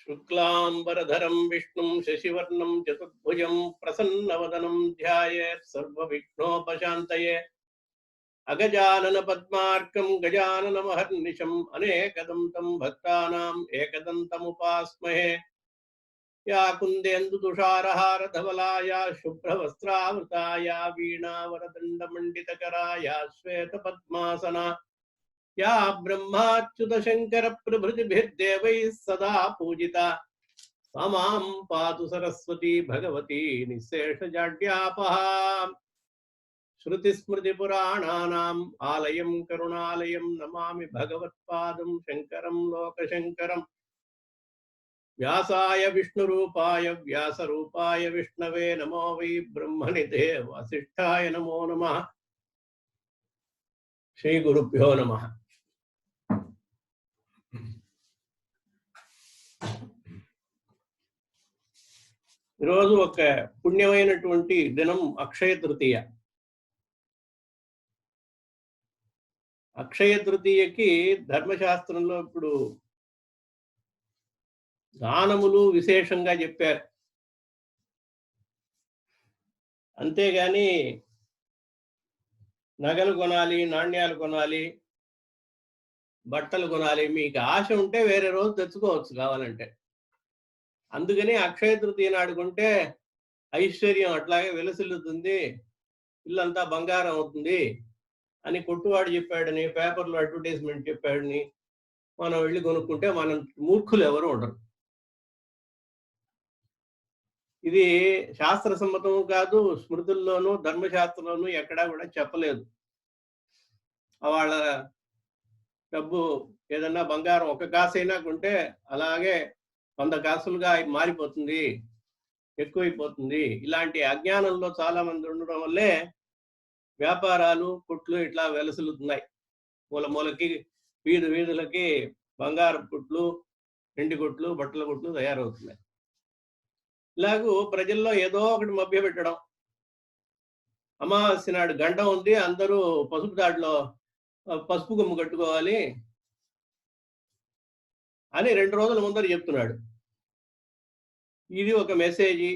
शुक्लांबरधरं विष्णुं शशिवर्णं चतुर्भुजं प्रसन्नवदनं ध्यायेत् सर्वविघ्नोपशान्तये। अगजानन पद्मार्कं गजाननमहर्निशम् अनेकदं तं भक्तानाम् एकदन्तमुपास्महे। या कुन्देन्दुतुषारहारधवलाया शुभ्रवस्त्रावृताया वीणावरदण्डमण्डितकराया श्वेतपद्मासना या ब्रह्माच्युतशङ्करप्रभृतिभिर्देवैः सदा पूजिता सा मां पातु सरस्वती भगवती निःशेषजाड्यापहा। श्रुतिस्मृतिपुराणानाम् आलयं करुणालयं नमामि भगवत्पादं शङ्करं लोकशङ्करम्। व्यासाय विष्णुरूपाय व्यासरूपाय विष्णवे नमो वै ब्रह्मनिधे वसिष्ठाय नमो नमः। श्रीगुरुभ्यो नमः। ఈరోజు ఒక పుణ్యమైనటువంటి దినం అక్షయ తృతీయ. అక్షయ తృతీయకి ధర్మశాస్త్రంలో ఇప్పుడు దానములు విశేషంగా చెప్పారు. అంతేగాని నగలు కొనాలి, నాణ్యాలు కొనాలి, బట్టలు కొనాలి, మీకు ఆశ ఉంటే వేరే రోజు తెచ్చుకోవచ్చు కావాలంటే. అందుకని అక్షయ తృతీయ నాడు కొంటే ఐశ్వర్యం అట్లాగే వెలసిల్లుతుంది, ఇల్లంతా బంగారం అవుతుంది అని కొట్టువాడు చెప్పాడని, పేపర్లో అడ్వర్టైజ్మెంట్ చెప్పాడని మనం వెళ్ళి కొనుక్కుంటే మనం మూర్ఖులు ఎవరు ఉండరు. ఇది శాస్త్ర సమ్మతం కాదు, స్మృతుల్లోనూ ధర్మశాస్త్రంలోనూ ఎక్కడా కూడా చెప్పలేదు. వాళ్ళ డబ్బు ఏదన్నా బంగారం ఒక కాసైనా కొంటే అలాగే 100 కాసులుగా మారిపోతుంది, ఎక్కువైపోతుంది. ఇలాంటి అజ్ఞానంలో చాలా మంది ఉండడం వల్లే వ్యాపారాలు, కుట్లు ఇట్లా వెలసిల్లుతున్నాయి. మూల మూలకి, వీధులకి బంగారం కుట్లు, వెండి కుట్లు, బట్టల కుట్లు తయారవుతున్నాయి. ఇలాగూ ప్రజల్లో ఏదో ఒకటి మభ్య పెట్టడం. అమావాస్య నాడు గండం ఉంది, అందరూ పసుపు దాడిలో పసుపు గుమ్ము కట్టుకోవాలి అని 2 రోజుల ముందర చెప్తున్నాడు. ఇది ఒక మెసేజీ.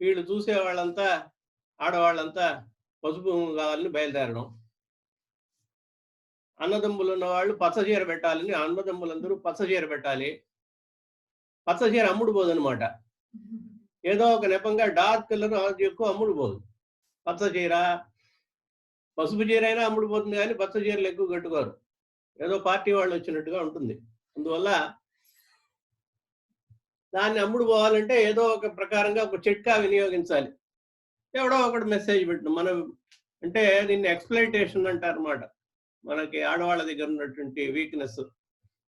వీళ్ళు చూసే వాళ్ళంతా, ఆడవాళ్ళంతా పసుపు కావాలని బయలుదేరడం. అన్నదమ్ములు ఉన్న వాళ్ళు పచ్చచీర పెట్టాలని అన్నదమ్ములందరూ పచ్చచీర పెట్టాలి. పచ్చచీర అమ్ముడు పోదనమాట. ఏదో ఒక నెపంగా డార్క్ కలర్ ఎక్కువ అమ్ముడు పోదు. పచ్చచీర, పసుపు చీర అయినా అమ్ముడు పోతుంది, కానీ పచ్చ చీరలు ఎక్కువ కట్టుకోరు. ఏదో పార్టీ వాళ్ళు వచ్చినట్టుగా ఉంటుంది. అందువల్ల దాన్ని అమ్ముడు పోవాలంటే ఏదో ఒక ప్రకారంగా ఒక చిట్కా వినియోగించాలి. ఎవడో ఒకటి మెసేజ్ పెట్టిన మనం అంటే దీన్ని ఎక్స్‌ప్లాయిటేషన్ అంటారన్నమాట. మనకి ఆడవాళ్ళ దగ్గర ఉన్నటువంటి వీక్‌నెస్,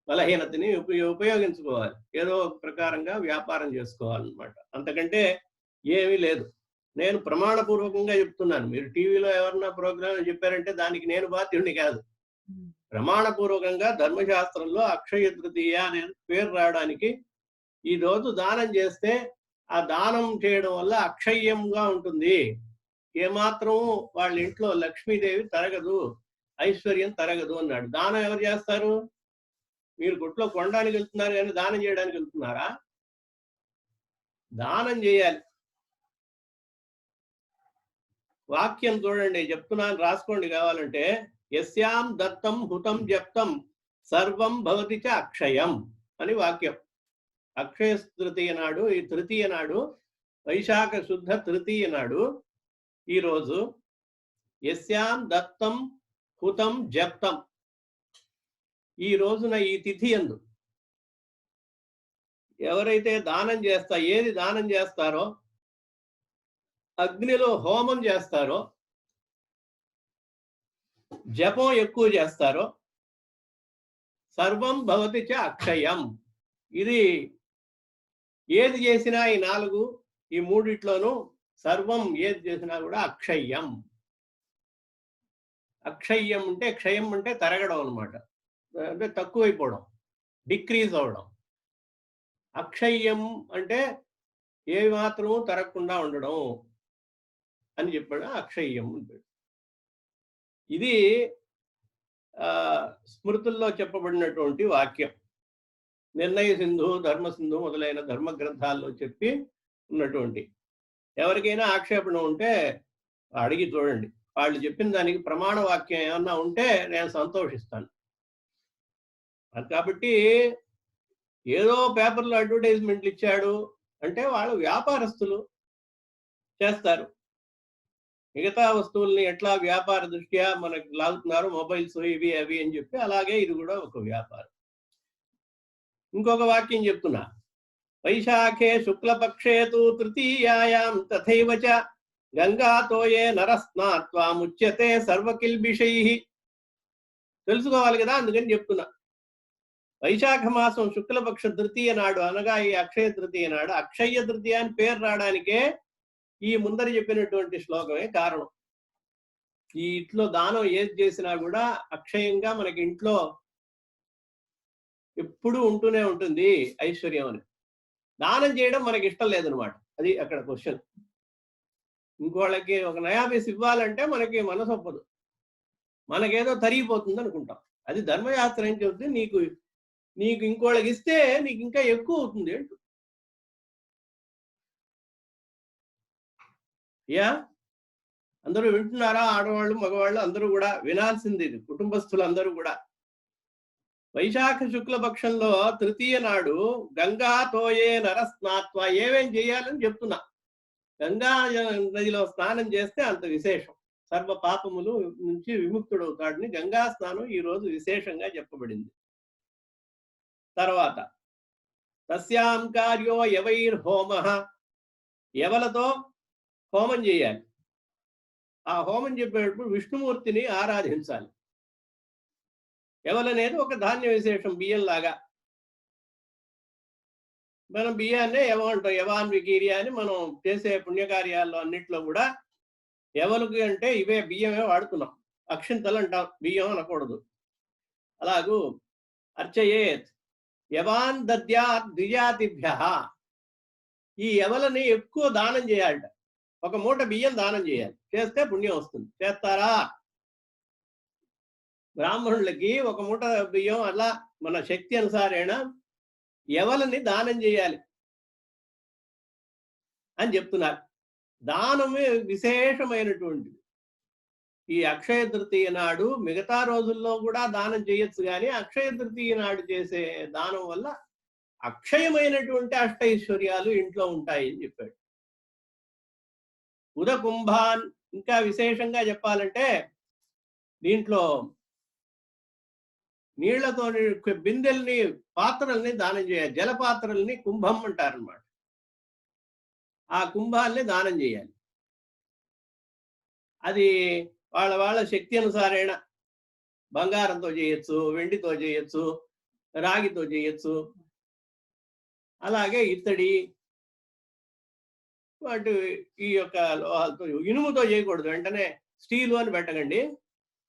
బలహీనతని ఉపయోగించుకోవాలి. ఏదో ఒక ప్రకారంగా వ్యాపారం చేసుకోవాలన్నమాట. అంతకంటే ఏమీ లేదు. నేను ప్రమాణపూర్వకంగా చెప్తున్నాను. మీరు టీవీలో ఎవరన్నా ప్రోగ్రామ్ చెప్పారంటే దానికి నేను బాధ్యుడిని కాదు. ప్రమాణపూర్వకంగా ధర్మశాస్త్రంలో అక్షయ తృతీయ అనే పేరు రావడానికి, ఈ రోజు దానం చేస్తే ఆ దానం చేయడం వల్ల అక్షయ్యంగా ఉంటుంది, ఏమాత్రం వాళ్ళ ఇంట్లో లక్ష్మీదేవి తరగదు, ఐశ్వర్యం తరగదు అన్నాడు. దానం ఎవరు చేస్తారు? మీరు గుట్లో కొనడానికి వెళ్తున్నారు కానీ దానం చేయడానికి వెళ్తున్నారా? దానం చేయాలి. వాక్యం చూడండి, చెప్తున్నాను, రాసుకోండి కావాలంటే. యస్యాం దత్తం హుతం జప్తం సర్వం భవతి చ అక్షయం అని వాక్యం. అక్షయ తృతీయ నాడు, ఈ తృతీయ నాడు, వైశాఖ శుద్ధ తృతీయ నాడు, ఈరోజు యస్యాం దత్తం హుతం జప్తం, ఈ రోజున ఈ తిథి యందు ఎవరైతే దానం ఏది దానం చేస్తారో, అగ్నిలో హోమం చేస్తారో, జపం ఎక్కువ చేస్తారో, సర్వం భవతి చ అక్షయం. ఇది ఏది చేసినా ఈ 4, ఈ 3 సర్వం ఏది చేసినా కూడా అక్షయ్యం. అక్షయ్యం అంటే, క్షయం అంటే తరగడం అనమాట, అంటే తక్కువైపోవడం, డిక్రీజ్ అవడం. అక్షయ్యం అంటే ఏ మాత్రము తరగకుండా ఉండడం అని చెప్పాడు. అక్షయ్యం ఉంటాడు. ఇది స్మృతుల్లో చెప్పబడినటువంటి వాక్యం. నిర్ణయ సింధు, ధర్మ సింధు మొదలైన ధర్మ గ్రంథాల్లో చెప్పి ఉన్నటువంటి. ఎవరికైనా ఆక్షేపణ ఉంటే అడిగి చూడండి. వాళ్ళు చెప్పిన దానికి ప్రమాణ వాక్యం ఏమన్నా ఉంటే నేను సంతోషిస్తాను. కాబట్టి ఏదో పేపర్లో అడ్వర్టైజ్మెంట్లు ఇచ్చాడు అంటే వాళ్ళు వ్యాపారస్తులు చేస్తారు. మిగతా వస్తువుల్ని ఎట్లా వ్యాపార దృష్ట్యా మనకు లాగుతున్నారు, మొబైల్స్ ఇవి అవి అని చెప్పి, అలాగే ఇది కూడా ఒక వ్యాపారం. ఇంకొక వాక్యం చెప్తున్నా. వైశాఖే శుక్లపక్షే తు తృతీయాయాం తథైవ చ గంగాతోయే నరస్నాత్వా ముచ్యతే సర్వకిల్బిషైః. తెలుసుకోవాలి కదా, అందుకని చెప్తున్నా. వైశాఖ మాసం శుక్లపక్ష తృతీయ నాడు అనగా ఈ అక్షయ తృతీయ నాడు, అక్షయ తృతీయ అని పేరు రావడానికే ఈ ముందర చెప్పినటువంటి శ్లోకమే కారణం. ఈ ఇంట్లో దానం ఏది చేసినా కూడా అక్షయంగా మనకి ఇంట్లో ఎప్పుడూ ఉంటూనే ఉంటుంది ఐశ్వర్యం అని. దానం చేయడం మనకి ఇష్టం లేదనమాట. అది అక్కడ క్వశ్చన్. ఇంకోళ్ళకి ఒక నయాబీస్ ఇవ్వాలంటే మనకి మనసు ఒప్పదు, మనకేదో తరిగిపోతుంది అనుకుంటాం. అది ధర్మశాస్త్రం ఏం చెబుతుంది, నీకు ఇంకోళ్ళకి ఇస్తే నీకు ఇంకా ఎక్కువ అవుతుంది అంటూ. యా, అందరూ వింటున్నారా? ఆడవాళ్ళు మగవాళ్ళు అందరూ కూడా వినాల్సింది ఇది, కుటుంబస్తులందరూ కూడా. వైశాఖ శుక్లపక్షంలో తృతీయ నాడు గంగా తోయే నరస్నాత్వ ఏమేం చేయాలని చెప్తున్నా. గంగా నదిలో స్నానం చేస్తే అంత విశేషం, సర్వ పాపములు నుంచి విముక్తుడవుతాడని గంగా స్నానం ఈ రోజు విశేషంగా చెప్పబడింది. తర్వాత తస్యాం కార్యో యవైర్హోమ, యవలతో హోమం చేయాలి. ఆ హోమం చెప్పేటప్పుడు విష్ణుమూర్తిని ఆరాధించాలి. యవలనేది ఒక ధాన్య విశేషం, బియ్యం లాగా. మనం బియ్యాన్నే యవ అంటాం, యవాన్ వికీర్య అని మనం చేసే పుణ్యకార్యాల్లో అన్నిట్లో కూడా యవలకి అంటే ఇవే బియ్యమే వాడుతున్నాం. అక్షింతలు అంటాం, బియ్యం అనకూడదు. అలాగూ అర్చయేత్ యవాన్ దద్యాత్ ద్విజాతిభ్యః, ఈ యవలని ఎక్కువ దానం చేయాలట. ఒక మూట బియ్యం దానం చేయాలి, చేస్తే పుణ్యం వస్తుంది. చేస్తారా? బ్రాహ్మణులకి ఒక మూట బియ్యం అలా మన శక్తి అనుసారేణ యవలని దానం చేయాలి అని చెప్తున్నారు. దానమే విశేషమైనటువంటిది. ఈ అక్షయ తృతీయ నాడు మిగతా రోజుల్లో కూడా దానం చేయొచ్చు, కానీ అక్షయ తృతీయ నాడు చేసే దానం వల్ల అక్షయమైనటువంటి అష్టైశ్వర్యాలు ఇంట్లో ఉంటాయని చెప్పాడు. ఉదకుంభాన్, ఇంకా విశేషంగా చెప్పాలంటే దీంట్లో నీళ్లతో బిందెల్ని, పాత్రల్ని దానం చేయాలి. జలపాత్రల్ని కుంభం అంటారనమాట. ఆ కుంభాల్ని దానం చేయాలి. అది వాళ్ళ శక్తి అనుసారేణ బంగారంతో చేయొచ్చు, వెండితో చేయొచ్చు, రాగితో చేయొచ్చు, అలాగే ఇత్తడి వాటి ఈ యొక్క లోహాలతో. ఇనుముతో చేయకూడదు, వెంటనే స్టీలు అని పెట్టకండి.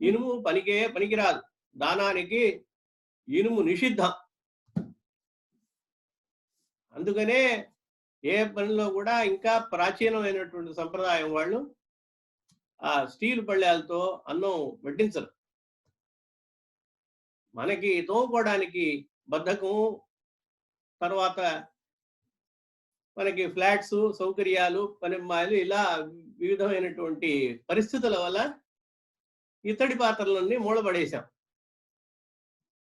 ఇనుము పనికిరాదు. దానానికి ఇనుము నిషిద్ధం. అందుకనే ఏ పనిలో కూడా ఇంకా ప్రాచీనమైనటువంటి సంప్రదాయం వాళ్ళు ఆ స్టీల్ పళ్ళాలతో అన్నం వడ్డించరు. మనకి తోముకోవడానికి బద్ధకం, తర్వాత మనకి ఫ్లాట్స్ సౌకర్యాలు, పనిమాయలు, ఇలా వివిధమైనటువంటి పరిస్థితుల వల్ల ఇత్తడి పాత్రలన్నీ మూలపడేశాం.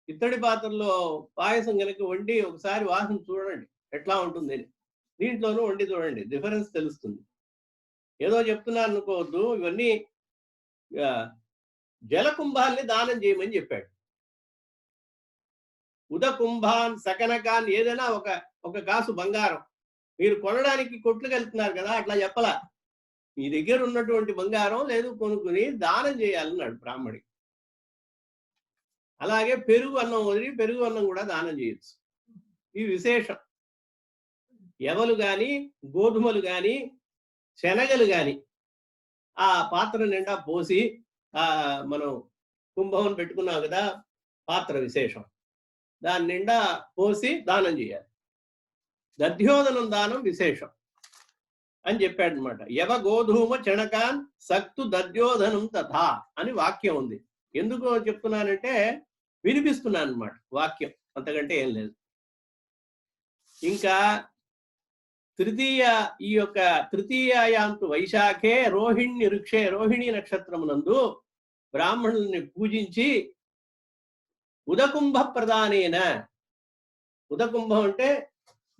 ఇత్తడి పాత్రలో పాయసం కనుక వండి ఒకసారి వాసన చూడండి ఎట్లా ఉంటుంది. దీంట్లోనూ వండి చూడండి, డిఫరెన్స్ తెలుస్తుంది. ఏదో చెప్తున్నాను అనుకోవద్దు. ఇవన్నీ జలకుంభాల్ని దానం చేయమని చెప్పాడు. ఉదకుంభాన్ సకనకాన్, ఏదైనా ఒక కాసు బంగారం మీరు కొనడానికి కొట్లుకి వెళ్తున్నారు కదా, అట్లా చెప్పలా. మీ దగ్గర ఉన్నటువంటి బంగారం లేదు కొనుక్కుని దానం చేయాలన్నాడు బ్రాహ్మడికి. అలాగే పెరుగు అన్నం వదిలి పెరుగు అన్నం కూడా దానం చేయొచ్చు. ఈ విశేషం. ఎవలు గాని, గోధుమలు గాని, శనగలు గాని ఆ పాత్ర నిండా పోసి, మనం కుంభం పెట్టుకున్నాం కదా, పాత్ర విశేషం, దాని నిండా పోసి దానం చేయాలి. దధ్యోదనం దానం విశేషం అని చెప్పాడు అనమాట. యవ గోధూమ చణకాన్ సక్తు దధ్యోదనం తథా అని వాక్యం ఉంది. ఎందుకు చెప్తున్నానంటే వినిపిస్తున్నాను అనమాట వాక్యం, అంతకంటే ఏం లేదు. ఇంకా ఈ యొక్క తృతీయాయాంతు వైశాఖే రోహిణి నక్షత్రమునందు బ్రాహ్మణుల్ని పూజించి ఉదకుంభ ప్రదానేన, ఉదకుంభం అంటే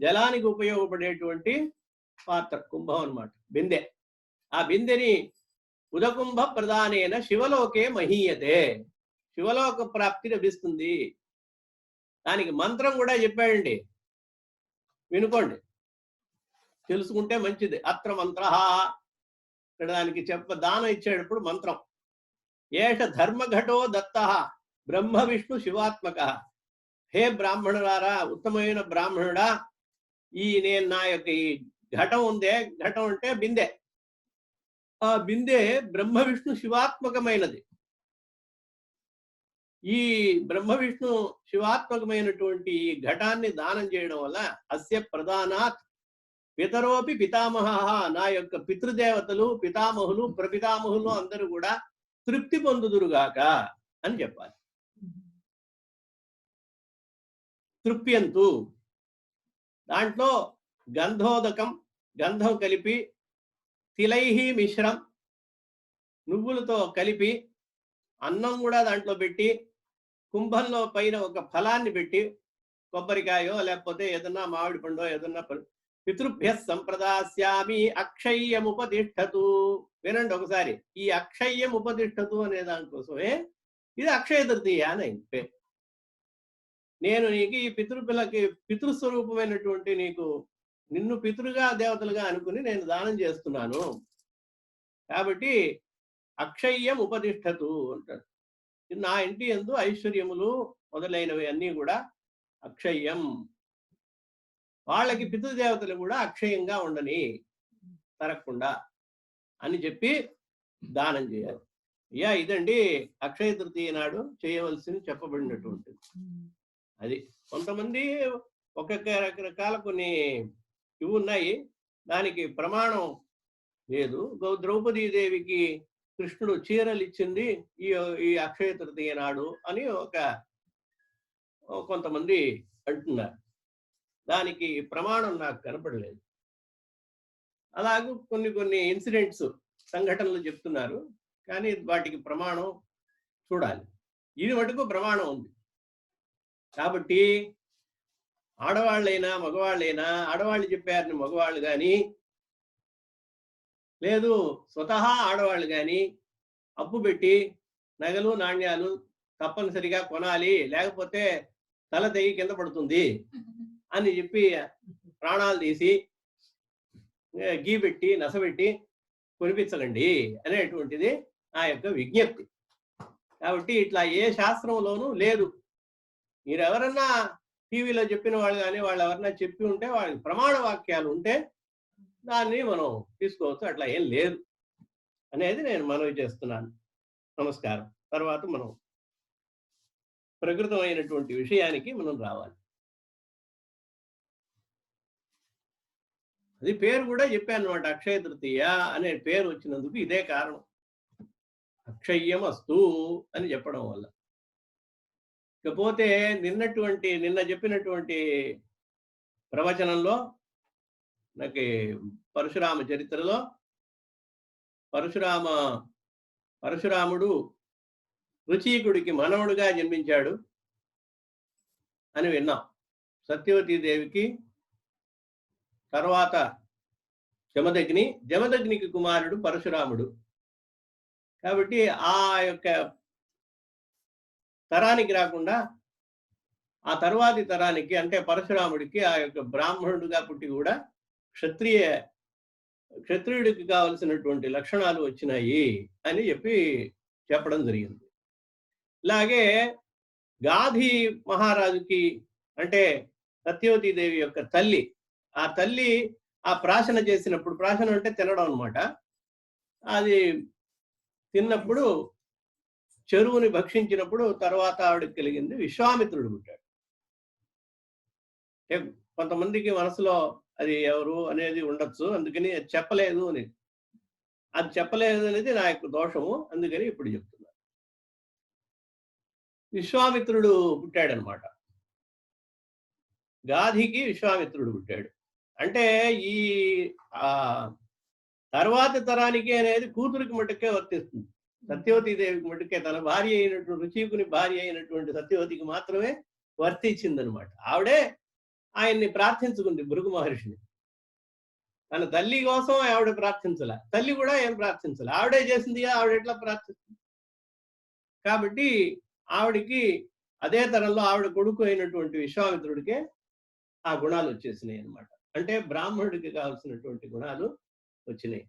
జలానికి ఉపయోగపడేటువంటి పాత్ర, కుంభం అన్నమాట, బిందె. ఆ బిందెని ఉదకుంభ ప్రదానేన శివలోకే మహీయతే, శివలోక ప్రాప్తి లభిస్తుంది. దానికి మంత్రం కూడా చెప్పాడండి, వినుకోండి, తెలుసుకుంటే మంచిది. అత్ర మంత్ర, ఇక్కడ దానికి దానం ఇచ్చేటప్పుడు మంత్రం, ఏష ధర్మఘటో దత్త బ్రహ్మ విష్ణు శివాత్మక. హే బ్రాహ్మణులారా, ఉత్తమమైన బ్రాహ్మణుడా, నేను నా యొక్క ఈ ఘటం ఉందే, ఘటం అంటే బిందె, ఆ బిందె బ్రహ్మ విష్ణు శివాత్మకమైనది. ఈ బ్రహ్మ విష్ణు శివాత్మకమైనటువంటి ఈ ఘటాన్ని దానం చేయడం వల్ల అస్య ప్రధానాత్ పితరోపి పితామహ, నా యొక్క పితృదేవతలు, పితామహులు, ప్రపితామహులు అందరూ కూడా తృప్తి పొందుదురుగాక అని చెప్పాలి. తృప్యంతు, దాంట్లో గంధోదకం, గంధం కలిపి, తిలైహి మిశ్రం, నువ్వులతో కలిపి, అన్నం కూడా దాంట్లో పెట్టి, కుంభంలో పైన ఒక ఫలాన్ని పెట్టి, కొబ్బరికాయో లేకపోతే ఏదన్నా మామిడి పండో ఏదన్నా, పితృభ్య సంప్రదాస్యామి అక్షయ్యముపతిష్టతు. వినండి ఒకసారి, ఈ అక్షయ్యముపతిష్టతు అనే దానికోసమే ఇది అక్షయ తృతీయ అని అయింది. నేను నీకు ఈ పితృపిల్లకి పితృస్వరూపమైనటువంటి నిన్ను పితృగా దేవతలుగా అనుకుని నేను దానం చేస్తున్నాను కాబట్టి అక్షయ్యం ఉపతిష్టతు అంటాడు. నా ఇంటి యందు ఐశ్వర్యములు మొదలైనవి అన్నీ కూడా అక్షయ్యం, వాళ్ళకి పితృదేవతలు కూడా అక్షయంగా ఉండని, తరగకుండా అని చెప్పి దానం చేయాలి. ఇదండి అక్షయ తృతీయ నాడు చేయవలసింది చెప్పబడినటువంటిది. అది కొంతమంది ఒక్కొక్క రకరకాల కొన్ని ఇవి ఉన్నాయి, దానికి ప్రమాణం లేదు. ద్రౌపదీదేవికి కృష్ణుడు చీరలు ఇచ్చింది ఈ అక్షయ తృతీయ నాడు అని కొంతమంది అంటున్నారు. దానికి ప్రమాణం నాకు కనపడలేదు. అలాగే కొన్ని ఇన్సిడెంట్స్, సంఘటనలు చెప్తున్నారు, కానీ వాటికి ప్రమాణం చూడాలి. ఇది మటుకు ప్రమాణం ఉంది. కాబట్టి ఆడవాళ్ళైనా మగవాళ్ళైనా, ఆడవాళ్ళు చెప్పారని మగవాళ్ళు కానీ, లేదు స్వతహా ఆడవాళ్ళు కానీ అప్పు పెట్టి నగలు నాణ్యాలు తప్పనిసరిగా కొనాలి, లేకపోతే తల తెగి కింద పడుతుంది అని చెప్పి ప్రాణాలు తీసి గీ పెట్టి నసబెట్టి కొనిపించకండి అనేటువంటిది నా యొక్క విజ్ఞప్తి. కాబట్టి ఇట్లా ఏ శాస్త్రంలోనూ లేదు. మీరు ఎవరన్నా టీవీలో చెప్పిన వాళ్ళు కానీ వాళ్ళు ఎవరన్నా చెప్పి ఉంటే, వాళ్ళకి ప్రమాణ వాక్యాలు ఉంటే దాన్ని మనం తీసుకోవచ్చు. అట్లా ఏం లేదు అనేది నేను మనవి చేస్తున్నాను. నమస్కారం. తర్వాత మనం ప్రకృతమైనటువంటి విషయానికి మనం రావాలి. అది పేరు కూడా చెప్పాను అనమాట, అక్షయ తృతీయ అనే పేరు వచ్చినందుకు ఇదే కారణం. అక్షయ్యం అస్తు అని చెప్పడం వల్ల. ఇకపోతే నిన్న చెప్పినటువంటి ప్రవచనంలో నాకు పరశురామ చరిత్రలో పరశురాముడు రుచీకుడికి మనవడుగా జన్మించాడు అని విన్నాం. సత్యవతీదేవికి తర్వాత జమదగ్నికి కుమారుడు పరశురాముడు. కాబట్టి ఆ యొక్క తరానికి రాకుండా ఆ తర్వాతి తరానికి, అంటే పరశురాముడికి ఆ యొక్క బ్రాహ్మణుడిగా పుట్టి కూడా క్షత్రియుడికి కావలసినటువంటి లక్షణాలు వచ్చినాయి అని చెప్పడం జరిగింది. ఇలాగే గాధి మహారాజుకి, అంటే సత్యవతీదేవి యొక్క తల్లి, ఆ తల్లి ఆ ప్రాశన చేసినప్పుడు, ప్రాశనం అంటే తినడం అనమాట, అది తిన్నప్పుడు చెరువుని భక్షించినప్పుడు తర్వాత ఆవిడకి కలిగింది విశ్వామిత్రుడు పుట్టాడు. కొంతమందికి మనసులో అది ఎవరు అనేది ఉండొచ్చు, అందుకని అది చెప్పలేదు అనేది నా యొక్క దోషము, అందుకని ఇప్పుడు చెప్తున్నా. విశ్వామిత్రుడు పుట్టాడనమాట. గాధికి విశ్వామిత్రుడు పుట్టాడు. అంటే ఈ ఆ తర్వాతి తరానికి అనేది కూతురికి మటుకే వర్తిస్తుంది. సత్యవతీదేవికి మటుకే తన భార్య అయినటువంటి రుచీకుని భార్య అయినటువంటి సత్యవతికి మాత్రమే వర్తించిందనమాట. ఆవిడే ఆయన్ని ప్రార్థించుకుంది భృగు మహర్షిని. తన తల్లి కోసం ఆవిడ ప్రార్థించలే. తల్లి కూడా ఏం ప్రార్థించలే. ఆవిడే చేసిందిగా, ఆవిడ ఎట్లా ప్రార్థిస్తుంది? కాబట్టి ఆవిడికి అదే తరంలో ఆవిడ కొడుకు అయినటువంటి విశ్వామిత్రుడికే ఆ గుణాలు వచ్చేసినాయి అన్నమాట. అంటే బ్రాహ్మణుడికి కావాల్సినటువంటి గుణాలు వచ్చినాయి.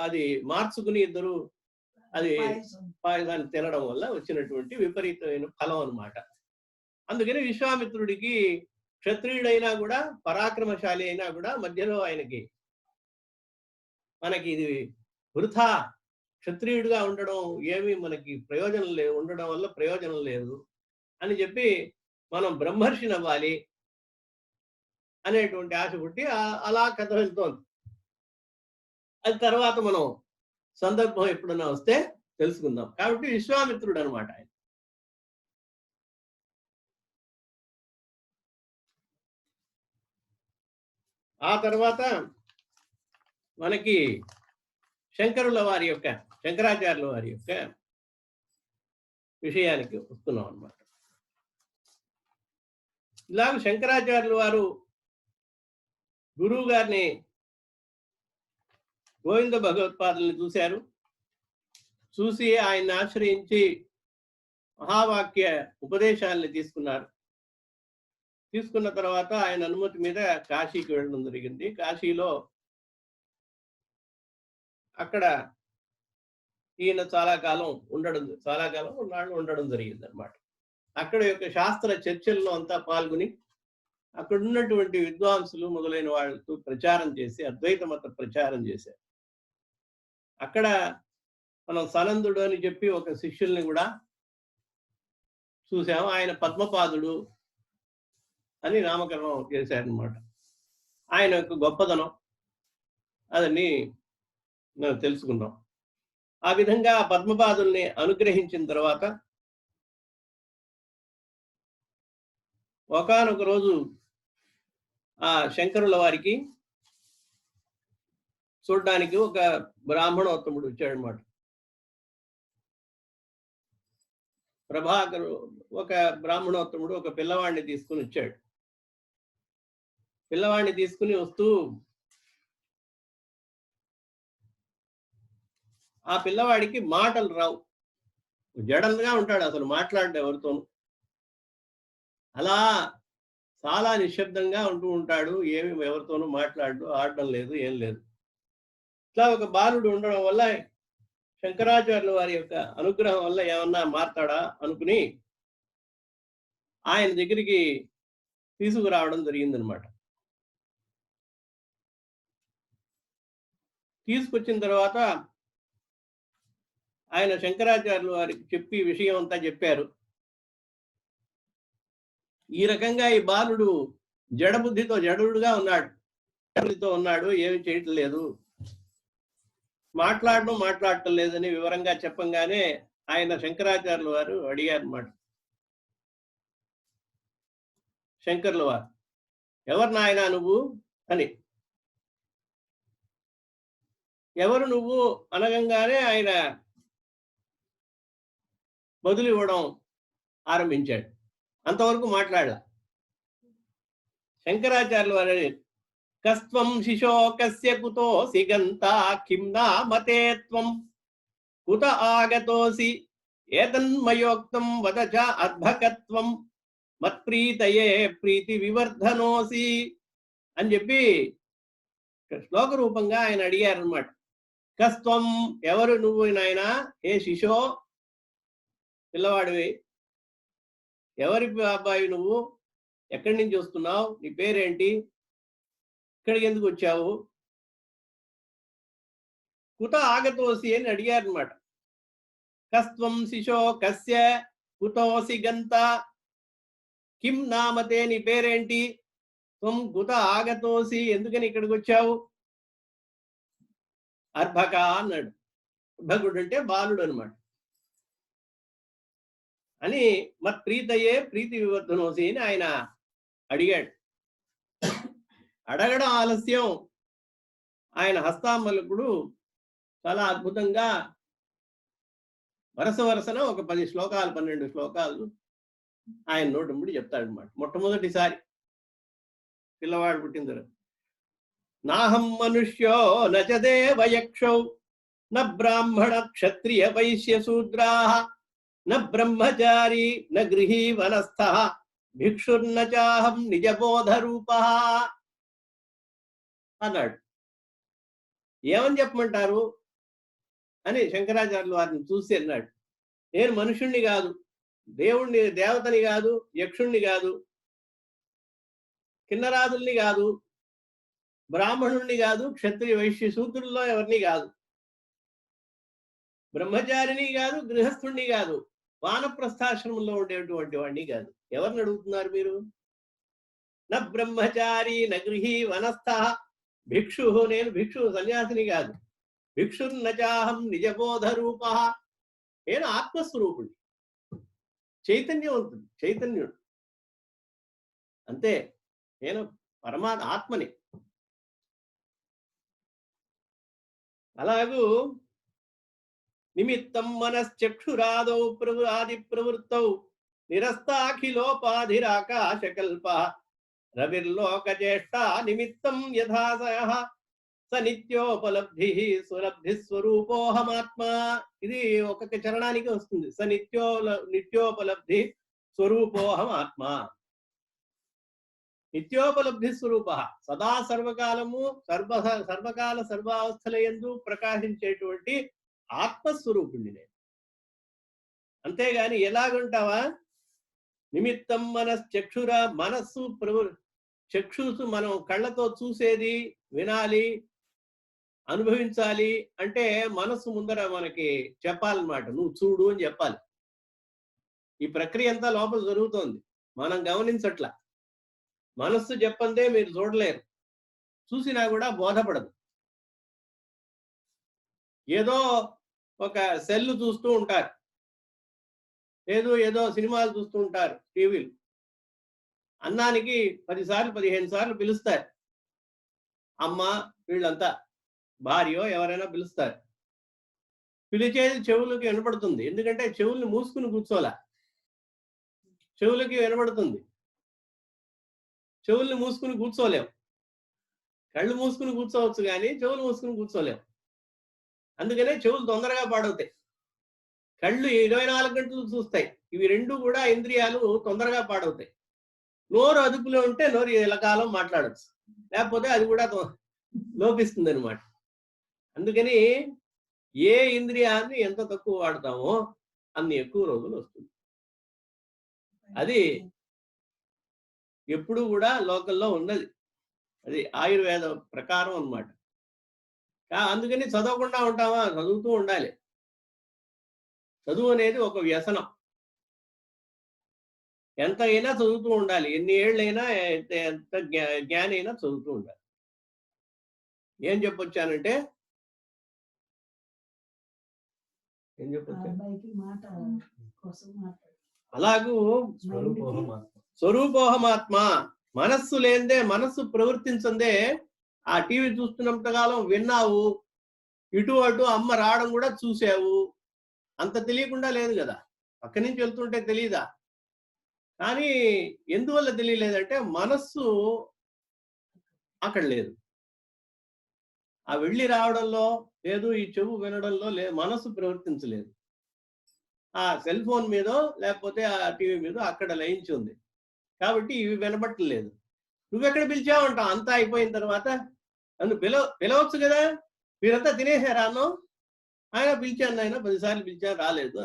అది మార్చుకుని ఇద్దరు అది పాయసాన్ని తినడం వల్ల వచ్చినటువంటి విపరీతమైన ఫలం అన్నమాట. అందుకని విశ్వామిత్రుడికి క్షత్రియుడైనా కూడా, పరాక్రమశాలి అయినా కూడా మధ్యలో ఆయనకి మనకి ఇది వృథా, క్షత్రియుడిగా ఉండడం ఏమీ మనకి ప్రయోజనం లేదు, ఉండడం వల్ల ప్రయోజనం లేదు అని చెప్పి మనం బ్రహ్మర్షిని అవ్వాలి అనేటువంటి ఆశ పుట్టి అలా కథ వెళ్తోంది. అది తర్వాత మనం సందర్భం ఎప్పుడన్నా వస్తే తెలుసుకుందాం. కాబట్టి విశ్వామిత్రుడు అనమాట ఆయన. ఆ తర్వాత మనకి శంకరాచార్యుల వారి యొక్క విషయానికి వస్తున్నాం అన్నమాట. ఇలాగ శంకరాచార్యుల వారు గురువు గారిని గోవింద భగవత్పాదుల్ని చూశారు. చూసి ఆయన్ని ఆశ్రయించి మహావాక్య ఉపదేశాలని తీసుకున్నారు. తీసుకున్న తర్వాత ఆయన అనుమతి మీద కాశీకి వెళ్ళడం జరిగింది. కాశీలో అక్కడ ఈయన చాలా కాలం ఉండడం జరిగింది అనమాట. అక్కడ యొక్క శాస్త్ర చర్చల్లో అంతా పాల్గొని అక్కడ ఉన్నటువంటి విద్వాంసులు మొదలైన వాళ్ళతో ప్రచారం చేసి అద్వైత మత ప్రచారం చేశారు. అక్కడ మనం సనందుడు అని చెప్పి ఒక శిష్యుల్ని కూడా చూసాము. ఆయన పద్మపాదుడు అని నామకరణం చేశారనమాట. ఆయన యొక్క గొప్పదనం అదని మనం తెలుసుకున్నాం. ఆ విధంగా పద్మపాదుల్ని అనుగ్రహించిన తర్వాత ఒకానొక రోజు ఆ శంకరుల వారికి చూడడానికి ఒక బ్రాహ్మణోత్తముడు వచ్చాడనమాట. ప్రభాకరు ఒక బ్రాహ్మణోత్తముడు ఒక పిల్లవాడిని తీసుకుని వచ్చాడు. పిల్లవాడిని తీసుకుని వస్తూ ఆ పిల్లవాడికి మాటలు రావు, జడలుగా ఉంటాడు, అసలు మాట్లాడు ఎవరితోనూ. అలా చాలా నిశ్శబ్దంగా ఉంటూ ఉంటాడు, ఏమి ఎవరితోనూ మాట్లాడు, ఆడడం లేదు, ఏం లేదు. ఇట్లా ఒక బాలుడు ఉండడం వల్ల శంకరాచార్యుల వారి యొక్క అనుగ్రహం వల్ల ఏమన్నా మారతాడా అనుకుని ఆయన దగ్గరికి తీసుకురావడం జరిగిందనమాట. తీసుకొచ్చిన తర్వాత ఆయన శంకరాచార్యుల వారికి చెప్పి విషయం అంతా చెప్పారు. ఈ రకంగా ఈ బాలుడు జడుడుగా ఉన్నాడు, ఏమి చేయటం లేదు, మాట్లాడటం లేదని వివరంగా చెప్పంగానే ఆయన శంకరాచార్యుల వారు అడిగారు అన్నమాట. శంకర్ల వారు, ఎవరు నాయన నువ్వు అని. ఎవరు నువ్వు అనగంగానే ఆయన బదులు ఇవ్వడం ఆరంభించాడు. అంతవరకు మాట్లాడలా. శంకరాచార్యుల వారు, కస్త్వం శిశోకస్య కుతోసి గంతా కిం నామతే త్వం కుత ఆగతోసి ఏతన్మయోక్తం వద చ అద్భకత్వం మత్ప్రీతయే ప్రీతి వివర్ధనోసి అని చెప్పి శ్లోక రూపంగా ఆయన అడిగారనమాట. కస్త్వం, ఎవరు నువ్వు నాయనా, ఏ శిశో పిల్లవాడివి, ఎవరి అబ్బాయి నువ్వు, ఎక్కడి నుంచి వస్తున్నావు, నీ పేరేంటి, ఇక్కడికి ఎందుకు వచ్చావు, కుత ఆగతోసి అని అడిగారనమాట. కస్త్వం శిశో కస్య కుతోసి గంత కిం నామతే, నీ పేరేంటి, త్వం కుత ఆగతోసి, ఎందుకని ఇక్కడికి వచ్చావు. అర్భక అన్నాడు. అర్భకుడు అంటే బాలుడు అనమాట. అని మత్ ప్రీతయే ప్రీతి వివర్ధనోసి అని ఆయన అడిగాడు. అడగడం ఆలస్యం. ఆయన హస్తామలకుడు చాలా అద్భుతంగా వరుస వరుసన ఒక 10 శ్లోకాలు 12 శ్లోకాలు ఆయన నోటంబడి చెప్తాడనమాట. మొట్టమొదటిసారి పిల్లవాడు పుట్టిన తర్వాత నాహం మనుష్యో నచ దేవయక్షౌ న బ్రాహ్మణ క్షత్రియ వైశ్య శూద్రాః న బ్రహ్మచారి న గృహీ వనస్థః భిక్షుర్న చాహం నిజబోధ రూపః అన్నాడు. ఏమని చెప్పమంటారు అని శంకరాచార్యులు వారిని చూసి అన్నాడు. నేను మనుషుణ్ణి కాదు, దేవుణ్ణి, దేవతని కాదు, యక్షుణ్ణి కాదు, కిన్నరాదుల్ని కాదు, బ్రాహ్మణుణ్ణి కాదు, క్షత్రియ వైశ్య శూద్రుల్లో ఎవరిని కాదు, బ్రహ్మచారిని కాదు, గృహస్థుణ్ణి కాదు, వానప్రస్థాశ్రమంలో ఉండేటువంటి వాడిని కాదు. ఎవరిని అడుగుతున్నారు మీరు? న బ్రహ్మచారి న గృహీ వనస్థ భిక్షు, నేను భిక్షు సన్యాసిని కాదు, భిక్షుర్నచాహం నిజబోధ రూప, నేను ఆత్మస్వరూపుడి, చైతన్యవంతుడు, చైతన్యుడు, అంతే, నేను ఆత్మని. అలాగూ నిమిత్తం మనశ్చక్షురాదౌ ఆది ప్రవృత్తౌ నిరస్తాఖిలోపాధిరాకాశకల్ప రవిర్లోకచేష్టా నిమిత్తం యథాశయః స నిత్యోపలబ్ధి సులబ్ధి స్వరూపోహమాత్మా. ఇది ఒక్కొక్క చరణానికి వస్తుంది. స నిత్యోపలబ్ధి స్వరూపోహమాత్మా. నిత్యోపలబ్ధి స్వరూప, సదా సర్వకాలము సర్వకాల సర్వావస్థలయందు ప్రకాశించేటువంటి ఆత్మస్వరూపుణ్ణి నేను. అంతేగాని ఎలాగుంటావా? నిమిత్తం మనశ్చక్షుర, మనస్సు చక్షుసు మనం కళ్ళతో చూసేది, వినాలి, అనుభవించాలి అంటే మనస్సు ముందర మనకి చెప్పాలన్నమాట, నువ్వు చూడు అని చెప్పాలి. ఈ ప్రక్రియ అంతా లోపల జరుగుతోంది, మనం గమనించట్లా. మనస్సు చెప్పందే మీరు చూడలేరు, చూసినా కూడా బోధపడదు. ఏదో ఒక సెల్ చూస్తూ ఉంటారు, ఏదో సినిమాలు చూస్తూ ఉంటారు టీవీలు. అన్నానికి 10 సార్లు 15 సార్లు పిలుస్తారు. అమ్మ వీళ్ళంతా, భార్యో ఎవరైనా పిలుస్తారు. పిలిచేది చెవులకి వినపడుతుంది, ఎందుకంటే చెవుల్ని మూసుకుని కూర్చోలే, చెవులకి వినపడుతుంది. చెవుల్ని మూసుకుని కూర్చోలేం, కళ్ళు మూసుకుని కూర్చోవచ్చు కానీ చెవులు మూసుకుని కూర్చోలేం. అందుకనే చెవులు తొందరగా పాడవుతాయి. కళ్ళు 24 గంటలు చూస్తాయి, ఇవి రెండు కూడా ఇంద్రియాలు తొందరగా పాడవుతాయి. నోరు అదుపులో ఉంటే నోరు ఎలకాలం మాట్లాడచ్చు, లేకపోతే అది కూడా లోపిస్తుంది అనమాట. అందుకని ఏ ఇంద్రియాన్ని ఎంత తక్కువ వాడతామో అన్ని ఎక్కువ రోజులు వస్తుంది. అది ఎప్పుడు కూడా లోకల్లో ఉన్నది, అది ఆయుర్వేద ప్రకారం అన్నమాట. అందుకని చదవకుండా ఉంటామా? చదువుతూ ఉండాలి. చదువు అనేది ఒక వ్యసనం. ఎంత అయినా చదువుతూ ఉండాలి, ఎన్ని ఏళ్ళైనా, ఎంత జ్ఞాని అయినా చదువుతూ ఉండాలి. ఏం చెప్పొచ్చానంటే అలాగూ స్వరూపోహమాత్మ. మనస్సు లేందే, మనస్సు ప్రవర్తించందే. ఆ టీవీ చూస్తున్నంతకాలం విన్నావు, ఇటు అటు అమ్మ రావడం కూడా చూసావు, అంత తెలియకుండా లేదు కదా. పక్క నుంచి వెళ్తుంటే తెలియదా? కానీ ఎందువల్ల తెలియలేదంటే మనస్సు అక్కడ లేదు. ఆ వెళ్ళి రావడంలో లేదు, ఈ చెవు వినడంలో మనస్సు ప్రవర్తించలేదు. ఆ సెల్ ఫోన్ మీదో లేకపోతే ఆ టీవీ మీదో అక్కడ లయించి ఉంది, కాబట్టి ఇవి వినబట్టలేదు. నువ్వెక్కడ పిలిచావంటావు అంతా అయిపోయిన తర్వాత. నన్ను పిలవచ్చు కదా, మీరంతా తినేసారా అన్నం? ఆయన పిలిచాను, ఆయన 10 సార్లు పిలిచాను, రాలేదు.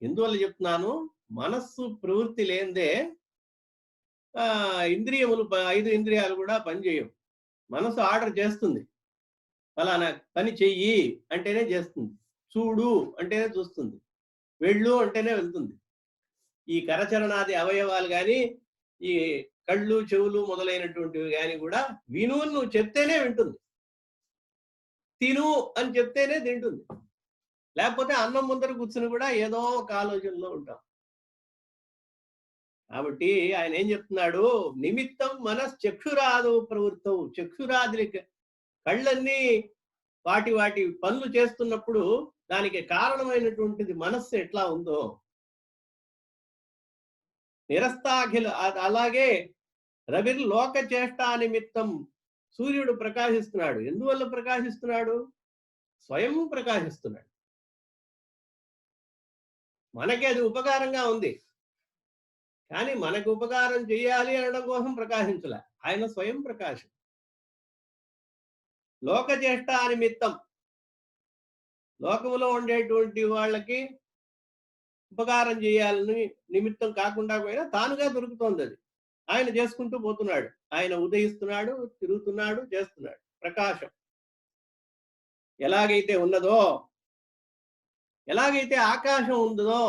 ఎందువల్ల చెప్తున్నాను? మనస్సు ప్రవృత్తి లేనిదే ఇంద్రియములు 5 ఇంద్రియాలు కూడా పనిచేయవు. మనసు ఆర్డర్ చేస్తుంది, ఫలానా పని చెయ్యి అంటేనే చేస్తుంది, చూడు అంటేనే చూస్తుంది, వెళ్ళు అంటేనే వెళ్తుంది. ఈ కరచరణాది అవయవాలు కానీ, ఈ కళ్ళు చెవులు మొదలైనటువంటివి కానీ కూడా విను అని నువ్వు చెప్తేనే వింటుంది, తిను అని చెప్తేనే తింటుంది. లేకపోతే అన్నం ముందర కూర్చుని కూడా ఏదో ఒక ఆలోచనలో ఉంటాం. కాబట్టి ఆయన ఏం చెప్తున్నాడు, నిమిత్తం మనశ్చక్షురాదౌ ప్రవృత్తౌ. చక్షురాదుల కళ్ళన్నీ వాటి వాటి పనులు చేస్తున్నప్పుడు దానికి కారణమైనటువంటిది మనస్సు ఎట్లా ఉందో, నిరస్తాఖిల అలాగే రవిర్లోక చేష్టా నిమిత్తం. సూర్యుడు ప్రకాశిస్తున్నాడు. ఎందువల్ల ప్రకాశిస్తున్నాడు? స్వయం ప్రకాశిస్తున్నాడు. మనకి అది ఉపకారంగా ఉంది, కానీ మనకు ఉపకారం చేయాలి అనడం కోసం ప్రకాశించలే. ఆయన స్వయం ప్రకాశం. లోక చేష్టా నిమిత్తం, లోకములో ఉండేటువంటి వాళ్ళకి ఉపకారం చేయాలని నిమిత్తం కాకుండా పోయినా తానుగా దొరుకుతోంది అది. ఆయన చేసుకుంటూ పోతున్నాడు. ఆయన ఉదయిస్తున్నాడు, తిరుగుతున్నాడు, చేస్తున్నాడు. ప్రకాశం ఎలాగైతే ఉన్నదో, ఎలాగైతే ఆకాశం ఉందో,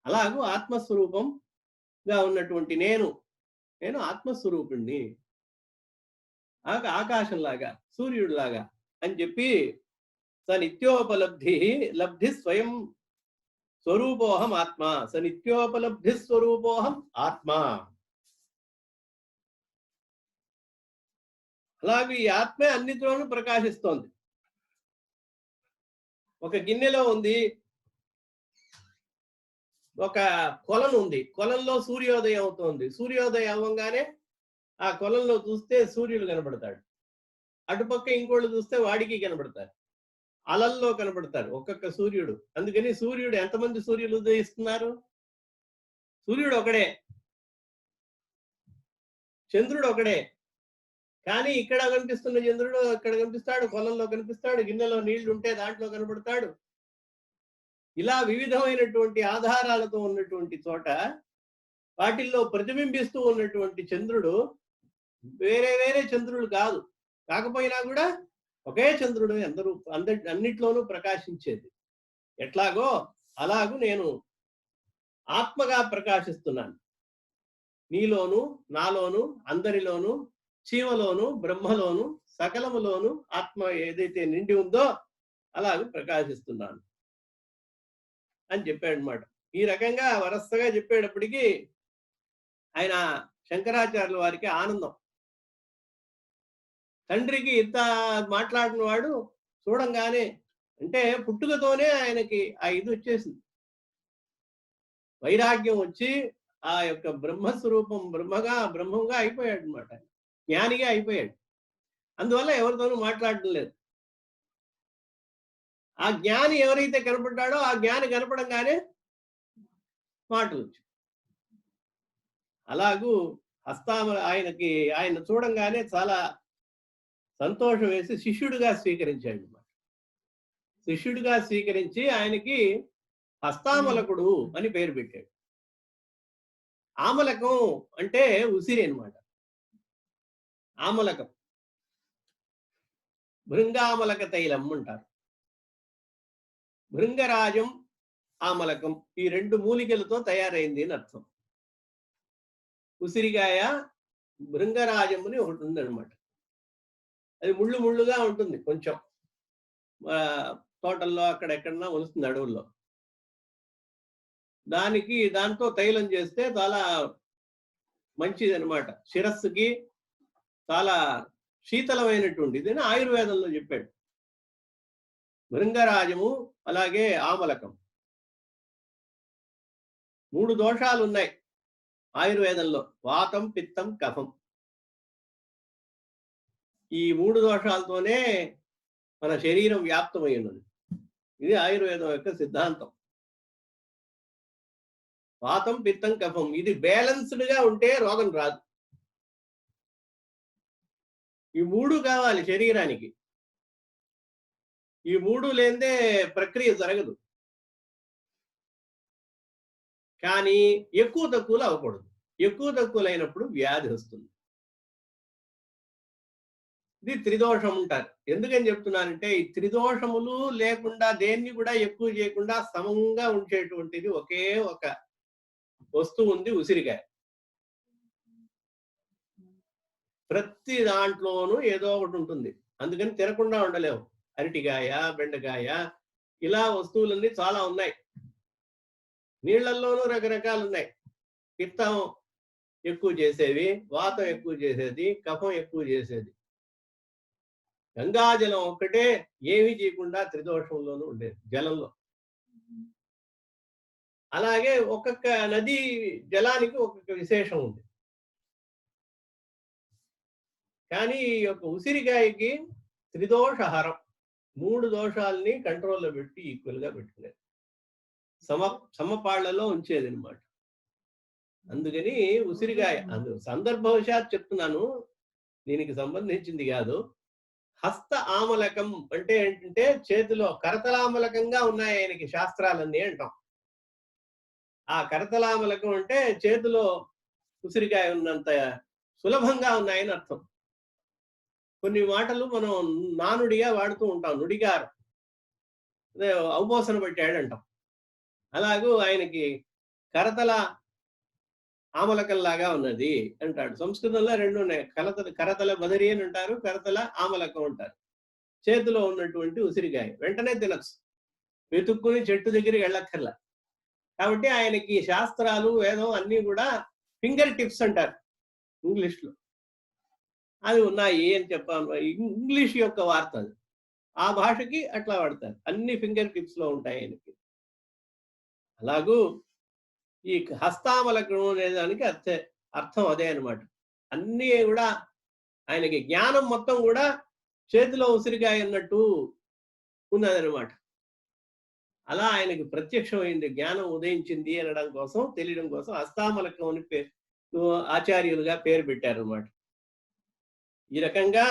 అలాగూ ఆత్మస్వరూపంగా ఉన్నటువంటి నేను ఆత్మస్వరూపుణ్ణి, ఆకాశంలాగా, సూర్యుడిలాగా అని చెప్పి స నిత్యోపలబ్ధి లబ్ధి స్వయం స్వరూపోహం ఆత్మ. స నిత్యోపలబ్ధి స్వరూపోహం ఆత్మ. అలాగే ఈ ఆత్మే అన్నిట్లోనూ ప్రకాశిస్తోంది. ఒక గిన్నెలో ఉంది, ఒక కొలను ఉంది. కొలంలో సూర్యోదయం అవుతోంది. సూర్యోదయం అవ్వగానే ఆ కొలంలో చూస్తే సూర్యుడు కనబడతాడు. అటుపక్క ఇంకోళ్ళు చూస్తే వాడికి కనబడతారు. అలల్లో కనబడతారు ఒక్కొక్క సూర్యుడు. అందుకని సూర్యుడు, ఎంతమంది సూర్యులు ఉదయిస్తున్నారు? సూర్యుడు ఒకడే, చంద్రుడు ఒకడే. కానీ ఇక్కడ కనిపిస్తున్న చంద్రుడు అక్కడ కనిపిస్తాడు, కొలంలో కనిపిస్తాడు, గిన్నెలో నీళ్లు ఉంటే దాంట్లో కనబడతాడు. ఇలా వివిధమైనటువంటి ఆధారాలతో ఉన్నటువంటి చోట వాటిల్లో ప్రతిబింబిస్తూ ఉన్నటువంటి చంద్రుడు వేరే వేరే చంద్రుడు కాదు. కాకపోయినా కూడా ఒకే చంద్రుడు అన్నిట్లోనూ ప్రకాశించేది. ఎట్లాగో అలాగూ నేను ఆత్మగా ప్రకాశిస్తున్నాను. నీలోను, నాలోను, అందరిలోను, చీమలోను, బ్రహ్మలోను, సకలములోను ఆత్మ ఏదైతే నిండి ఉందో అలాగే ప్రకాశిస్తున్నాను అని చెప్పాడు అనమాట. ఈ రకంగా వరసగా చెప్పేటప్పటికీ ఆయన శంకరాచార్యుల వారికి ఆనందం. తండ్రికి ఇంత మాట్లాడిన వాడు చూడంగానే, అంటే పుట్టుకతోనే ఆయనకి ఆ ఇది వచ్చేసింది, వైరాగ్యం వచ్చి ఆ యొక్క బ్రహ్మస్వరూపం బ్రహ్మంగా అయిపోయాడు అనమాట. జ్ఞానిగా అయిపోయాడు. అందువల్ల ఎవరితోనూ మాట్లాడటం లేదు. ఆ జ్ఞాని ఎవరైతే కనపడ్డాడో ఆ జ్ఞాని కనపడంగానే మాటలు వచ్చి, అలాగూ ఆయన చూడంగానే చాలా సంతోషం వేసి శిష్యుడిగా స్వీకరించాడు అన్నమాట. శిష్యుడిగా స్వీకరించి ఆయనకి హస్తామలకుడు అని పేరు పెట్టాడు. ఆమలకం అంటే ఉసిరి అన్నమాట. ఆమలకం, భృంగామలక తైలం అంటారు. భృంగరాజం, ఆమలకం ఈ రెండు మూలికలతో తయారైంది అని అర్థం. ఉసిరికాయ, భృంగరాజం అని ఒకటి ఉందన్నమాట. అది ముళ్ళు ముళ్ళుగా ఉంటుంది, కొంచెం తోటల్లో అక్కడెక్కడన్నా వస్తుంది, అడవుల్లో. దాంతో తైలం చేస్తే చాలా మంచిది అనమాట. శిరస్సుకి చాలా శీతలమైనటువంటి ఇది ఆయుర్వేదంలో చెప్పాడు. భృంగరాజము అలాగే ఆమలకం, 3 దోషాలు ఉన్నాయి ఆయుర్వేదంలో: వాతం, పిత్తం, కఫం. ఈ 3 దోషాలతోనే మన శరీరం వ్యాప్తమై ఉన్నది. ఇది ఆయుర్వేదం యొక్క సిద్ధాంతం. వాతం, పిత్తం, కఫం ఇది బ్యాలెన్స్డ్ గా ఉంటే రోగం రాదు. ఈ 3 కావాలి శరీరానికి. ఈ 3 లేనిదే ప్రక్రియ జరగదు. కానీ ఎక్కువ తక్కువలు అవ్వకూడదు. ఎక్కువ తక్కువలు అయినప్పుడు వ్యాధి వస్తుంది. ఇది త్రిదోషం ఉంటారు. ఎందుకని చెప్తున్నానంటే, ఈ త్రిదోషములు లేకుండా దేన్ని కూడా ఎక్కువ చేయకుండా సమంగా ఉంచేటువంటిది ఒకే ఒక వస్తువు ఉంది, ఉసిరికాయ. ప్రతి దాంట్లోనూ ఏదో ఒకటి ఉంటుంది. అందుకని తినకుండా ఉండలేము. అరటికాయ, బెండకాయ ఇలా వస్తువులన్నీ చాలా ఉన్నాయి. నీళ్లల్లోనూ రకరకాలు ఉన్నాయి. పిత్తం ఎక్కువ చేసేవి, వాతం ఎక్కువ చేసేది, కఫం ఎక్కువ చేసేది. గంగాజలం ఒక్కటే ఏమీ చేయకుండా త్రిదోషంలోనూ ఉండేది జలంలో. అలాగే ఒక్కొక్క నదీ జలానికి ఒక్కొక్క విశేషం ఉంది. కానీ ఈ యొక్క ఉసిరికాయకి త్రిదోషహరం. 3 దోషాల్ని కంట్రోల్‌లో పెట్టి ఈక్వల్‌గా పెట్టుకునేది. సమ సమపాళ్లలో ఉంచేదనమాట. అందుకని ఉసిరికాయ సందర్భవశాత్ చెప్తున్నాను. దీనికి సంబంధించింది కాదు. హస్త ఆమలకం అంటే ఏంటంటే చేతిలో కరతలామలకంగా ఉన్నాయి ఆయనకి శాస్త్రాలన్నీ అంటాం. ఆ కరతలామలకం అంటే చేతిలో ఉసిరికాయ ఉన్నంత సులభంగా ఉన్నాయని అర్థం. కొన్ని మాటలు మనం నానుడిగా వాడుతూ ఉంటాం. నుడిగారు. అదే ఔపోసన పెట్టాడు అంటాం. అలాగూ ఆయనకి కరతల ఆమలకంలాగా ఉన్నది అంటాడు. సంస్కృతంలో 2 ఉన్నాయి. కరతల బదరి అని అంటారు. కరతల ఆమలకం అంటారు. చేతిలో ఉన్నటువంటి ఉసిరికాయ వెంటనే తినొచ్చు. వెతుక్కుని చెట్టు దగ్గరికి వెళ్ళక్కర్లా. కాబట్టి ఆయనకి శాస్త్రాలు, వేదం అన్నీ కూడా ఫింగర్ టిప్స్ అంటారు ఇంగ్లీష్‌లో. అది ఉన్నాయి అని చెప్పాను. ఇంగ్లీష్ యొక్క వార్త అది. ఆ భాషకి అట్లా వాడతారు. అన్ని ఫింగర్ టిప్స్‌లో ఉంటాయి ఆయనకి. అలాగూ ఈ హస్తామలకం అనే దానికి అర్థం అదే అన్నమాట. అన్నీ కూడా ఆయనకి జ్ఞానం మొత్తం కూడా చేతిలో ఉసిరికాయ అన్నట్టు ఉన్నదనమాట. అలా ఆయనకి ప్రత్యక్షమైంది, జ్ఞానం ఉదయించింది అనడం కోసం, తెలియడం కోసం హస్తామలకం అని ఆచార్యులుగా పేరు పెట్టారనమాట. ఈ రకంగా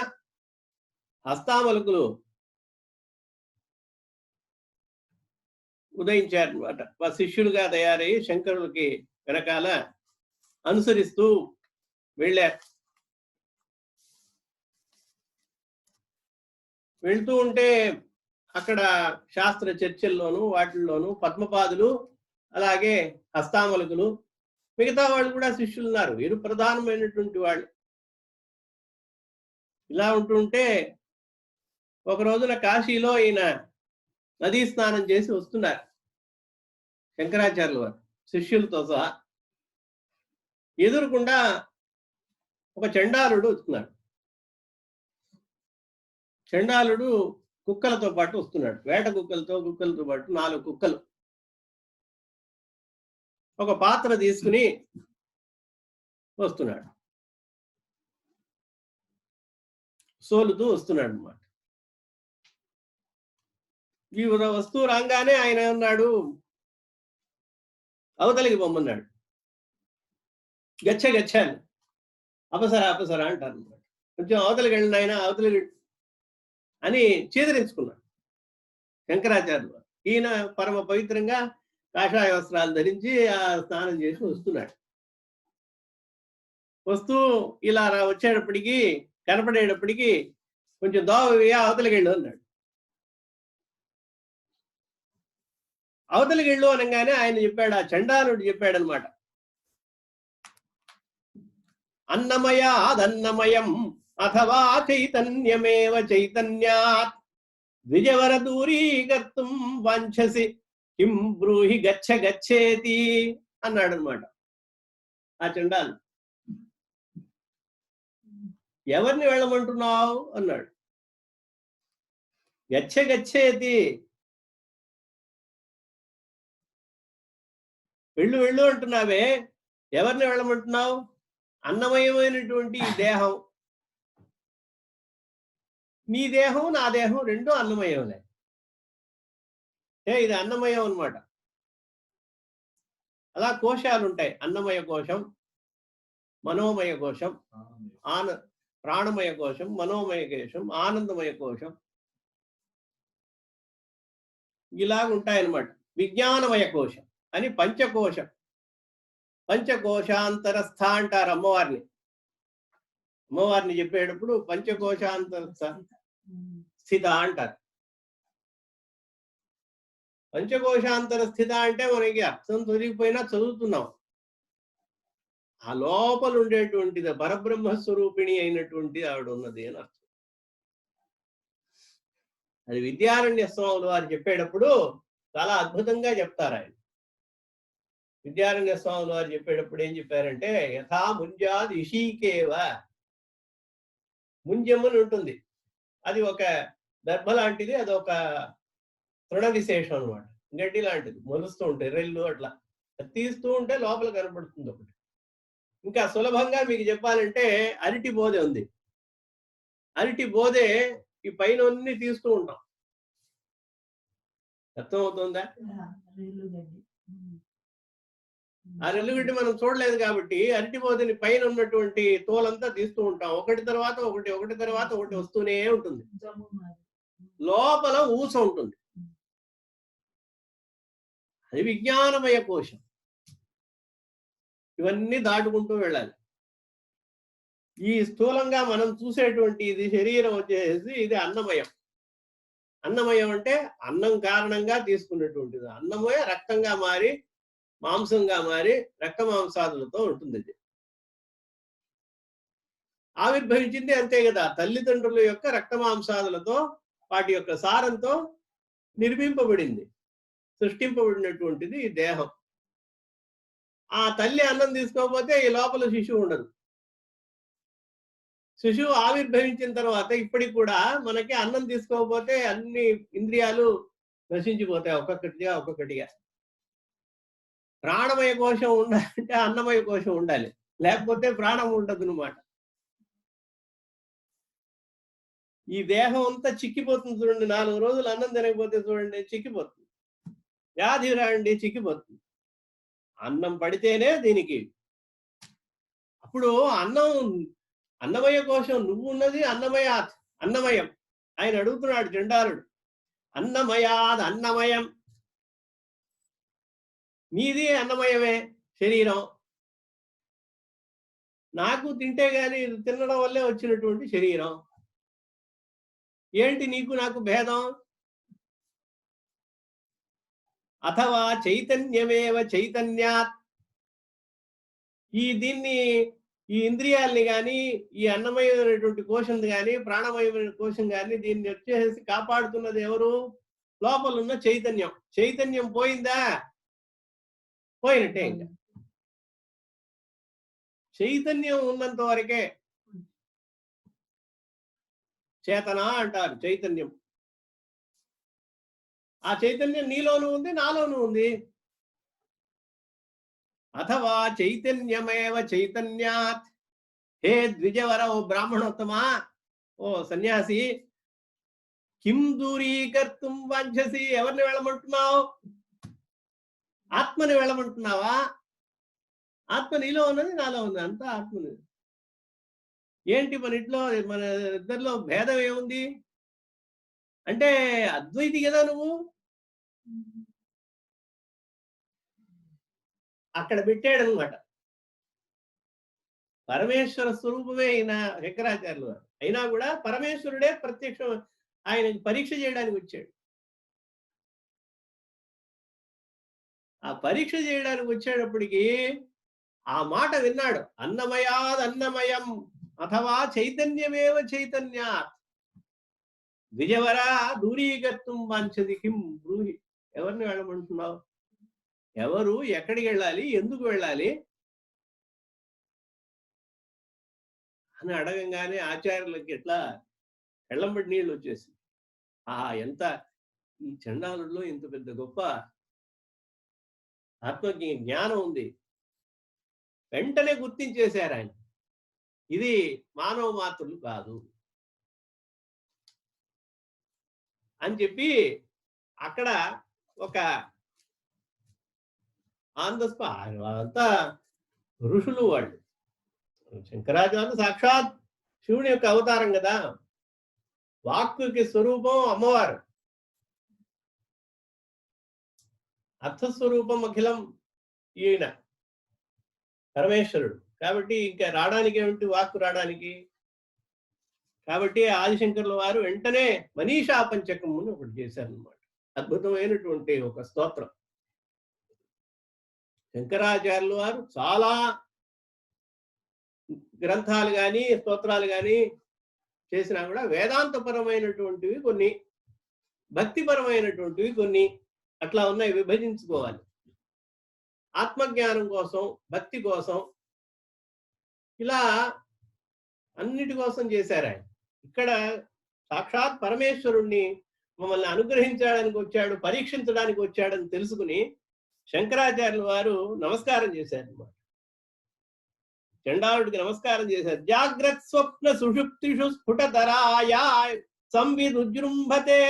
హస్తామలకులు ఉదయించారనమాట. శిష్యులుగా తయారయ్యి శంకరులకి వెనకాల అనుసరిస్తూ వెళ్ళారు. వెళ్తూ ఉంటే అక్కడ శాస్త్ర చర్చల్లోనూ వాటిల్లోనూ పద్మపాదులు, అలాగే హస్తామలకులు, మిగతా వాళ్ళు కూడా శిష్యులు ఉన్నారు. వీరు ప్రధానమైనటువంటి వాళ్ళు. ఇలా ఉంటుంటే ఒక రోజున కాశీలో ఈయన నదీ స్నానం చేసి వస్తున్నారు శంకరాచార్యుల వారు శిష్యులతో సహా. ఎదురుకుండా ఒక చండాలుడు వస్తున్నాడు. చండాలుడు కుక్కలతో పాటు వస్తున్నాడు. వేట కుక్కలతో పాటు 4 కుక్కలు ఒక పాత్ర తీసుకుని వస్తున్నాడు. సోలుతూ వస్తున్నాడు అన్నమాట. ఈ వస్తువు రాగానే ఆయన అన్నాడు, అవతలికి పొమ్మన్నాడు. గచ్చాను అపసరా అంటారు అన్నమాట. కొంచెం అవతలికి వెళ్ళిన ఆయన అవతలికి అని చేదరించుకున్నాడు శంకరాచార్యులు. ఈయన పరమ పవిత్రంగా కాషాయ వస్త్రాలు ధరించి ఆ స్నానం చేసి వస్తున్నాడు. వస్తూ ఇలా వచ్చేటప్పటికి కనపడేటప్పటికి కొంచెం దోవ అవతలికి వెళ్ళు అన్నాడు. అవతలికి వెళ్ళు అనగానే ఆయన చెప్పాడు, ఆ చండాలుడు చెప్పాడనమాట, అన్నమయాదన్నమయం అథవా చైతన్యమేవ చైతన్యాత్ ద్విజవర దూరీకర్తుం వాంఛసి కిం బ్రూహి గచ్చేతి అన్నాడు అనమాట ఆ చండాలు. ఎవరిని వెళ్ళమంటున్నావు అన్నాడు. గచ్చేతి, వెళ్ళు అంటున్నావే, ఎవరిని వెళ్ళమంటున్నావు? అన్నమయమైనటువంటి ఈ దేహం, నీ దేహం నా దేహం రెండు అన్నమయంలే. ఇది అన్నమయం అన్నమాట. అలా కోశాలు ఉంటాయి. అన్నమయ కోశం, మనోమయ కోశం, ప్రాణమయ కోశం, మనోమయ కోశం, ఆనందమయ కోశం, ఇలాగ ఉంటాయన్నమాట. విజ్ఞానమయ కోశం అని పంచకోశం. పంచకోశాంతరస్థ అంటారు అమ్మవారిని. అమ్మవారిని చెప్పేటప్పుడు పంచకోశాంతరస్థ స్థిత అంటారు. పంచకోశాంతర స్థిత అంటే మనకి అర్థం తొలగిపోయినా చదువుతున్నాం. ఆ లోపల ఉండేటువంటిది పరబ్రహ్మస్వరూపిణి అయినటువంటి ఆవిడ ఉన్నది అని అర్థం. అది విద్యారణ్య స్వాములు వారు చెప్పేటప్పుడు చాలా అద్భుతంగా చెప్తారు ఆయన. విద్యారణ్య స్వాములు వారు చెప్పేటప్పుడు ఏం చెప్పారంటే, యథా ముంజాద్ ఇషీకేవ, ముంజమ్మని ఉంటుంది, అది ఒక దర్భ లాంటిది, అది ఒక తృణ విశేషం అనమాట, గడ్డి లాంటిది, మొలుస్తూ ఉంటాయి రెల్లు అట్లా, తీస్తూ ఉంటే లోపల కనపడుతుంది ఒకటి. ఇంకా సులభంగా మీకు చెప్పాలంటే అరటి బోధె ఉంది, అరటి బోధె ఈ పైన అన్ని తీస్తూ ఉంటాం, అర్థమవుతుందా? ఆ రెల్లుగడ్డి మనం చూడలేదు కాబట్టి అరటి బోధని పైన ఉన్నటువంటి తోలంతా తీస్తూ ఉంటాం, ఒకటి తర్వాత ఒకటి, ఒకటి తర్వాత ఒకటి వస్తూనే ఉంటుంది, లోపల ఊస ఉంటుంది, అది విజ్ఞానమయ కోశం. ఇవన్నీ దాటుకుంటూ వెళ్ళాలి. ఈ స్థూలంగా మనం చూసేటువంటి ఇది శరీరం వచ్చేసి ఇది అన్నమయం. అన్నమయం అంటే అన్నం కారణంగా తీసుకున్నటువంటిది. అన్నమయ రక్తంగా మారి మాంసంగా మారి రక్త మాంసాదులతో ఉంటుంది. ఇది ఆవిర్భవించింది అంతే కదా, తల్లిదండ్రుల యొక్క రక్త మాంసాదులతో వాటి యొక్క సారంతో నిర్మింపబడింది, సృష్టింపబడినటువంటిది ఈ దేహం. ఆ తల్లి అన్నం తీసుకోకపోతే ఈ లోపల శిశువు ఉండదు. శిశువు ఆవిర్భవించిన తర్వాత ఇప్పటికి కూడా మనకి అన్నం తీసుకోకపోతే అన్ని ఇంద్రియాలు నశించిపోతాయి ఒక్కొక్కటిగా ఒక్కొక్కటిగా. ప్రాణమయ కోశం ఉండాలంటే అన్నమయ కోశం ఉండాలి, లేకపోతే ప్రాణం ఉండదు అన్నమాట. ఈ దేహం అంతా చిక్కిపోతుంది చూడండి, 4 రోజులు అన్నం తినకపోతే చూడండి చిక్కిపోతుంది, వ్యాధి రాండి చిక్కిపోతుంది. అన్నం పడితేనే దీనికి. అప్పుడు అన్నమయ కోశం, నువ్వు ఉన్నది అన్నమయం. ఆయన అడుగుతున్నాడు చండాలుడు, అన్నమయాద్ అన్నమయం, నీది అన్నమయమే శరీరం, నాకు తింటే గాని తినడం వల్లే వచ్చినటువంటి శరీరం, ఏంటి నీకు నాకు భేదం? అథవా చైతన్యమేవ చైతన్యాత్, దీన్ని ఈ ఇంద్రియాల్ని కానీ ఈ అన్నమయమైనటువంటి కోశం కానీ ప్రాణమయమైన కోశం కానీ దీన్ని వచ్చేసి కాపాడుతున్నది ఎవరు? లోపల ఉన్న చైతన్యం. చైతన్యం పోయిందా? పోయినట్టే. ఇంకా చైతన్యం ఉన్నంత వరకే చేతన అంటారు. చైతన్యం, ఆ చైతన్యం నీలోనూ ఉంది, నాలోనూ ఉంది. అథవా చైతన్యమేవ చైతన్యాత్, హే ద్విజవర, ఓ బ్రాహ్మణోత్తమా, ఓ సన్యాసి, కిం దూరీకర్తుం వాంఛసి, ఎవరిని వెళ్ళమంటున్నావు? ఆత్మని వెళ్ళమంటున్నావా? ఆత్మ నీలో ఉన్నది, నాలో ఉంది, అంతా ఆత్మని. ఏంటి మన ఇంట్లో మన ఇద్దరిలో భేదం ఏముంది అంటే అద్వైతి కదా నువ్వు. అక్కడ పెట్టాడు అనమాట. పరమేశ్వర స్వరూపమే అయిన శంకరాచార్యులు వారు అయినా కూడా పరమేశ్వరుడే ప్రత్యక్షం, ఆయన పరీక్ష చేయడానికి వచ్చాడు. ఆ పరీక్ష చేయడానికి వచ్చేటప్పటికి ఆ మాట విన్నాడు, అన్నమయాద్ అన్నమయం అథవా చైతన్యమేవ చైతన్యాత్, ద్విజవర దూరీకర్తుం వాంఛసి కిం బ్రూహి, ఎవరిని వెళ్ళమంటున్నావు? ఎవరు ఎక్కడికి వెళ్ళాలి, ఎందుకు వెళ్ళాలి అని అడగంగానే ఆచార్యులకి ఎట్లా కళ్ళంబడి నీళ్ళు వచ్చేసి, ఎంత ఈ చండాలుల్లో ఇంత పెద్ద గొప్ప ఆత్మకి జ్ఞానం ఉంది. వెంటనే గుర్తించేశారు ఆయన, ఇది మానవ మాతృలు కాదు అని చెప్పి అక్కడ ఒక ఆన్ ద స్పాట్, వాళ్ళంతా ఋషులు వాళ్ళు. శంకరాచార్యులు సాక్షాత్ శివుని యొక్క అవతారం కదా, వాక్కుకి స్వరూపం అమ్మవారు, అర్థస్వరూపం అఖిలం ఈయన పరమేశ్వరుడు. కాబట్టి ఇంకా రావడానికి ఏమిటి, వాక్కు రావడానికి. కాబట్టి ఆదిశంకర్ల వారు వెంటనే మనీషా పంచకం అని ఒకటి చేశారనమాట, అద్భుతమైనటువంటి ఒక స్తోత్రం. శంకరాచార్యుల వారు చాలా గ్రంథాలు కానీ స్తోత్రాలు కానీ చేసినా కూడా వేదాంతపరమైనటువంటివి కొన్ని, భక్తిపరమైనటువంటివి కొన్ని, అట్లా ఉన్నాయి, విభజించుకోవాలి. ఆత్మజ్ఞానం కోసం, భక్తి కోసం, ఇలా అన్నిటి కోసం చేశారు ఆయన. ఇక్కడ సాక్షాత్ పరమేశ్వరుణ్ణి మమ్మల్ని అనుగ్రహించడానికి వచ్చాడు, పరీక్షించడానికి వచ్చాడని తెలుసుకుని శంకరాచార్యుల వారు నమస్కారం చేశారన్నమాట. చండాలుడికి నమస్కారం చేశారు. జాగ్రత్త స్వప్న సుషుప్తిషు స్ఫుటధరాయా సంవిరుజృంభతే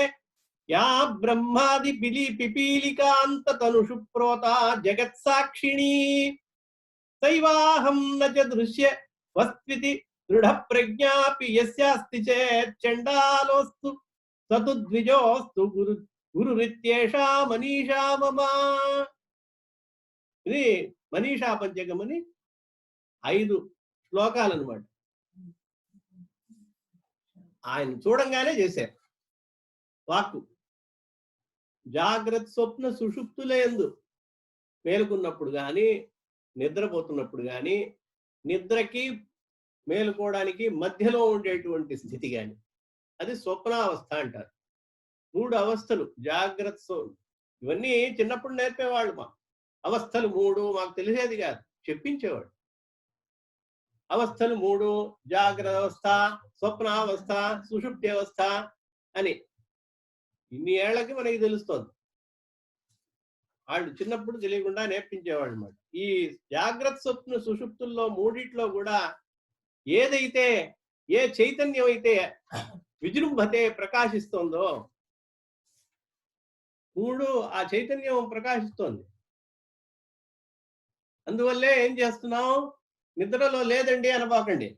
యా బ్రహ్మాది పిపీలికాంత తనుషు ప్రోత జగత్సాక్షిణీ సైవాహం నచ దృశ్య వస్త్వితి దృఢ ప్రజ్ఞాపి యస్యాస్తి చేత్ చండాలోస్తు సతు ద్విజోస్తు గురురిత్యేషా మనీషా మమ. ఇది మనీషా పంచకమని 5 శ్లోకాలు అన్నమాట. ఆయన చూడంగానే చేశారు. వాక్కు జాగ్రత్త స్వప్న సుషుప్తులందు మేలుకున్నప్పుడు కానీ, నిద్రపోతున్నప్పుడు కానీ, నిద్రకి మేలుకోవడానికి మధ్యలో ఉండేటువంటి స్థితి కానీ, అది స్వప్నావస్థ అంటారు. 3 అవస్థలు జాగ్రత్త. ఇవన్నీ చిన్నప్పుడు నేర్పేవాళ్ళు. మా అవస్థలు 3 మాకు తెలిసేది కాదు, చెప్పించేవాడు. అవస్థలు 3: జాగ్రత్త అవస్థ, స్వప్నావస్థ, సుషుప్తి అవస్థ అని. ఇన్ని ఏళ్లకి మనకి తెలుస్తోంది. వాళ్ళు చిన్నప్పుడు తెలియకుండా నేర్పించేవాళ్ళు అన్నమాట. ఈ జాగ్రత్త స్వప్న సుషుప్తుల్లో 3 కూడా ఏదైతే, ఏ చైతన్యం అయితే విజృంభతే ప్రకాశిస్తోందో, 3 ఆ చైతన్యం ప్రకాశిస్తోంది. అందువల్లే ఏం చేస్తున్నాం, నిద్రలో లేదండి అనబాకండి.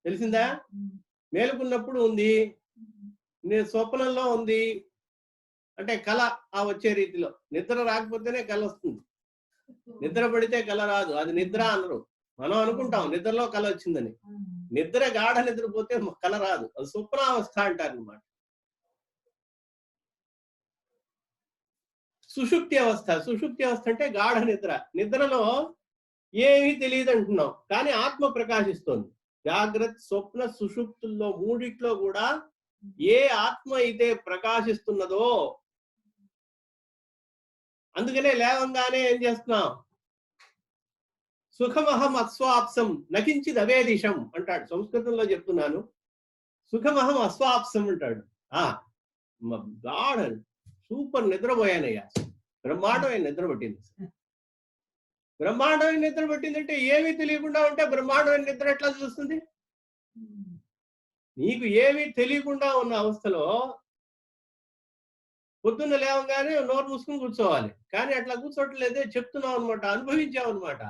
తెలిసిందా? మేలుకున్నప్పుడు ఉంది, నేను స్వప్నంలో ఉంది అంటే కళ ఆ వచ్చే రీతిలో. నిద్ర రాకపోతేనే కళ వస్తుంది, నిద్ర పడితే కళ రాదు. అది నిద్ర అనరు. మనం అనుకుంటాం నిద్రలో కళ వచ్చిందని. నిద్ర గాఢ నిద్రపోతే కళ రాదు, అది స్వప్నావస్థ అంటారు అన్నమాట. సుషుప్తి అవస్థ. సుషుప్తి అవస్థ అంటే గాఢ నిద్ర. నిద్రలో ఏమీ తెలియదు అంటున్నాం, కానీ ఆత్మ ప్రకాశిస్తోంది. జాగ్రత్త స్వప్న సుషుప్తుల్లో 3 కూడా ఏ ఆత్మ అయితే ప్రకాశిస్తున్నదో, అందుకనే లేవంగానే ఏం చేస్తున్నాం, సుఖమహం అస్వాప్సం నకించిద్ అవేదిషం అంటాడు. సంస్కృతంలో చెప్తున్నాను. సుఖమహం అస్వాప్సం అంటాడు. గాఢ సూపర్ నిద్రపోయానయ్యా, బ్రహ్మాండమైన నిద్ర పట్టింది. బ్రహ్మాండమైన నిద్ర పట్టిందంటే ఏమీ తెలియకుండా ఉంటే బ్రహ్మాండమైన నిద్ర ఎట్లా చూస్తుంది? నీకు ఏమీ తెలియకుండా ఉన్న అవస్థలో పొద్దున్న లేవగానే నోరు మూసుకుని కూర్చోవాలి. కానీ అట్లా కూర్చోట్లేదే, చెప్తున్నావు అనమాట, అనుభవించావు అనమాట.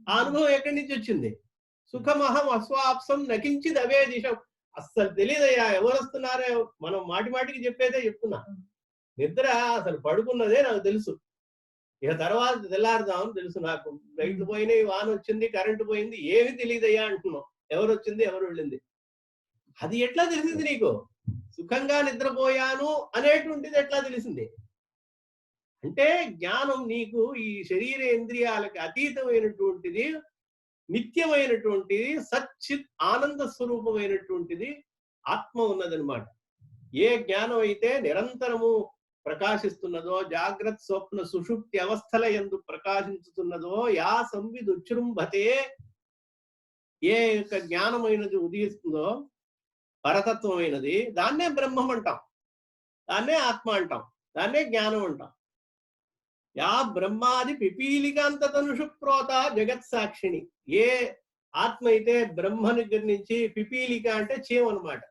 ఆ అనుభవం ఎక్కడి నుంచి వచ్చింది? సుఖమహం అస్వాప్సం నకించిద్ అవేదిషం. అస్సలు తెలియదయ్యా, ఎవరు వస్తున్నారో మనం మాటి మాటికి చెప్పేదే చెప్తున్నా. నిద్ర అసలు పడుకున్నదే నాకు తెలుసు, ఇక తర్వాత తెల్లారుదామని తెలుసు నాకు. లైట్లు పోయినాయి, వాన వచ్చింది, కరెంటు పోయింది, ఏమి తెలియదయ్యా అంటున్నావు. ఎవరు వచ్చింది, ఎవరు వెళ్ళింది, అది ఎట్లా తెలిసింది నీకు? సుఖంగా నిద్రపోయాను అనేటువంటిది ఎట్లా తెలిసింది? అంటే జ్ఞానం నీకు ఈ శరీర ఇంద్రియాలకు అతీతమైనటువంటిది, నిత్యమైనటువంటిది, సచ్చిత్ ఆనంద స్వరూపమైనటువంటిది ఆత్మ ఉన్నదనమాట. ఏ జ్ఞానం అయితే నిరంతరము ప్రకాశిస్తున్నదో, జాగ్రత్త స్వప్న సుషుప్తి అవస్థల యందు ప్రకాశించుతున్నదో, యా సంవిద్ ఉజృంభతే, ఏ యొక్క జ్ఞానమైనది ఉదయిస్తుందో, పరతత్వమైనది, దాన్నే బ్రహ్మం అంటాం, దాన్నే ఆత్మ అంటాం, దాన్నే జ్ఞానం అంటాం. యా బ్రహ్మాది పిపీలికాంత తనుషు ప్రోత జగత్ సాక్షిణి. ఏ ఆత్మ అయితే బ్రహ్మ దగ్గర నుంచి, పిపీలిక అంటే చీమ అనమాట,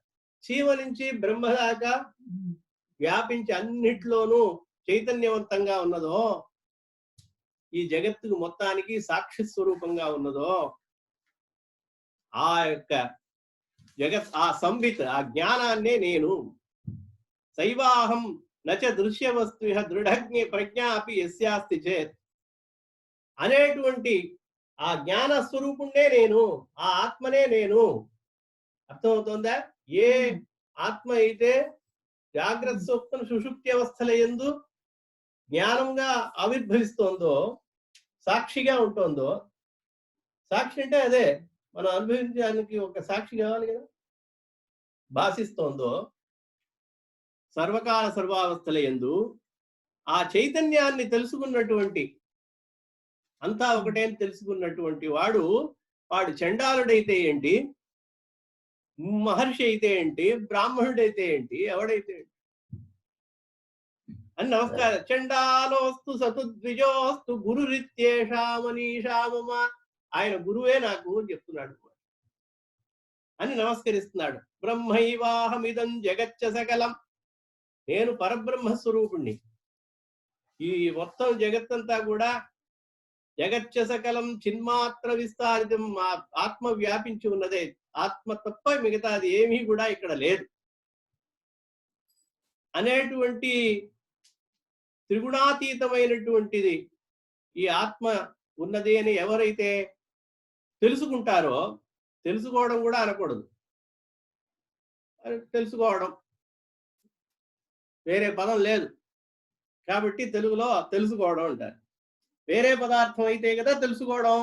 చీమ నుంచి బ్రహ్మ దాకా వ్యాపించి అన్నిట్లోనూ చైతన్యవంతంగా ఉన్నదో, ఈ జగత్తుకు మొత్తానికి సాక్షి స్వరూపంగా ఉన్నదో, ఆ యొక్క జగత్, ఆ సంవిత్, ఆ జ్ఞానాన్నే నేను. శైవాహం నచ దృశ్య వస్తు దృఢజ్ఞ ప్రజ్ఞ అపి యస్యాస్తి చేత్ అనేటువంటి ఆ జ్ఞాన స్వరూపుణ్ణే నేను, ఆ ఆత్మనే నేను. అర్థమవుతోందా? ఏ ఆత్మ అయితే జాగ్రత్త స్వప్న సుషుప్తి అవస్థల యందు జ్ఞానంగా ఆవిర్భవిస్తోందో, సాక్షిగా ఉంటోందో, సాక్షి అంటే అదే, మనం అనుభవించడానికి ఒక సాక్షి కావాలి కదా, భాషిస్తోందో, సర్వకాల సర్వావస్థల యందు ఆ చైతన్యాన్ని తెలుసుకున్నటువంటి అంతా ఒకటే అని తెలుసుకున్నటువంటి వాడు చండాలుడైతే ఏంటి, మహర్షి అయితే ఏంటి, బ్రాహ్మణుడైతే ఏంటి, ఎవడైతే ఏంటి అని నమస్కారం. చండాలోస్తు సతుద్విజోస్తు గురురిత్యేషామనీషామమ, ఆయన గురువే నాకు చెప్తున్నాడు అని నమస్కరిస్తున్నాడు. బ్రహ్మైవాహమిదం జగచ్చ సకలం, నేను పరబ్రహ్మ స్వరూపుణ్ణి. ఈ మొత్తం జగత్తంతా కూడా జగచ్చ సకలం చిన్మాత్ర విస్తారితం, ఆత్మ వ్యాపించి ఉన్నదే, ఆత్మ తప్ప మిగతాది ఏమీ కూడా ఇక్కడ లేదు అనేటువంటి త్రిగుణాతీతమైనటువంటిది ఈ ఆత్మ ఉన్నది అని ఎవరైతే తెలుసుకుంటారో, తెలుసుకోవడం కూడా అనకూడదు, తెలుసుకోవడం వేరే పదం లేదు కాబట్టి తెలుగులో తెలుసుకోవడం అంటారు. వేరే పదార్థం అయితే కదా తెలుసుకోవడం.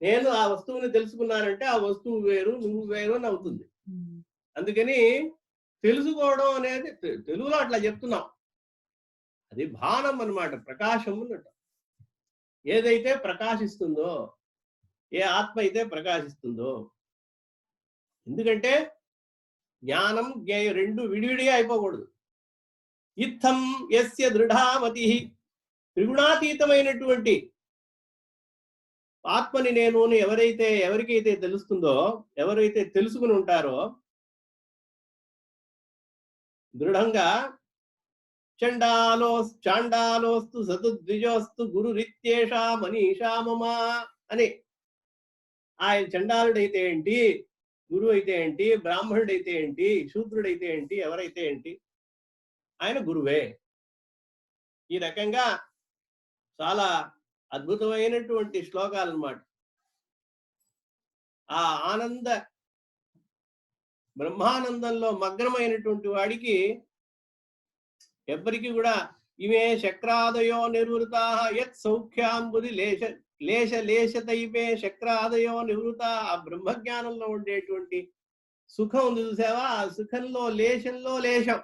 నేను ఆ వస్తువుని తెలుసుకున్నానంటే ఆ వస్తువు వేరు, నువ్వు వేరు అని అవుతుంది. అందుకని తెలుసుకోవడం అనేది తెలుగులో అట్లా చెప్తున్నాం. అది భానం అన్నమాట, ప్రకాశం అన్నట్టు. ఏదైతే ప్రకాశిస్తుందో, ఏ ఆత్మ అయితే ప్రకాశిస్తుందో, ఎందుకంటే జ్ఞానం జ్ఞేయం రెండు విడివిడిగా అయిపోకూడదు. ఇత్థం యస్య దృఢామతి, త్రిగుణాతీతమైనటువంటి ఆత్మని నేను ఎవరికైతే తెలుస్తుందో, ఎవరైతే తెలుసుకుని ఉంటారో దృఢంగా, చాండాలోస్తు సతుద్విజోస్తు గురురిత్యేషా మనీషా మమ అని, ఆయన చండాలుడైతే ఏంటి, గురువు అయితే ఏంటి, బ్రాహ్మణుడైతే ఏంటి, శూద్రుడైతే ఏంటి, ఎవరైతే ఏంటి, ఆయన గురువే. ఈ రకంగా చాలా అద్భుతమైనటువంటి శ్లోకాలు అన్నమాట. ఆ ఆనంద బ్రహ్మానందంలో మగ్నమైనటువంటి వాడికి ఎవ్వరికి కూడా ఇవే శక్రాదయో నివృతా యత్ సౌఖ్యాంబుది లేశతైపే శక్రాదయో నివృత, ఆ బ్రహ్మజ్ఞానంలో ఉండేటువంటి సుఖం ఉంది చూసావా, ఆ సుఖంలో లేశంలో లేశం,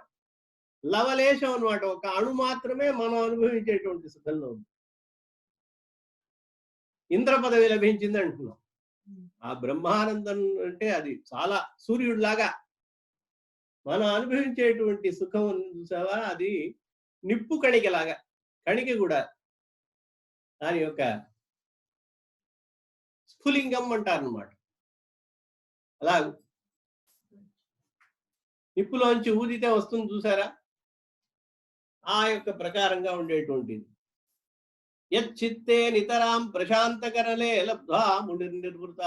లవలేశం అన్నమాట, ఒక అణు మాత్రమే మనం అనుభవించేటువంటి సుఖంలో ఉంది. ఇంద్ర పదవి లభించింది అంటున్నాం. ఆ బ్రహ్మానందం అంటే అది చాలా సూర్యుడిలాగా మనం అనుభవించేటువంటి సుఖం చూసావా, అది నిప్పు కణికలాగా. కణిక కూడా దాని యొక్క స్ఫులింగం అంటారన్నమాట. అలా నిప్పులోంచి ఊదితే వస్తుంది చూసారా, ఆ యొక్క ప్రకారంగా ఉండేటువంటిది. యచ్చిత్తే నితరాం ప్రశాంతకరలే లబ్ధ్వా మునిర్నిర్వృత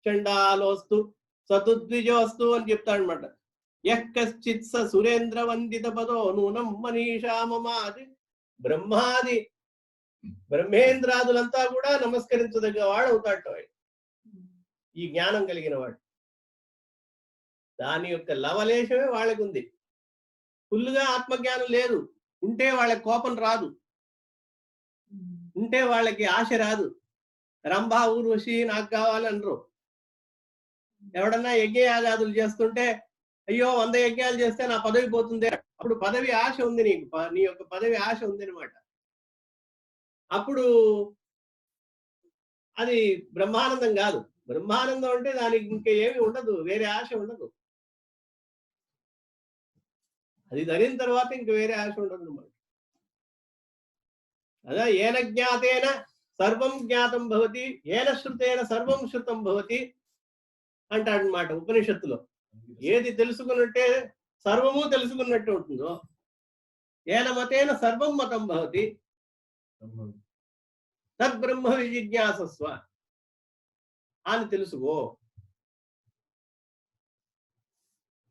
చండాలోస్తు సతుద్విజోస్తు అని చెప్తాడనమాట. యశ్చిత్ స సురేంద్ర వందిత పదో నూనం మనీషా మమ, అది బ్రహ్మాది బ్రహ్మేంద్రాదులంతా కూడా నమస్కరించదగ్గ వాడు అవుతాడు ఈ జ్ఞానం కలిగిన వాడు. దాని యొక్క లవలేశమే వాళ్ళకు ఉంది. ఫుల్లుగా ఆత్మజ్ఞానం లేదు, ఉంటే వాళ్ళకి కోపం రాదు, ఉంటే వాళ్ళకి ఆశ రాదు. రంభా ఊర్వశి నాకు కావాలనరు. ఎవడన్నా యజ్ఞయాగాదులు చేస్తుంటే అయ్యో 100 యజ్ఞాలు చేస్తే నా పదవి పోతుంది, అప్పుడు పదవి ఆశ ఉంది నీకు, నీ యొక్క పదవి ఆశ ఉంది అనమాట. అప్పుడు అది బ్రహ్మానందం కాదు. బ్రహ్మానందం అంటే దానికి ఇంకా ఏమి ఉండదు, వేరే ఆశ ఉండదు. అది జరిగిన తర్వాత ఇంక వేరే ఆశ ఉండదు అన్నమాట. అదే ఏన జ్ఞాతేన సర్వం జ్ఞాతం భవతి, ఏన శృతేన సర్వం శృతం భవతి అంటాడనమాట ఉపనిషత్తులో. ఏది తెలుసుకున్నట్టే సర్వము తెలుసుకున్నట్టు ఉంటుందో, ఏన మతేన సర్వం మతం భవతి తద్బ్రహ్మ విజిజ్ఞాసస్వ అని తెలుసుకో.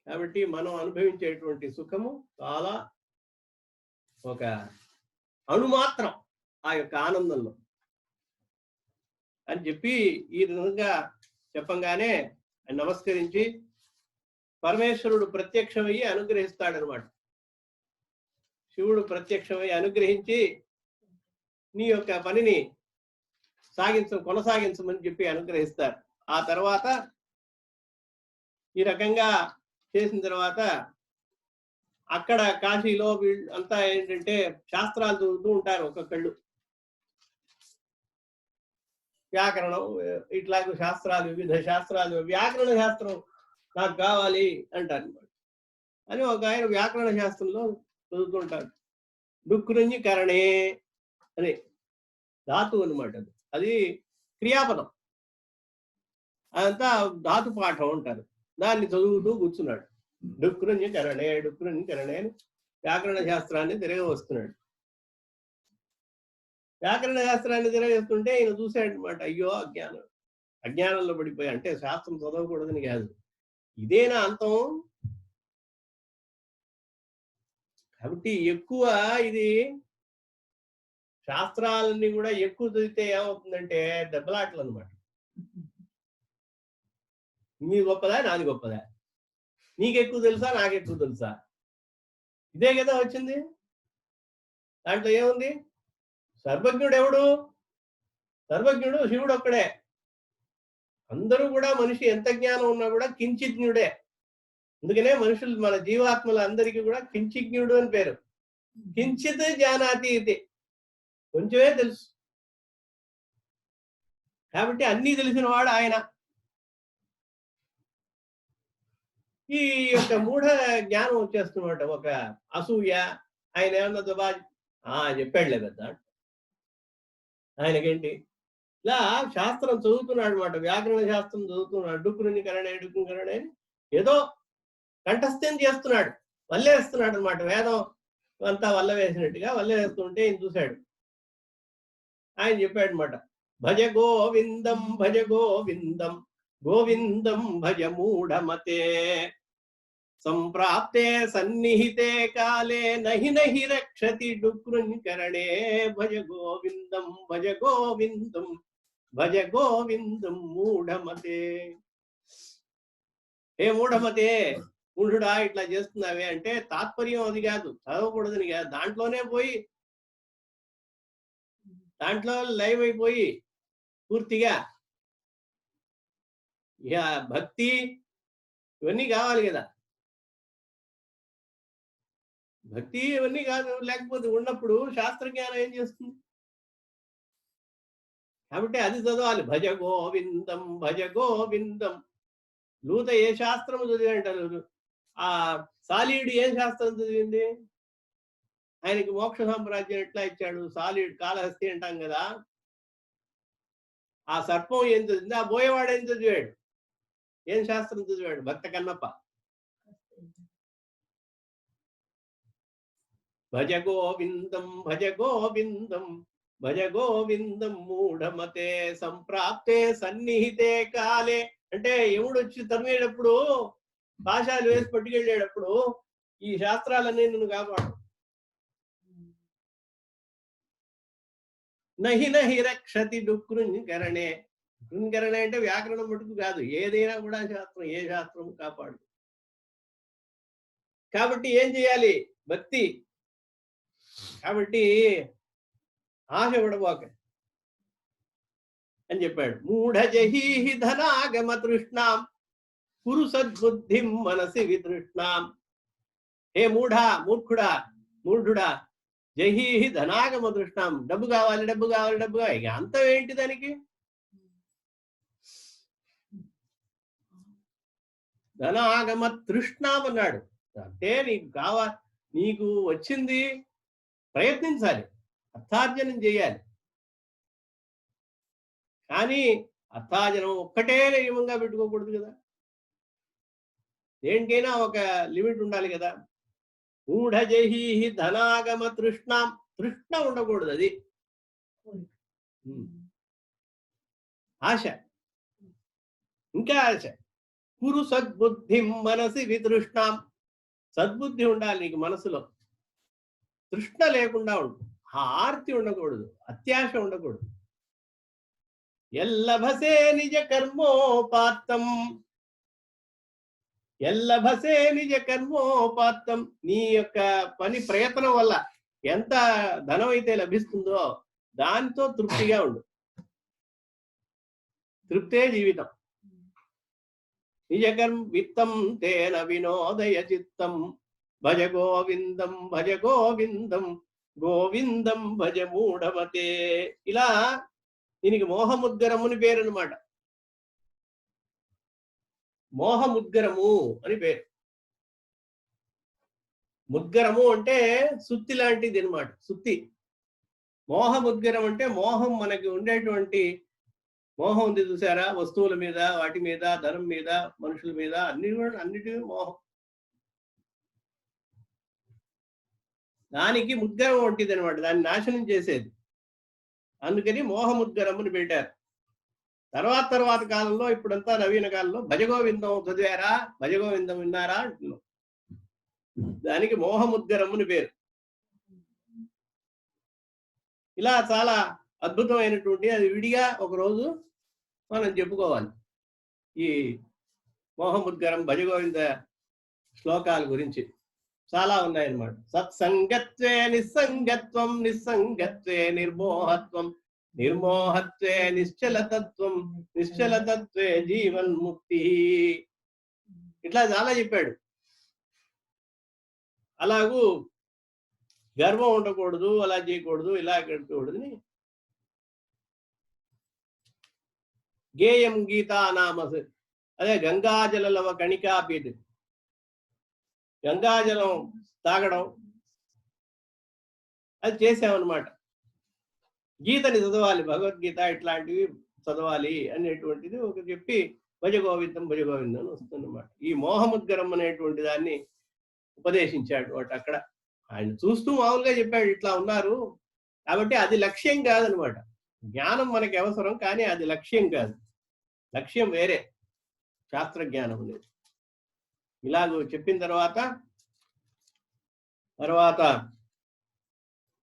కాబట్టి మనం అనుభవించేటువంటి సుఖము చాలా ఒక అణుమాత్రం ఆ యొక్క ఆనందంలో అని చెప్పి ఈ విధంగా చెప్పంగానే నమస్కరించి పరమేశ్వరుడు ప్రత్యక్షమయ్యి అనుగ్రహిస్తాడనమాట. శివుడు ప్రత్యక్షమై అనుగ్రహించి నీ యొక్క పనిని కొనసాగించమని చెప్పి అనుగ్రహిస్తారు. ఆ తర్వాత ఈ రకంగా చేసిన తర్వాత అక్కడ కాశీలో అంతా ఏంటంటే శాస్త్రాలు చదువుతూ ఉంటారు ఒక్కొక్కళ్ళు. వ్యాకరణం ఇట్లాగ శాస్త్రాలు, వివిధ శాస్త్రాలు, వ్యాకరణ శాస్త్రం నాకు కావాలి అంటారు అని ఒక ఆయన వ్యాకరణ శాస్త్రంలో చదువుతుంటాడు. డుక్కురించి కరణే అని ధాతువు అనమాట. అది క్రియాపదం, అదంతా ధాతు పాఠం అంటారు. దాన్ని చదువుతూ కూర్చున్నాడు. డుక్కురించి కరణే డుక్కురించి కరణే అని వ్యాకరణ శాస్త్రాన్ని తిరగ వస్తున్నాడు. వ్యాకరణ శాస్త్రాన్ని తిరగేస్తుంటే ఈయన చూశాడనమాట. అయ్యో అజ్ఞానంలో పడిపోయా. అంటే శాస్త్రం చదవకూడదని కాదు, ఇదేనా అంతం. కాబట్టి ఎక్కువ ఇది శాస్త్రాలన్నీ కూడా ఎక్కువ చదివితే ఏమవుతుందంటే దెబ్బలాటలు అనమాట. నీ గొప్పదా నాది గొప్పదా, నీకెక్కువ తెలుసా నాకెక్కువ తెలుసా, ఇదే కదా వచ్చింది. దాంట్లో ఏముంది? సర్వజ్ఞుడు ఎవడు? సర్వజ్ఞుడు శివుడు ఒక్కడే. అందరూ కూడా మనిషి ఎంత జ్ఞానం ఉన్నా కూడా కించిజ్ఞుడే. అందుకనే మనుషులు, మన జీవాత్మల అందరికీ కూడా కించిజ్ఞుడు అని పేరు. కించిత్ జానాతి ఇది, కొంచెమే తెలుసు. కాబట్టి అన్నీ తెలిసిన వాడు ఆయన. ఈ యొక్క మూఢ జ్ఞానం వచ్చేస్తున్నమాట. ఒక అసూయ. ఆయన ఏమన్నా దుబా చెప్పాడులే పెద్ద, ఆయనకేంటి. ఇలా శాస్త్రం చదువుతున్నాడు అనమాట, వ్యాకరణ శాస్త్రం చదువుతున్నాడు. డుక్కుని కరణే డుక్కుని కరణే ఏదో కంఠస్థం చేస్తున్నాడు, వల్లేస్తున్నాడు అనమాట. వేదం అంతా వల్ల వేసినట్టుగా వల్లె వేస్తుంటే ఈయన చూశాడు. ఆయన చెప్పాడు అనమాట, భజ గోవిందం భజ గోవిందం గోవిందం భజ మూఢమతే సంప్రాప్తే సన్నిహితే కాలే నహి నహి రక్షతి డుక్రుంకరణే భజ గోవిందం భజ గోవిందం భజ గోవిందం మూఢమతే. ఏ మూఢమతే, మూఢుడా ఇట్లా చేస్తున్నావే అంటే తాత్పర్యం అది కాదు, చదవకూడదని కాదు. దాంట్లోనే పోయి, దాంట్లో లైవ్ అయిపోయి పూర్తిగా ఇక భక్తి ఇవన్నీ కావాలి కదా. భక్తి ఇవన్నీ కాదు, లేకపోతే ఉన్నప్పుడు శాస్త్రజ్ఞానం ఏం చేస్తుంది? కాబట్టి అది చదవాలి. భజ గోవిందం భజ గోవిందం. లూత ఏ శాస్త్రం చదివంటారు? ఆ సాలీడు ఏ శాస్త్రం చదివింది? ఆయనకి మోక్ష సామ్రాజ్యం ఎట్లా ఇచ్చాడు? సాలీడు కాళహస్తి అంటాం కదా. ఆ సర్పం ఏం చదివింది? ఆ బోయేవాడు ఏం చదివాడు? ఏం శాస్త్రం చదివాడు? భక్త కన్నప్ప. భజ గోవిందం భజ గోవిందం భజ గోవిందం మూఢమతే సంప్రాప్తే సన్నిహితే కాలే. అంటే యముడు వచ్చి తరిమేటప్పుడు, పాశాలు వేసి పట్టుకెళ్ళేటప్పుడు ఈ శాస్త్రాలన్నీ నిన్ను కాపాడు. నహి నహి రక్షతి డుక్రుంకరణే. డుక్రుంకరణే అంటే వ్యాకరణం మటుకు కాదు, ఏదైనా కూడా శాస్త్రం, ఏ శాస్త్రం కాపాడు. కాబట్టి ఏం చేయాలి? భక్తి. కాబట్టి ఆశ విడబోక అని చెప్పాడు. మూఢ జహీహి ధనాగమ తృష్ణాం కురు సద్బుద్ధిం మనసి వితృష్ణాం. హే మూఢా, మూర్ఖుడా, మూఢుడా, జహీహి ధనాగమ తృష్ణాం. డబ్బు కావాలి డబ్బు కావాలి డబ్బు కావాలి. ఇక అంతం ఏంటి దానికి? ధనాగమ తృష్ణాం అన్నాడు. అంటే నీకు కావాలి, నీకు వచ్చింది ప్రయత్నించాలి, అర్థార్జనం చేయాలి. కానీ అర్థార్జనం ఒక్కటే నియమంగా పెట్టుకోకూడదు కదా. దేనికైనా ఒక లిమిట్ ఉండాలి కదా. మూఢ జహీహి ధనాగమ తృష్ణాం. తృష్ణ ఉండకూడదు, అది ఆశ, ఇంకా ఆశ. కురు సద్బుద్ధిం మనసి వితృష్ణాం. సద్బుద్ధి ఉండాలి నీకు మనసులో, తృష్ణ లేకుండా ఉండు. ఆర్తి ఉండకూడదు, అత్యాశ ఉండకూడదు. ఎల్లభసే నిజ కర్మోపాత్తం. ఎల్లభసే నిజ కర్మోపాత్తం. నీ యొక్క పని ప్రయత్నం వల్ల ఎంత ధనం అయితే లభిస్తుందో దాంతో తృప్తిగా ఉండు. తృప్తే జీవితం. నిజ కర్మ విత్తం తేన వినోదయ చిత్తం. భజ గోవిందం భజ గోవిందం గోవిందం భజ మూఢమతే. ఇలా దీనికి మోహముద్గరముని పేరు అనమాట. మోహముద్గరము అని పేరు. ముద్గరము అంటే సుత్తి లాంటిది అనమాట, సుత్తి. మోహముద్గరం అంటే మోహం, మనకి ఉండేటువంటి మోహం ఉంది చూసారా, వస్తువుల మీద, వాటి మీద, ధనం మీద, మనుషుల మీద, అన్నిటి మోహం. దానికి ముద్గరం వంటిది అనమాట, దాన్ని నాశనం చేసేది. అందుకని మోహముద్గరముని పెట్టారు. తర్వాత కాలంలో, ఇప్పుడంతా నవీన కాలంలో భజగోవిందం చదివారా, భజగోవిందం విన్నారా అంటున్నాం. దానికి మోహముద్గరముని పేరు. ఇలా చాలా అద్భుతమైనటువంటి, అది విడిగా ఒకరోజు మనం చెప్పుకోవాలి ఈ మోహముద్గరం భజగోవింద శ్లోకాల గురించి. చాలా ఉన్నాయన్నమాట. సత్సంగత్వే నిస్సంగత్వం, నిస్సంగత్వే నిర్మోహత్వం, నిర్మోహత్వే నిశ్చలతత్వం, నిశ్చలతత్వే జీవన్ముక్తి. ఇట్లా చాలా చెప్పాడు. అలాగూ గర్వం ఉండకూడదు, అలా చేయకూడదు, ఇలా కట్టకూడదని గేయం గీతా నామస్. అదే గంగాజలలవ కణికాపీది, గంగాజలం తాగడం అది చేసామన్నమాట. గీతని చదవాలి, భగవద్గీత ఇట్లాంటివి చదవాలి అనేటువంటిది ఒక చెప్పి భజగోవిందం భజగోవిందం అని వస్తుందన్నమాట. ఈ మోహముద్గరం అనేటువంటి దాన్ని ఉపదేశించాడు వాటి అక్కడ. ఆయన చూస్తూ మామూలుగా చెప్పాడు, ఇట్లా ఉన్నారు కాబట్టి అది లక్ష్యం కాదనమాట. జ్ఞానం మనకి అవసరం, కానీ అది లక్ష్యం కాదు. లక్ష్యం వేరే, శాస్త్ర జ్ఞానం అనేది. ఇలాగ చెప్పిన తర్వాత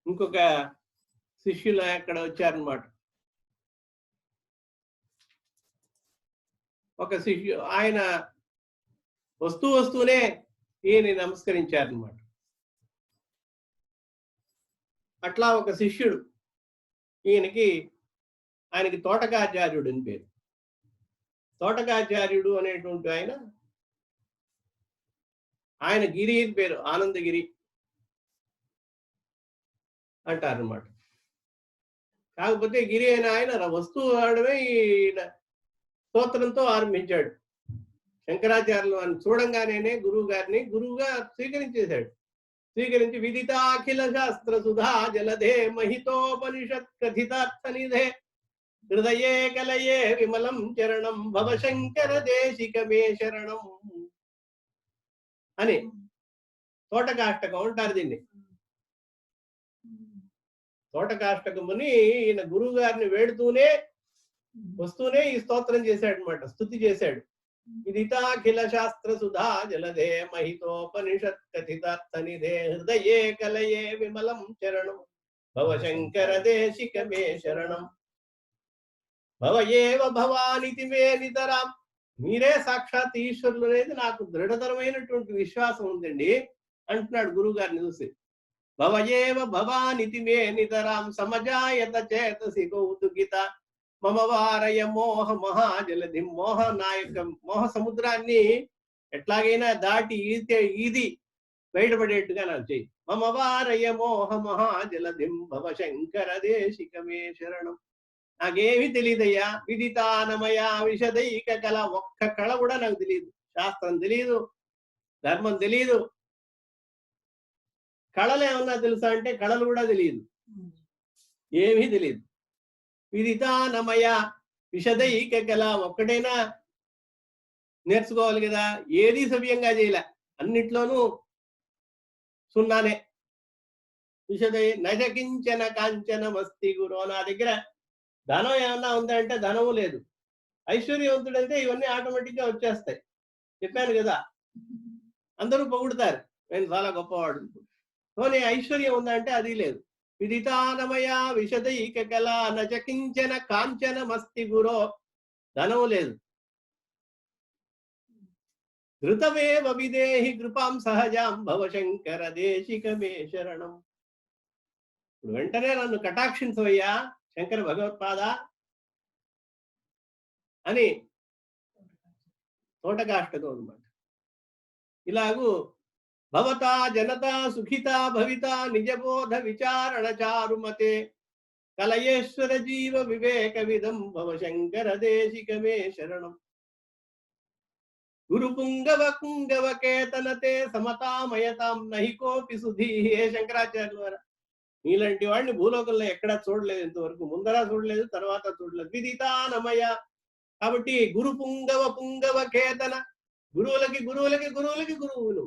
ఇంకొక శిష్యులు అక్కడ వచ్చారనమాట. ఒక శిష్యు, ఆయన వస్తూనే ఈయన నమస్కరించారనమాట. అట్లా ఒక శిష్యుడు, ఆయనకి తోటకాచార్యుడు అని పేరు. తోటకాచార్యుడు అనేటువంటి ఆయన గిరి అని పేరు, ఆనందగిరి అంటారనమాట. కాకపోతే గిరి అయిన ఆయన వస్తువు ఆడమే ఈయన స్తోత్రంతో ఆరంభించాడు. శంకరాచార్యులు అని చూడంగానే గురువు గారిని గురువుగా స్వీకరించి విదితాఖిల శాస్త్ర సుధా జలధే మహితోపనిషత్ కథితార్థ నిధే హృదయే కలయే విమలం చరణం భవశంకర దేశికమే శరణం అని తోటకాష్టకం అంటారు దీన్ని. తోటకాష్టకముని ఈయన గురువు గారిని వస్తూనే ఈ స్తోత్రం చేశాడు అనమాట, స్తుతి చేశాడు. విదితాఖిల శాస్త్ర సుధా జలధే మహితోపనిషత్ కథితార్థ నిధే హృదయే కలయే విమలం చరణం భవశంకర దేశికమే శరణం భవయేవ భవానితి మే నితరాం. మీరే సాక్షాత్ ఈశ్వరులు అనేది నాకు దృఢతరమైనటువంటి విశ్వాసం ఉందండి అంటున్నాడు గురువు గారిని చూసి. భవయేవ భవానితి మే నితరాం సమజాయత చేతసి కౌతుకిత మమ వారయ మోహ మహాజలధి. నా యొక్క మోహ సముద్రాన్ని ఎట్లాగైనా దాటి ఈది బయటపడేట్టుగా నాకు చెయ్యి. మమ వారయ మోహ మహాజలధిం భవశంకర దేశికమే శరణం. నాకేమీ తెలియదయ్యా, విదితానమయ విశదైక కళ, ఒక్క కళ కూడా నాకు తెలియదు. శాస్త్రం తెలియదు, ధర్మం తెలియదు. కళలు ఏమన్నా తెలుసా అంటే కళలు కూడా తెలియదు, ఏమీ తెలియదు. విదితానమయ విశదైక కళ ఒక్కటైనా నేర్చుకోవాలి కదా, ఏది సవ్యంగా చేయలే, అన్నిట్లోనూ సున్నానే. విశదై నజకించన కాంచన మస్తి గురు. నా దగ్గర ధనం ఏమన్నా ఉందంటే ధనము లేదు. ఐశ్వర్యవంతుడంటే ఇవన్నీ ఆటోమేటిక్ గా వచ్చేస్తాయి. చెప్పాను కదా, అందరూ పొగుడుతారు నేను చాలా గొప్పవాడు. పోనీ ఐశ్వర్యం ఉందంటే అది లేదు. విదితానమయ విశదైక కళ నచకించన కాంచన మస్తి గురో. ధనము లేదు. ధృతమేవ విదేహి కృపాం సహజాం భవశంకర దేశికమే శరణం. ఇప్పుడు వెంటనే నన్ను కటాక్షించవయ్యా శంకర భగవత్పాద అని తోటకాష్టకం అన్నమాట. ఇలాగూ భవతా జనతా సుఖితా భవితా నిజబోధ విచారణ చారుమతే కలయేశ్వర జీవ వివేక విదం భవ శంకర దేశికమే శరణం. గురు పుంగవ కుంగవ కేతనతే సమతామయతాం నహి కోపి సుధీ. హే శంకరాచార్యుల వారు, నీలాంటి వాడిని భూలోకంలో ఎక్కడా చూడలేదు ఇంతవరకు, ముందర చూడలేదు, తర్వాత చూడలేదు. విదితానమయ. కాబట్టి గురు పుంగవ పుంగవ కేతన, గురువులకి గురువులకి గురువులకి గురువులు,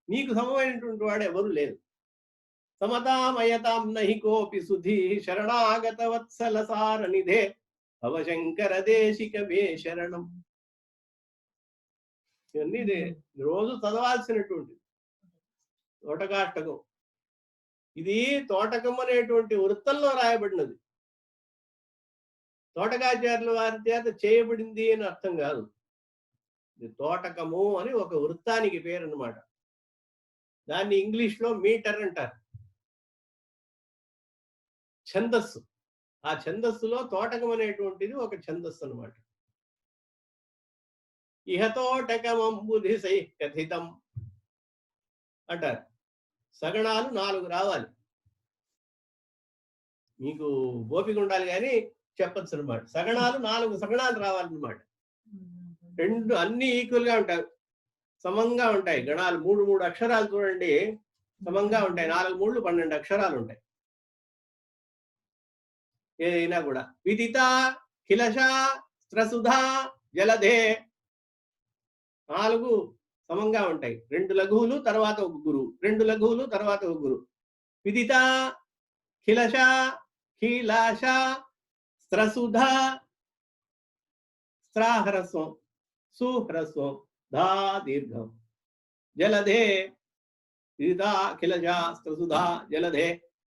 నీకు సమమైనటువంటి వాడు ఎవరు లేరు. సమతామయతాం నహి కోపి సుధీ శరణాగత వత్సల సార నిధే భవ శంకర దేశిక మే శరణం. ఇవన్నీ రోజు చదవాల్సినటువంటి తోటకాష్టకం. ఇది తోటకం అనేటువంటి వృత్తంలో రాయబడినది, తోటకాచార్యుల వారి చేత చేయబడింది అని అర్థం కాదు. ఇది తోటకము అని ఒక వృత్తానికి పేరు అన్నమాట. దాన్ని ఇంగ్లీష్ లో మీటర్ అంటారు. ఛందస్సు, ఆ ఛందస్సులో తోటకం అనేటువంటిది ఒక ఛందస్సు అన్నమాట. ఇహ తోటకమంబుధి సై కథితం అంటారు. సగణాలు 4 రావాలి, మీకు ఓపిక ఉండాలి కానీ చెప్పచ్చు అనమాట. సగణాలు 4 సగణాలు రావాలన్నమాట. 2 అన్ని ఈక్వల్ గా ఉంటాయి, సమంగా ఉంటాయి. గణాలు 3 అక్షరాలు చూడండి, సమంగా ఉంటాయి. 4 3 12 అక్షరాలు ఉంటాయి ఏదైనా కూడా. విదిత కిలశ స్త్రసుధా జలధే 4 సమంగా ఉంటాయి. 2 లఘువులు తర్వాత ఒక గురువు, 2 లఘువులు తర్వాత ఒక గురువు. విదిత కిలశ కీలాశ స్త్రసుధ, స్త్రాహ్రస్వం సుహ్రస్వం ధా దీర్ఘం, జలధే విదిత కిలశ స్త్రసుధ జలధే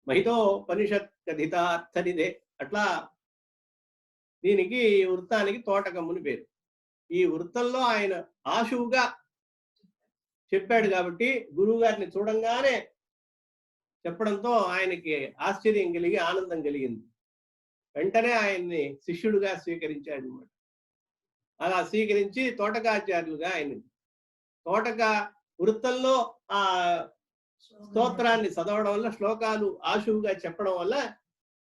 మహితోపనిషత్ కథితార్థనిదే. అట్లా దీనికి వృత్తానికి తోటకమ్ముని పేరు. ఈ వృత్తంలో ఆయన ఆశువుగా చెప్పాడు కాబట్టి గురువు గారిని చూడంగానే చెప్పడంతో ఆయనకి ఆశ్చర్యం కలిగి ఆనందం కలిగింది. వెంటనే ఆయన్ని శిష్యుడుగా స్వీకరించాడు అన్నమాట. అలా స్వీకరించి తోటకాచార్యులుగా ఆయన తోటక వృత్తంలో ఆ స్తోత్రాన్ని చదవడం వల్ల, శ్లోకాలు ఆశువుగా చెప్పడం వల్ల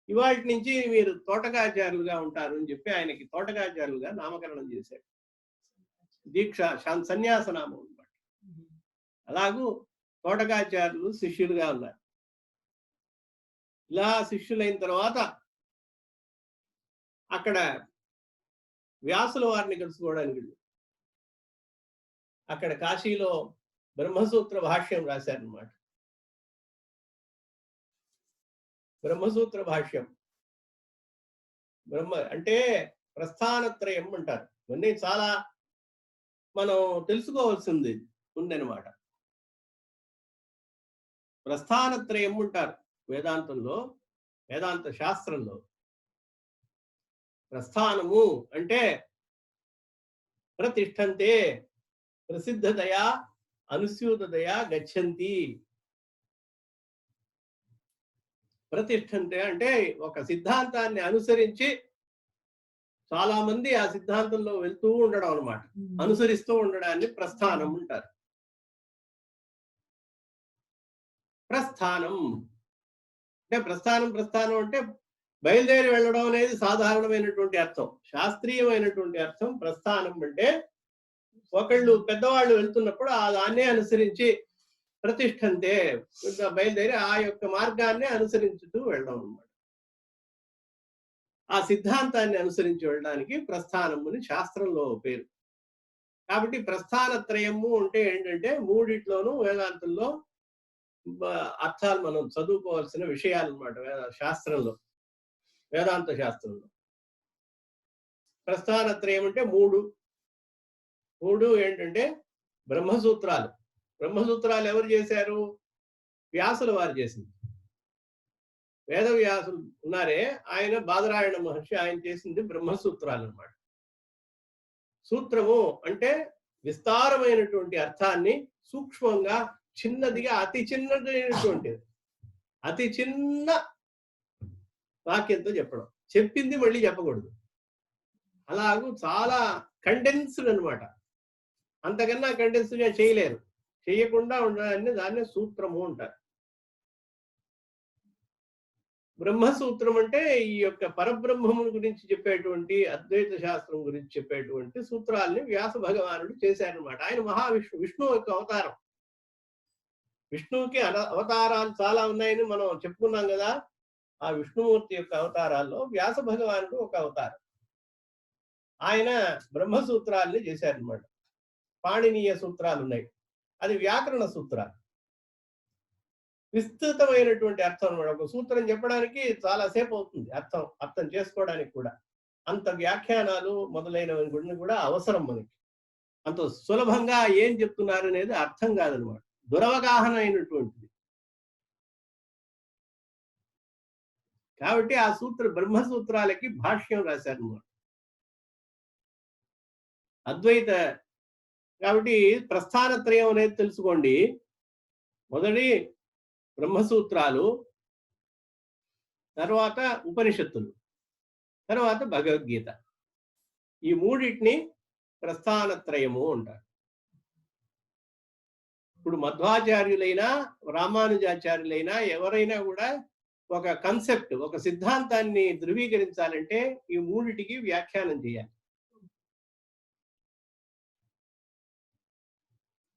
ఇవాటి నుంచి మీరు తోటకాచార్యులుగా ఉంటారు అని చెప్పి ఆయనకి తోటకాచార్యులుగా నామకరణం చేశాడు. దీక్ష సన్యాసనామం అన్నమాట. అలాగూ తోటకాచార్యులు శిష్యులుగా ఉన్నారు. ఇలా శిష్యులైన తర్వాత అక్కడ వ్యాసుల వారిని కలుసుకోవడానికి అక్కడ కాశీలో బ్రహ్మసూత్ర భాష్యం రాశారన్నమాట. బ్రహ్మసూత్ర భాష్యం, బ్రహ్మ అంటే ప్రస్థానత్రయం అంటారు. ఇవన్నీ చాలా మనం తెలుసుకోవాల్సింది ఉందన్నమాట. ప్రస్థానత్రయం అంటారు వేదాంతంలో, వేదాంత శాస్త్రంలో. ప్రస్థానము అంటే ప్రతిష్టంతే ప్రసిద్ధతయా అనుస్యూతతయా గచ్చంతి. ప్రతిష్టంతే అంటే ఒక సిద్ధాంతాన్ని అనుసరించి చాలా మంది ఆ సిద్ధాంతంలో వెళ్తూ ఉండడం అన్నమాట, అనుసరిస్తూ ఉండడాన్ని ప్రస్థానం అంటారు. ప్రస్థానం అంటే ప్రస్థానం అంటే బయలుదేరి వెళ్ళడం అనేది సాధారణమైనటువంటి అర్థం. శాస్త్రీయమైనటువంటి అర్థం ప్రస్థానం అంటే ఒకళ్ళు పెద్దవాళ్ళు వెళ్తున్నప్పుడు ఆ దాన్నే అనుసరించి ప్రతిష్టంతే బయలుదేరి ఆ యొక్క మార్గాన్ని అనుసరించుతూ వెళ్ళడం అన్నమాట. ఆ సిద్ధాంతాన్ని అనుసరించి వెళ్ళడానికి ప్రస్థానముని శాస్త్రంలో పేరు. కాబట్టి ప్రస్థానత్రయము అంటే ఏంటంటే మూడిట్లోనూ వేదాంతంలో అర్థాలు మనం చదువుకోవాల్సిన విషయాలు అన్నమాట. శాస్త్రంలో, వేదాంత శాస్త్రంలో ప్రస్థానత్రయం అంటే మూడు ఏంటంటే బ్రహ్మసూత్రాలు. బ్రహ్మసూత్రాలు ఎవరు చేశారు? వ్యాసుల వారు చేసింది. వేద వ్యాసులు ఉన్నారే, ఆయన బాదరాయణ మహర్షి, ఆయన చేసింది బ్రహ్మసూత్రాలు అన్నమాట. సూత్రము అంటే విస్తారమైనటువంటి అర్థాన్ని సూక్ష్మంగా, చిన్నదిగా, అతి చిన్నదైనటువంటిది, అతి చిన్న వాక్యంతో చెప్పడం. చెప్పింది మళ్ళీ చెప్పకూడదు. అలాగూ చాలా కండెన్స్డ్ అనమాట. అంతకన్నా కండెన్స్డ్ గా చేయలేరు. చేయకుండా ఉండడాన్ని దాన్ని సూత్రము అంటారు. బ్రహ్మసూత్రం అంటే ఈ యొక్క పరబ్రహ్మముని గురించి చెప్పేటువంటి అద్వైత శాస్త్రం గురించి చెప్పేటువంటి సూత్రాల్ని వ్యాస భగవానుడు చేశారనమాట. ఆయన విష్ణువు యొక్క అవతారం. విష్ణువుకి అవతారాలు చాలా ఉన్నాయని మనం చెప్పుకున్నాం కదా. ఆ విష్ణుమూర్తి యొక్క అవతారాల్లో వ్యాస భగవానుడు ఒక అవతారం. ఆయన బ్రహ్మసూత్రాల్ని చేశారనమాట. పాణినీయ సూత్రాలు ఉన్నాయి, అది వ్యాకరణ సూత్రాలు. విస్తృతమైనటువంటి అర్థం అనమాట. ఒక సూత్రం చెప్పడానికి చాలా సేపు అవుతుంది అర్థం చేసుకోవడానికి కూడా. అంత వ్యాఖ్యానాలు మొదలైనవి కూడా అవసరం మనకి. అంత సులభంగా ఏం చెప్తున్నారు అనేది అర్థం కాదనమాట, దురవగాహన అయినటువంటిది. కాబట్టి ఆ బ్రహ్మసూత్రాలకి భాష్యం రాశారనమాట అద్వైత. కాబట్టి ప్రస్థానత్రయం అనేది తెలుసుకోండి. మొదటి బ్రహ్మసూత్రాలు, తర్వాత ఉపనిషత్తులు, తర్వాత భగవద్గీత. ఈ మూడింటిని ప్రస్థానత్రయము అంటారు. ఇప్పుడు మధ్వాచార్యులైనా రామానుజాచార్యులైనా ఎవరైనా కూడా ఒక కన్సెప్ట్, ఒక సిద్ధాంతాన్ని ధృవీకరించాలంటే ఈ మూడిటికి వ్యాఖ్యానం చేయాలి.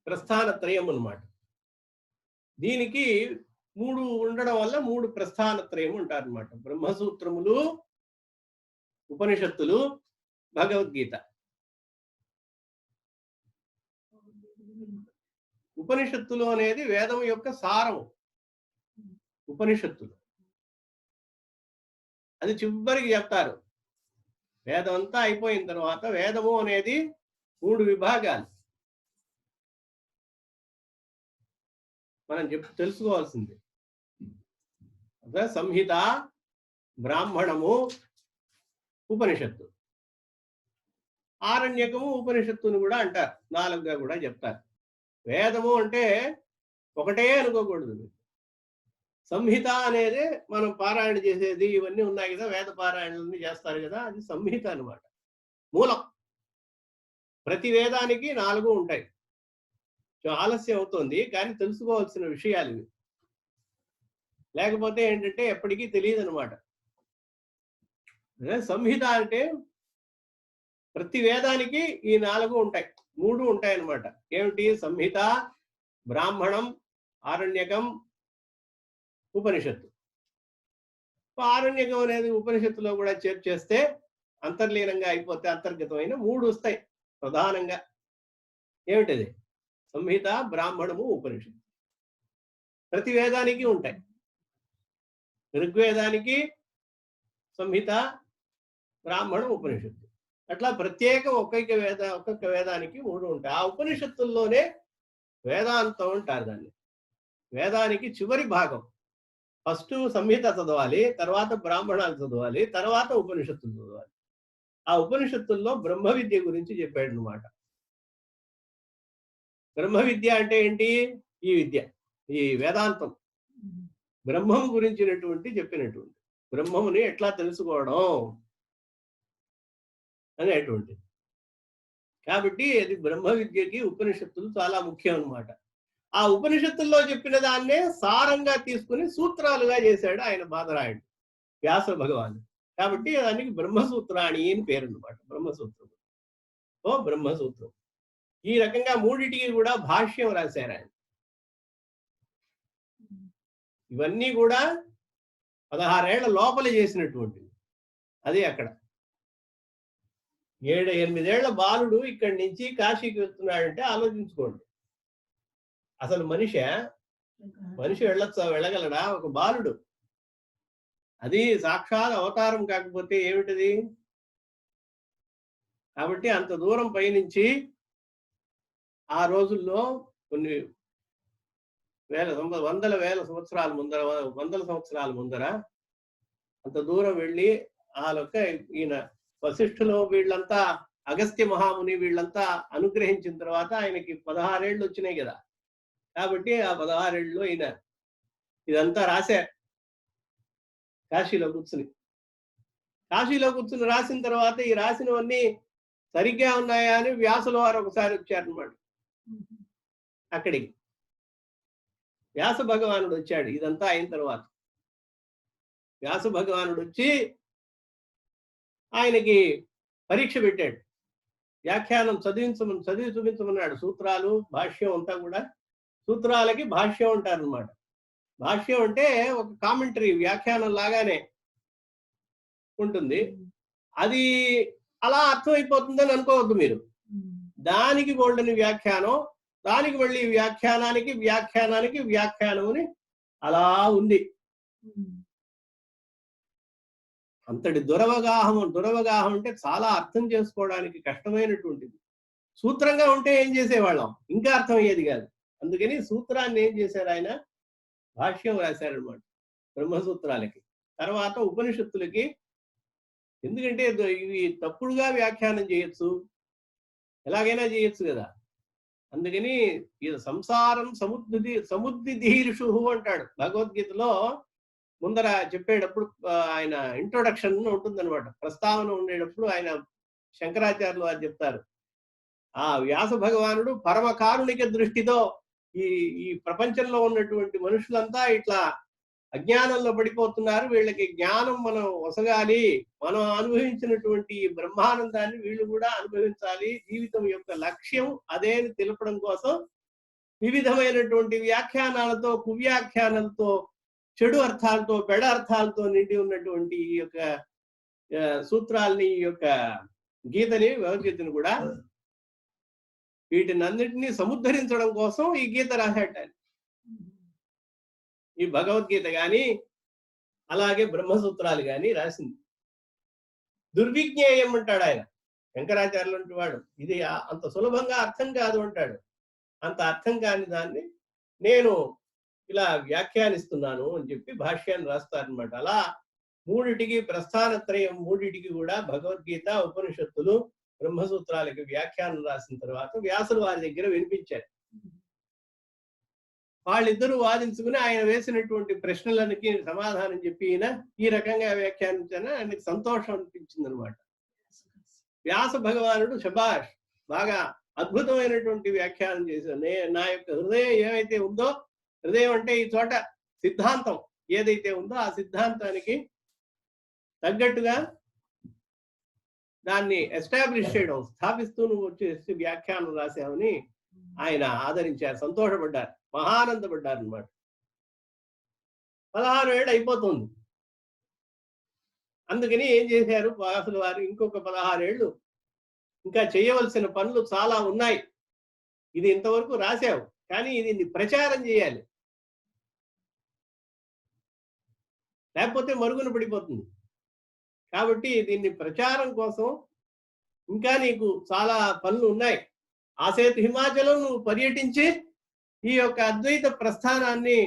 ప్రస్థానత్రయం అన్నమాట. దీనికి మూడు ఉండడం వల్ల మూడు ప్రస్థానత్రయం ఉంటారు అన్నమాట. బ్రహ్మసూత్రములు, ఉపనిషత్తులు, భగవద్గీత. ఉపనిషత్తులు అనేది వేదం యొక్క సారము. ఉపనిషత్తులు అది చివరికి చెప్తారు. వేదం అంతా అయిపోయిన తర్వాత వేదము అనేది 3 విభాగాలు మనం తెలుసుకోవాల్సింది. అదే సంహిత, బ్రాహ్మణము, ఉపనిషత్తు. ఆరణ్యకము ఉపనిషత్తును కూడా అంటారు, 4గా కూడా చెప్తారు. వేదము అంటే ఒకటే అనుకోకూడదు. సంహిత అనేది మనం పారాయణ చేసేది, ఇవన్నీ ఉన్నాయి కదా, వేద పారాయణలన్నీ చేస్తారు కదా, అది సంహిత అన్నమాట, మూలం. ప్రతి వేదానికి 4 ఉంటాయి. ఆలస్యం అవుతుంది కానీ తెలుసుకోవాల్సిన విషయాలు ఇవి, లేకపోతే ఏంటంటే ఎప్పటికీ తెలియదు అనమాట. సంహిత అంటే ప్రతి వేదానికి ఈ 4 ఉంటాయి, 3 ఉంటాయి అన్నమాట. ఏమిటి? సంహిత, బ్రాహ్మణం, ఆరణ్యకం, ఉపనిషత్తు. ఆరణ్యకం అనేది ఉపనిషత్తులో కూడా చేర్చేస్తే అంతర్లీనంగా అయిపోతే అంతర్గతమైన 3 వస్తాయి ప్రధానంగా. ఏమిటది? సంహిత, బ్రాహ్మణము, ఉపనిషత్తు. ప్రతి వేదానికి ఉంటాయి. ఋగ్వేదానికి సంహిత, బ్రాహ్మణం, ఉపనిషత్తు. అట్లా ప్రత్యేకం ఒక్కొక్క వేదానికి 3 ఉంటాయి. ఆ ఉపనిషత్తుల్లోనే వేదాంతం అంటారు దాన్ని. వేదానికి చివరి భాగం. ఫస్ట్ సంహిత చదవాలి, తర్వాత బ్రాహ్మణాలు చదవాలి, తర్వాత ఉపనిషత్తులు చదవాలి. ఆ ఉపనిషత్తుల్లో బ్రహ్మ విద్య గురించి చెప్పాడు అన్నమాట. బ్రహ్మ విద్య అంటే ఏంటి? ఈ విద్య, ఈ వేదాంతం, బ్రహ్మం గురించినటువంటి చెప్పినటువంటి, బ్రహ్మముని ఎట్లా తెలుసుకోవడం అనేటువంటిది. కాబట్టి అది బ్రహ్మ విద్యకి ఉపనిషత్తులు చాలా ముఖ్యం అన్నమాట. ఆ ఉపనిషత్తుల్లో చెప్పిన దాన్నే సారంగా తీసుకుని సూత్రాలుగా చేశాడు ఆయన బాదరాయుడు, వ్యాస భగవాను. కాబట్టి దానికి బ్రహ్మసూత్రాణి అని పేరు అన్నమాట, బ్రహ్మసూత్రం. బ్రహ్మసూత్రం. ఈ రకంగా మూడిటికి కూడా భాష్యం రాశారు ఆయన. ఇవన్నీ కూడా 16 ఏళ్ల లోపల చేసినటువంటివి. అది అక్కడ 7-8 ఏళ్ల బాలుడు ఇక్కడి నుంచి కాశీకి వెళ్తున్నాడంటే ఆలోచించుకోండి. అసలు మనిషి వెళ్ళగలడా? ఒక బాలుడు. అది సాక్షాత్ అవతారం కాకపోతే ఏమిటది? కాబట్టి అంత దూరం పైనుంచి ఆ రోజుల్లో కొన్ని వందల సంవత్సరాల ముందర అంత దూరం వెళ్ళి ఈయన వశిష్ఠులు వీళ్ళంతా, అగస్త్య మహాముని వీళ్ళంతా అనుగ్రహించిన తర్వాత ఆయనకి 16 ఏళ్ళు వచ్చినాయి కదా. కాబట్టి ఆ 16 ఏళ్ళలో ఈయన ఇదంతా రాశారు. కాశీలో కూర్చుని రాసిన తర్వాత ఈ రాసినవన్నీ సరిగ్గా ఉన్నాయా అని వ్యాసుల వారు ఒకసారి వచ్చారనమాట అక్కడికి. వ్యాస భగవానుడు వచ్చాడు ఇదంతా అయిన తర్వాత. వ్యాస భగవానుడు వచ్చి ఆయనకి పరీక్ష పెట్టాడు. వ్యాఖ్యానం చదివి చూపించమన్నాడు. సూత్రాలు, భాష్యం అంతా కూడా. సూత్రాలకి భాష్యం అంటారనమాట. భాష్యం అంటే ఒక కామెంటరీ, వ్యాఖ్యానం లాగానే ఉంటుంది. అది అలా అర్థమైపోతుందని అనుకోవద్దు మీరు. దానికి బోల్డని వ్యాఖ్యానం, దానికి మళ్ళీ వ్యాఖ్యానానికి వ్యాఖ్యానం అని అలా ఉంది. అంతటి దురవగాహం అంటే చాలా అర్థం చేసుకోవడానికి కష్టమైనటువంటిది. సూత్రంగా ఉంటే ఏం చేసేవాళ్ళం, ఇంకా అర్థమయ్యేది కాదు. అందుకని సూత్రాన్ని ఏం చేశారు ఆయన, భాష్యం రాశారనమాట బ్రహ్మసూత్రాలకి. తర్వాత ఉపనిషత్తులకి. ఎందుకంటే ఇవి తప్పుడుగా వ్యాఖ్యానం చేయొచ్చు, ఎలాగైనా చేయొచ్చు కదా. అందుకని ఇది సంసారం సముద్దిధీర్షు అంటాడు భగవద్గీతలో. ముందర చెప్పేటప్పుడు ఆయన ఇంట్రొడక్షన్ ఉంటుందన్నమాట, ప్రస్తావన ఉండేటప్పుడు ఆయన శంకరాచార్యులు వారు చెప్తారు, ఆ వ్యాస భగవానుడు పరమ కారుణిక దృష్టితో ఈ ప్రపంచంలో ఉన్నటువంటి మనుషులంతా ఇట్లా అజ్ఞానంలో పడిపోతున్నారు, వీళ్ళకి జ్ఞానం మనం వసగాలి, మనం అనుభవించినటువంటి బ్రహ్మానందాన్ని వీళ్ళు కూడా అనుభవించాలి, జీవితం యొక్క లక్ష్యం అదే అని తెలపడం కోసం వివిధమైనటువంటి వ్యాఖ్యానాలతో, కువ్యాఖ్యానాలతో, చెడు అర్థాలతో, పెడ అర్థాలతో నిండి ఉన్నటువంటి ఈ యొక్క సూత్రాల్ని, ఈ యొక్క గీతని, భగవద్గీతని కూడా వీటిని అన్నింటినీ సముద్ధరించడం కోసం ఈ గీత రాశాట. ఈ భగవద్గీత గాని అలాగే బ్రహ్మసూత్రాలు గాని రాసింది. దుర్విజ్ఞేయం అంటాడు ఆయన శంకరాచార్యులు వంటి వాడు. ఇది అంత సులభంగా అర్థం కాదు అంటాడు. అంత అర్థం కాని దాన్ని నేను ఇలా వ్యాఖ్యానిస్తున్నాను అని చెప్పి భాష్యాన్ని రాస్తారనమాట. అలా మూడిటికి, ప్రస్థానత్రయం మూడిటికి కూడా భగవద్గీత, ఉపనిషత్తులు, బ్రహ్మసూత్రాలకి వ్యాఖ్యానం రాసిన తర్వాత వ్యాసులు వారి దగ్గర వినిపించారు. వాళ్ళిద్దరూ వాదించుకుని ఆయన వేసినటువంటి ప్రశ్నలకి సమాధానం చెప్పి ఈయన ఈ రకంగా వ్యాఖ్యానించాను. ఆయనకి సంతోషం అనిపించింది అనమాట. వ్యాస భగవానుడు శభాష్, బాగా అద్భుతమైనటువంటి వ్యాఖ్యానం చేశాను. నా యొక్క హృదయం ఏమైతే ఉందో, హృదయం అంటే ఈ చోట సిద్ధాంతం ఏదైతే ఉందో ఆ సిద్ధాంతానికి తగ్గట్టుగా దాన్ని ఎస్టాబ్లిష్ చేయడం, స్థాపిస్తూ నువ్వు వచ్చేసి వ్యాఖ్యానం రాసావని ఆయన ఆదరించారు, సంతోషపడ్డారు, మహానందపడ్డారు అనమాట. 16 ఏళ్ళు అయిపోతుంది. అందుకని ఏం చేశారు వ్యాసుల వారు, ఇంకొక 16 ఏళ్ళు ఇంకా చేయవలసిన పనులు చాలా ఉన్నాయి. ఇది ఇంతవరకు రాశావు, కానీ ఇది ప్రచారం చేయాలి, లేకపోతే మరుగున పడిపోతుంది. కాబట్టి దీన్ని ప్రచారం కోసం ఇంకా నీకు చాలా పనులు ఉన్నాయి. ఆసేతు హిమాచలం నువ్వు పర్యటించి ఈ యొక్క అద్వైత ప్రస్థానాన్ని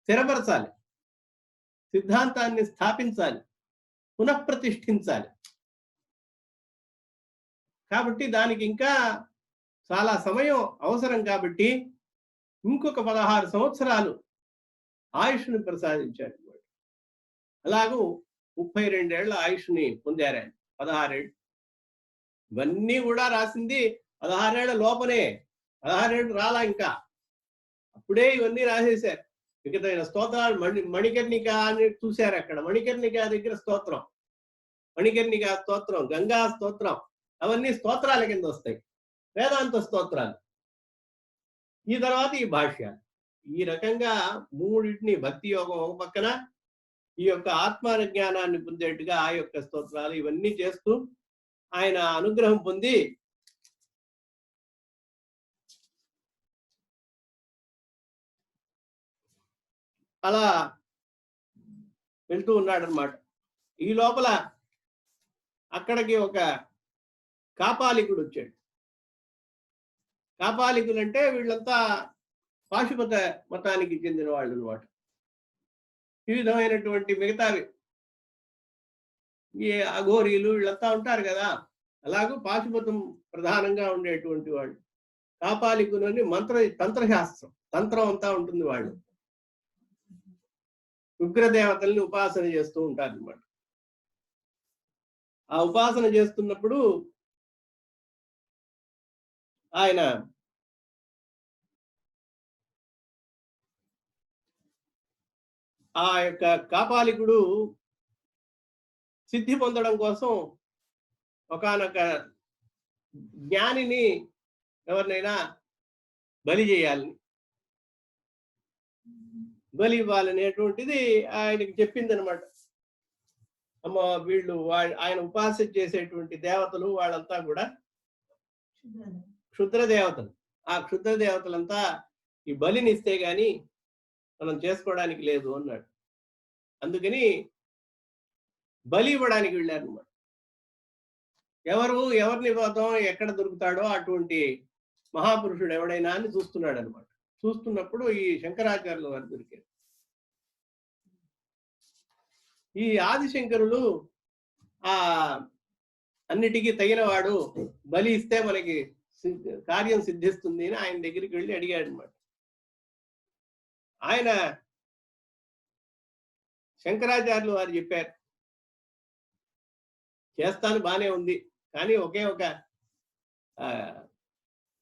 స్థిరపరచాలి, సిద్ధాంతాన్ని స్థాపించాలి, పునఃప్రతిష్ఠించాలి. కాబట్టి దానికి ఇంకా చాలా సమయం అవసరం. కాబట్టి ఇంకొక 16 సంవత్సరాలు ఆయుష్ని ప్రసాదించాడు. అలాగూ 32 ఏళ్ల ఆయుష్ని పొందారు ఆయన. 16 ఏళ్ళు ఇవన్నీ కూడా రాసింది 16 ఏళ్ల లోపనే. 16 ఏళ్ళు రాలా ఇంకా, అప్పుడే ఇవన్నీ రాసేశారు. మిగతా స్తోత్రాలు మణికర్ణిక అని చూశారు. అక్కడ మణికర్ణిక దగ్గర స్తోత్రం, మణికర్ణిక స్తోత్రం, గంగా స్తోత్రం, అవన్నీ స్తోత్రాల కింద వస్తాయి, వేదాంత స్తోత్రాలు. ఈ తర్వాత ఈ భాష్యాలు. ఈ రకంగా మూడింటిని, భక్తి యోగం ఒక పక్కన, ఈ యొక్క ఆత్మజ్ఞానాన్ని పొందేట్టుగా ఆ యొక్క స్తోత్రాలు, ఇవన్నీ చేస్తూ ఆయన అనుగ్రహం పొంది అలా వెళ్తూ ఉన్నాడనమాట. ఈ లోపల అక్కడికి ఒక కాపాలికుడు వచ్చాడు. కాపాలికులు అంటే వీళ్ళంతా పాశుపత మతానికి చెందిన వాళ్ళు అనమాట. ఈ విధమైనటువంటి మిగతావి ఈ అఘోరీలు వీళ్ళంతా ఉంటారు కదా, అలాగూ పాశుపతం ప్రధానంగా ఉండేటువంటి వాళ్ళు. కాపాలికులు అని తంత్రశాస్త్రం, తంత్రం అంతా ఉంటుంది. వాళ్ళు ఉగ్రదేవతల్ని ఉపాసన చేస్తూ ఉంటారు అనమాట. ఆ ఉపాసన చేస్తున్నప్పుడు ఆయన ఆ యొక్క కాపాలికుడు సిద్ధి పొందడం కోసం ఒకానొక జ్ఞానిని ఎవరినైనా బలి చేయాలని, బలి ఇవ్వాలనేటువంటిది ఆయనకి చెప్పింది అనమాట. అమ్మ వీళ్ళు ఆయన ఉపాసన చేసేటువంటి దేవతలు వాళ్ళంతా కూడా క్షుద్ర దేవతలు. ఆ క్షుద్ర దేవతలంతా ఈ బలిని ఇస్తే గాని మనం చేసుకోవడానికి లేదు అన్నాడు. అందుకని బలి ఇవ్వడానికి వెళ్ళారనమాట. ఎవరిని ఇవ్వదాం, ఎక్కడ దొరుకుతాడో అటువంటి మహాపురుషుడు ఎవడైనా అని చూస్తున్నాడు అనమాట. చూస్తున్నప్పుడు ఈ శంకరాచార్యుల వారు దొరికారు. ఈ ఆదిశంకరులు ఆ అన్నిటికీ తగినవాడు, బలి ఇస్తే మనకి కార్యం సిద్ధిస్తుంది అని ఆయన దగ్గరికి వెళ్ళి అడిగాడు అనమాట. ఆయన శంకరాచార్యులు వారు చెప్పారు, చేస్తాను బానే ఉంది, కానీ ఒకే ఒక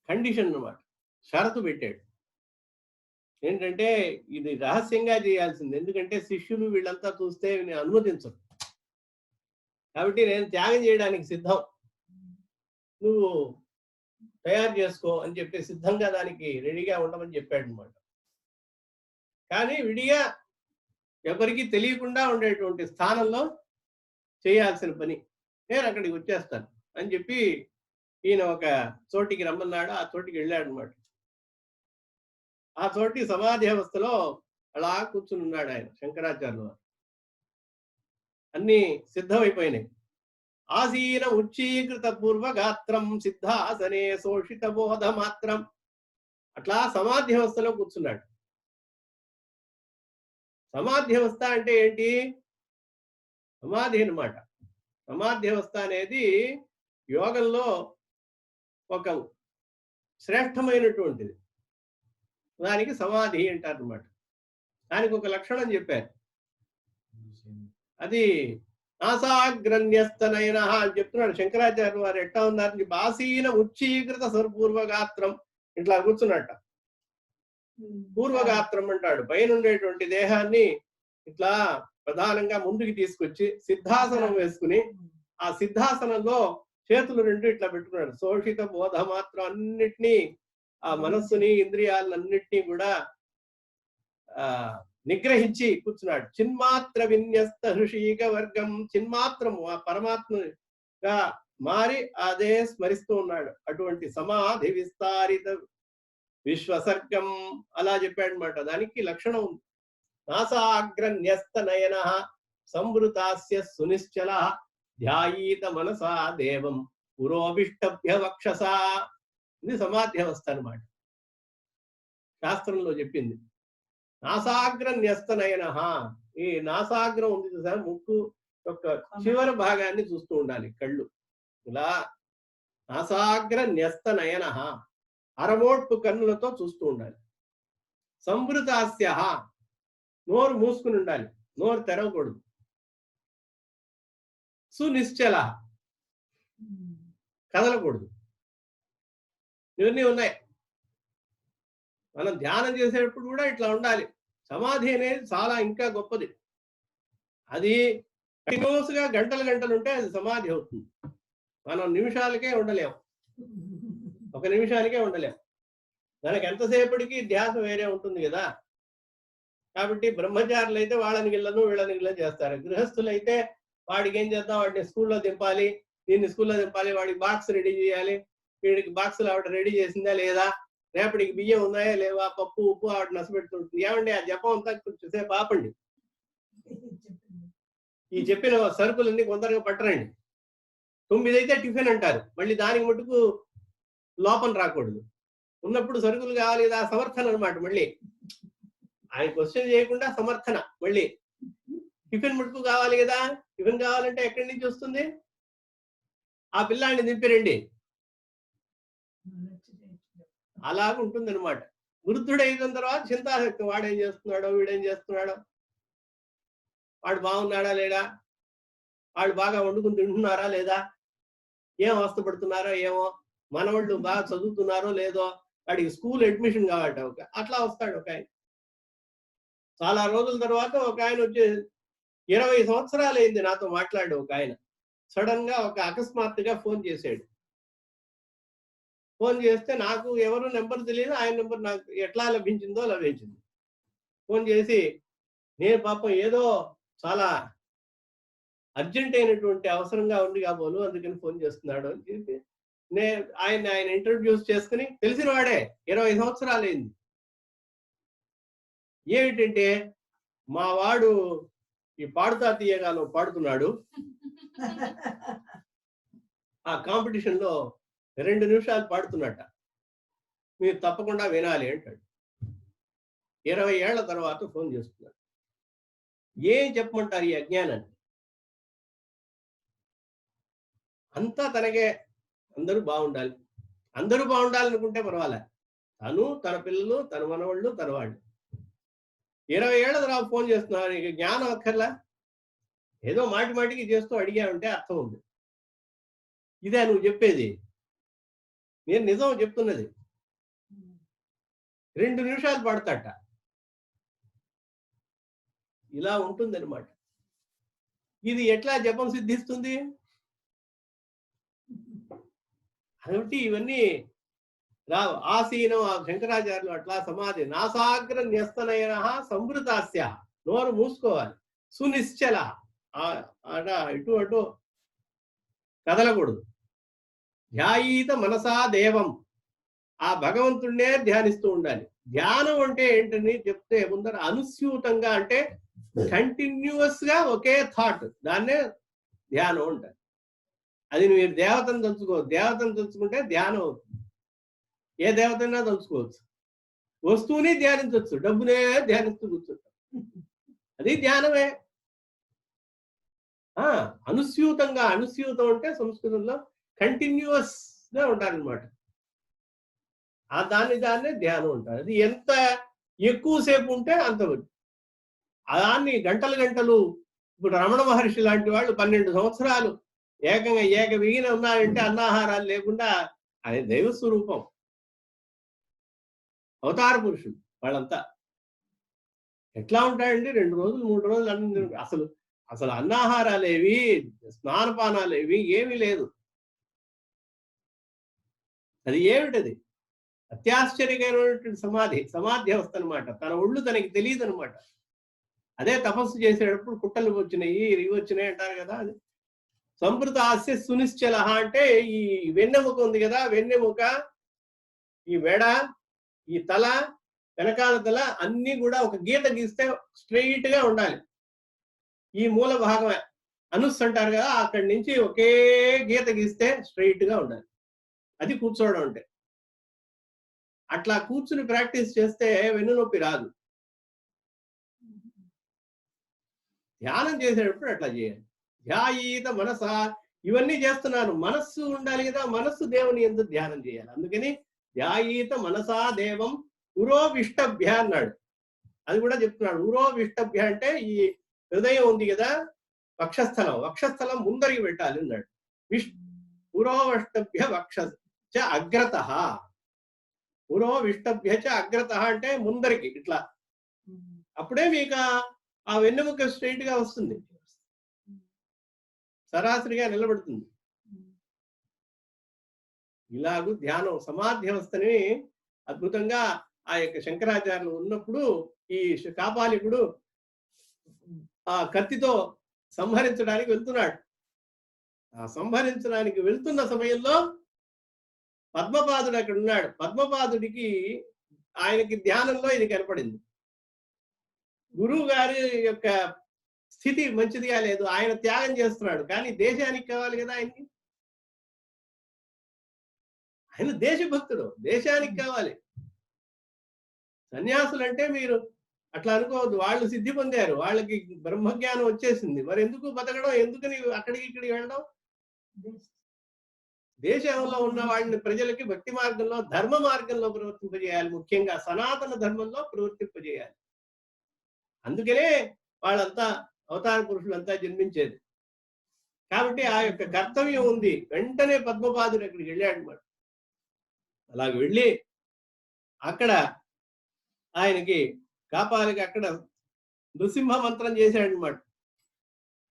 కండిషన్ అన్నమాట, షరతు పెట్టాడు. ఏంటంటే ఇది రహస్యంగా చేయాల్సింది, ఎందుకంటే శిష్యులు వీళ్ళంతా చూస్తే నేను అనుమతించను, కాబట్టి నేను త్యాగం చేయడానికి సిద్ధం, నువ్వు తయారు చేసుకో అని చెప్పి సిద్ధంగా దానికి రెడీగా ఉండమని చెప్పాడు అనమాట. కానీ విడిగా ఎవరికి తెలియకుండా ఉండేటువంటి స్థానంలో చేయాల్సిన పని, నేను అక్కడికి వచ్చేస్తాను అని చెప్పి ఈయన ఒక చోటికి రమ్మన్నాడు. ఆ చోటికి వెళ్ళాడు అనమాట. ఆ చోటి సమాధి అవస్థలో అలా కూర్చుని ఉన్నాడు ఆయన శంకరాచార్యులు వారు. అన్ని సిద్ధమైపోయినాయి. ఆసీన ఉచ్చీకృత పూర్వగాత్రం సిద్ధాసనే శోషిత బోధ మాత్రం. అట్లా సమాధి అవస్థలో కూర్చున్నాడు. సమాధి అవస్థ అంటే ఏంటి? సమాధి అన్నమాట. సమాధి అవస్థ అనేది యోగంలో ఒక శ్రేష్టమైనటువంటిది, దానికి సమాధి అంటారు అన్నమాట. దానికి ఒక లక్షణం చెప్పారు, అది నాసాగ్రన్యస్తనయన అని చెప్తున్నాడు శంకరాచార్య వారు. ఎట్టా ఉన్నారు? బాసీన ఉచ్చీకృత సర్పూర్వగాత్రం, ఇట్లా కూర్చున్నట్ట. పూర్వగాత్రం అంటాడు, పైన ఉండేటువంటి దేహాన్ని ఇట్లా ప్రధానంగా ముందుకు తీసుకొచ్చి సిద్ధాసనం వేసుకుని, ఆ సిద్ధాసనంలో చేతులు రెండు ఇట్లా పెట్టుకున్నాడు. శోషిత బోధ మాత్రం అన్నిటినీ, ఆ మనస్సుని ఇంద్రియాలన్నిటినీ కూడా నిగ్రహించి కూర్చున్నాడు. చిన్మాత్ర విన్యస్త హృషీక వర్గం, చిన్మాత్రము ఆ పరమాత్మగా మారి అదే స్మరిస్తూ ఉన్నాడు. అటువంటి సమాధి విస్తారిత విశ్వసర్గం అలా చెప్పాడు అనమాట. దానికి లక్షణం ఉంది. నాసాగ్రన్యస్త నయన సంవృతాస్య సునిశ్చల ధ్యాయీత మనసా దేవం పురోభిష్టభ్య వక్షసా. ఇది సమాధి అవస్థ అనమాట, శాస్త్రంలో చెప్పింది. నాసాగ్ర న్యస్తనయన, ఈ నాసాగ్రం ఉంది కదా, ముక్కు యొక్క చివరి భాగాన్ని చూస్తూ ఉండాలి కళ్ళు. ఇలా నాసాగ్ర న్యస్తనయన, అరమోట్పు కన్నులతో చూస్తూ ఉండాలి. సంవృతాస్య, నోరు మూసుకుని ఉండాలి, నోరు తెరవకూడదు. సునిశ్చల, కదలకూడదు. ఇవన్నీ ఉన్నాయి. మనం ధ్యానం చేసేటప్పుడు కూడా ఇట్లా ఉండాలి. సమాధి అనేది చాలా ఇంకా గొప్పది. అది కంటిన్యూస్గా గంటలు గంటలు ఉంటే అది సమాధి అవుతుంది. మనం నిమిషాలకే ఉండలేం, ఒక నిమిషానికే ఉండలేం. మనకి ఎంతసేపటికి ధ్యాస వేరే ఉంటుంది కదా. కాబట్టి బ్రహ్మచారులు అయితే వాళ్ళని గిళ్ళను వీళ్ళని గిళ్ళని చేస్తారు. గృహస్థులు అయితే వాడికి ఏం చేద్దాం, వాడిని స్కూల్లో దింపాలి, దీన్ని స్కూల్లో దింపాలి, వాడికి బాక్స్ రెడీ చేయాలి, వీడికి బాక్సులు ఆవిడ రెడీ చేసిందా లేదా, రేపటికి బియ్యం ఉన్నాయా లేవా, పప్పు ఉప్పు ఆవిడ నసపెడుతుంటుంది. ఏమండి ఆ జపం అంతా కొంచెంసేపు ఆపండి, ఈ చెప్పిన సరుకులన్నీ కొందరుగా పట్టరండి. 9 అయితే టిఫిన్ అంటారు, మళ్ళీ దానికి మటుకు లోపం రాకూడదు. ఉన్నప్పుడు సరుకులు కావాలి కదా, సమర్థన అనమాట. మళ్ళీ ఆయన క్వశ్చన్ చేయకుండా సమర్థన. మళ్ళీ టిఫిన్ మటుకు కావాలి కదా, టిఫిన్ కావాలంటే ఎక్కడి నుంచి వస్తుంది? ఆ పిల్లాన్ని దింపిరండి. అలాగ ఉంటుంది అనమాట. వృద్ధుడు అయిన తర్వాత చింతాశక్తి, వాడేం చేస్తున్నాడో వీడేం చేస్తున్నాడో, వాడు బాగున్నాడా లేడా, వాళ్ళు బాగా వండుకుని తింటున్నారా లేదా, ఏం అవస్థపడుతున్నారో ఏమో, మనవాళ్ళు బాగా చదువుతున్నారో లేదో, వాడికి స్కూల్ అడ్మిషన్ కావాలట, అట్లా వస్తాడు ఒక ఆయన. చాలా రోజుల తర్వాత ఒక ఆయన వచ్చి 20 సంవత్సరాలైంది నాతో మాట్లాడు ఒక ఆయన. సడన్ గా ఒక అకస్మాత్తుగా ఫోన్ చేశాడు. ఫోన్ చేస్తే నాకు ఎవరు నెంబర్ తెలియదు. ఆయన నెంబర్ నాకు ఎట్లా లభించిందో లభించింది. ఫోన్ చేసి నేను పాపం ఏదో చాలా అర్జెంట్ అయినటువంటి అవసరంగా ఉంది కాబోలు అందుకని ఫోన్ చేస్తున్నాడు అని చెప్పి ఆయన ఇంట్రొడ్యూస్ చేసుకుని తెలిసిన వాడే 20 సంవత్సరాలైంది. ఏమిటంటే మా వాడు ఈ పాడుతా తీయగాలో పాడుతున్నాడు. ఆ కాంపిటీషన్ లో 2 నిమిషాలు పాడుతున్నట్ట. మీరు తప్పకుండా వినాలి అంటాడు. 20 ఏళ్ల తర్వాత ఫోన్ చేస్తున్నాడు. ఏం చెప్పమంటారు ఈ అజ్ఞానాన్ని? అంతా తనకే అందరూ బాగుండాలి. అందరూ బాగుండాలనుకుంటే పర్వాలే. తను, తన పిల్లలు, తన మనవాళ్ళు, తన వాళ్ళు. 20 ఏళ్ల తర్వాత ఫోన్ చేస్తున్నారు. నీకు జ్ఞానం అక్కర్లా? ఏదో మాటి మాటికి చేస్తూ అడిగామంటే అర్థం ఉంది. ఇదే నువ్వు చెప్పేది? నేను నిజం చెప్తున్నది. 2 నిమిషాలు పాడతాట. ఇలా ఉంటుందన్నమాట. ఇది ఎట్లా జపం సిద్ధిస్తుంది? కాబట్టి ఇవన్నీ రావు. ఆసీనం శంకరాచార్యులు అట్లా సమాధి నాసాగ్ర న్యస్తనయన సంవృతాస్య, నోరు మూసుకోవాలి. సునిశ్చల అట ఇటు అటు కదలకూడదు. ధ్యాయీత మనసా దేవం, ఆ భగవంతుడినే ధ్యానిస్తూ ఉండాలి. ధ్యానం అంటే ఏంటని చెప్తే ముందర అనుస్యూతంగా అంటే కంటిన్యూస్ గా ఒకే థాట్, దాన్నే ధ్యానం అంటారు. అది మీరు దేవతను తలుచుకుంటే ధ్యానం అవుతుంది. ఏ దేవతైనా తలుచుకోవచ్చు. వస్తువుని ధ్యానించవచ్చు, డబ్బునే ధ్యానిస్తూ కూర్చుంటాం, అది ధ్యానమే. అనుస్యూతంగా, అనుస్యూతం అంటే సంస్కృతంలో కంటిన్యూస్ గా ఉంటారనమాట. దాన్నే ధ్యానం ఉంటారు. అది ఎంత ఎక్కువసేపు ఉంటే అంత. దాన్ని గంటలు గంటలు, ఇప్పుడు రమణ మహర్షి లాంటి వాళ్ళు 12 సంవత్సరాలు ఏకంగా ఏకవిగిన ఉన్నారంటే అన్నాహారాలు లేకుండా, అది దైవ స్వరూపం, అవతార పురుషులు వాళ్ళంతా. ఎట్లా ఉంటాయండి 2 రోజులు 3 రోజులు అన్ని అసలు అన్నాహారాలేవి, స్నానపానాలేవి ఏమీ లేదు. అది ఏమిటది? అత్యాశ్చర్యకరమైనటువంటి సమాధి అవస్థ అనమాట. తన ఒళ్ళు తనకి తెలియదు అనమాట. అదే తపస్సు చేసేటప్పుడు కుట్టలు వచ్చినాయి, ఇవి వచ్చినాయి అంటారు కదా. అది సంవృత హాస్య సునిశ్చల అంటే ఈ వెన్నెముక ఉంది కదా, వెన్నెముక, ఈ మెడ, ఈ తల, వెనకాల తల అన్ని కూడా ఒక గీత గీస్తే స్ట్రెయిట్ గా ఉండాలి. ఈ మూల భాగం అనుస్ అంటారు కదా, అక్కడి నుంచి ఒకే గీత గీస్తే స్ట్రెయిట్ గా ఉండాలి. అది కూర్చోవడం అంటే. అట్లా కూర్చుని ప్రాక్టీస్ చేస్తే వెన్నునొప్పి రాదు. ధ్యానం చేసేటప్పుడు అట్లా చేయాలి. ధ్యాయీత మనస, ఇవన్నీ చేస్తున్నాను, మనస్సు ఉండాలి కదా, మనస్సు దేవుని యందు ధ్యానం చేయాలి. అందుకని ధ్యాయీత మనసా దేవం ఉరోవిష్టభ్య అన్నాడు. అది కూడా చెప్తున్నాడు. ఉరోవిష్టభ్య అంటే ఈ హృదయం ఉంది కదా, వక్షస్థలం ముందరికి పెట్టాలి అన్నాడు. ఉరోవిష్టభ్య వక్ష చ అగ్రత, ఉరోవిష్టభ్య చ అగ్రత అంటే ముందరికి ఇట్లా. అప్పుడే మీకు ఆ వెన్నెముక స్ట్రైట్ గా వస్తుంది, సరాసరిగా నిలబడుతుంది. ఇలాగూ ధ్యానం సమాధి వ్యవస్థని అద్భుతంగా ఆ యొక్క శంకరాచార్యులు ఉన్నప్పుడు ఈ కాపాలికుడు ఆ కత్తితో సంహరించడానికి వెళ్తున్నాడు. ఆ సంహరించడానికి వెళ్తున్న సమయంలో పద్మపాదుడు అక్కడ ఉన్నాడు. పద్మపాదుడికి ఆయనకి ధ్యానంలో ఇది కనపడింది. గురువు గారి యొక్క స్థితి మంచిదిగా లేదు, ఆయన త్యాగం చేస్తున్నాడు, కానీ దేశానికి కావాలి కదా ఆయనకి. ఆయన దేశభక్తుడు, దేశానికి కావాలి. సన్యాసులు అంటే మీరు అట్లా అనుకోవద్దు, వాళ్ళు సిద్ధి పొందారు, వాళ్ళకి బ్రహ్మజ్ఞానం వచ్చేసింది, మరి ఎందుకు బతకడం, ఎందుకని అక్కడికి ఇక్కడికి వెళ్ళడం? దేశంలో ఉన్న వాళ్ళని ప్రజలకి భక్తి మార్గంలో, ధర్మ మార్గంలో ప్రవర్తింపజేయాలి. ముఖ్యంగా సనాతన ధర్మంలో ప్రవర్తింపజేయాలి. అందుకనే వాళ్ళంతా అవతార పురుషులంతా జన్మించేది. కాబట్టి ఆ యొక్క కర్తవ్యం ఉంది. వెంటనే పద్మపాదుడు అక్కడికి వెళ్ళాడు మరి. అలాగ వెళ్ళి అక్కడ ఆయనకి కాపాలికి అక్కడ నృసింహ మంత్రం చేశాడనమాట.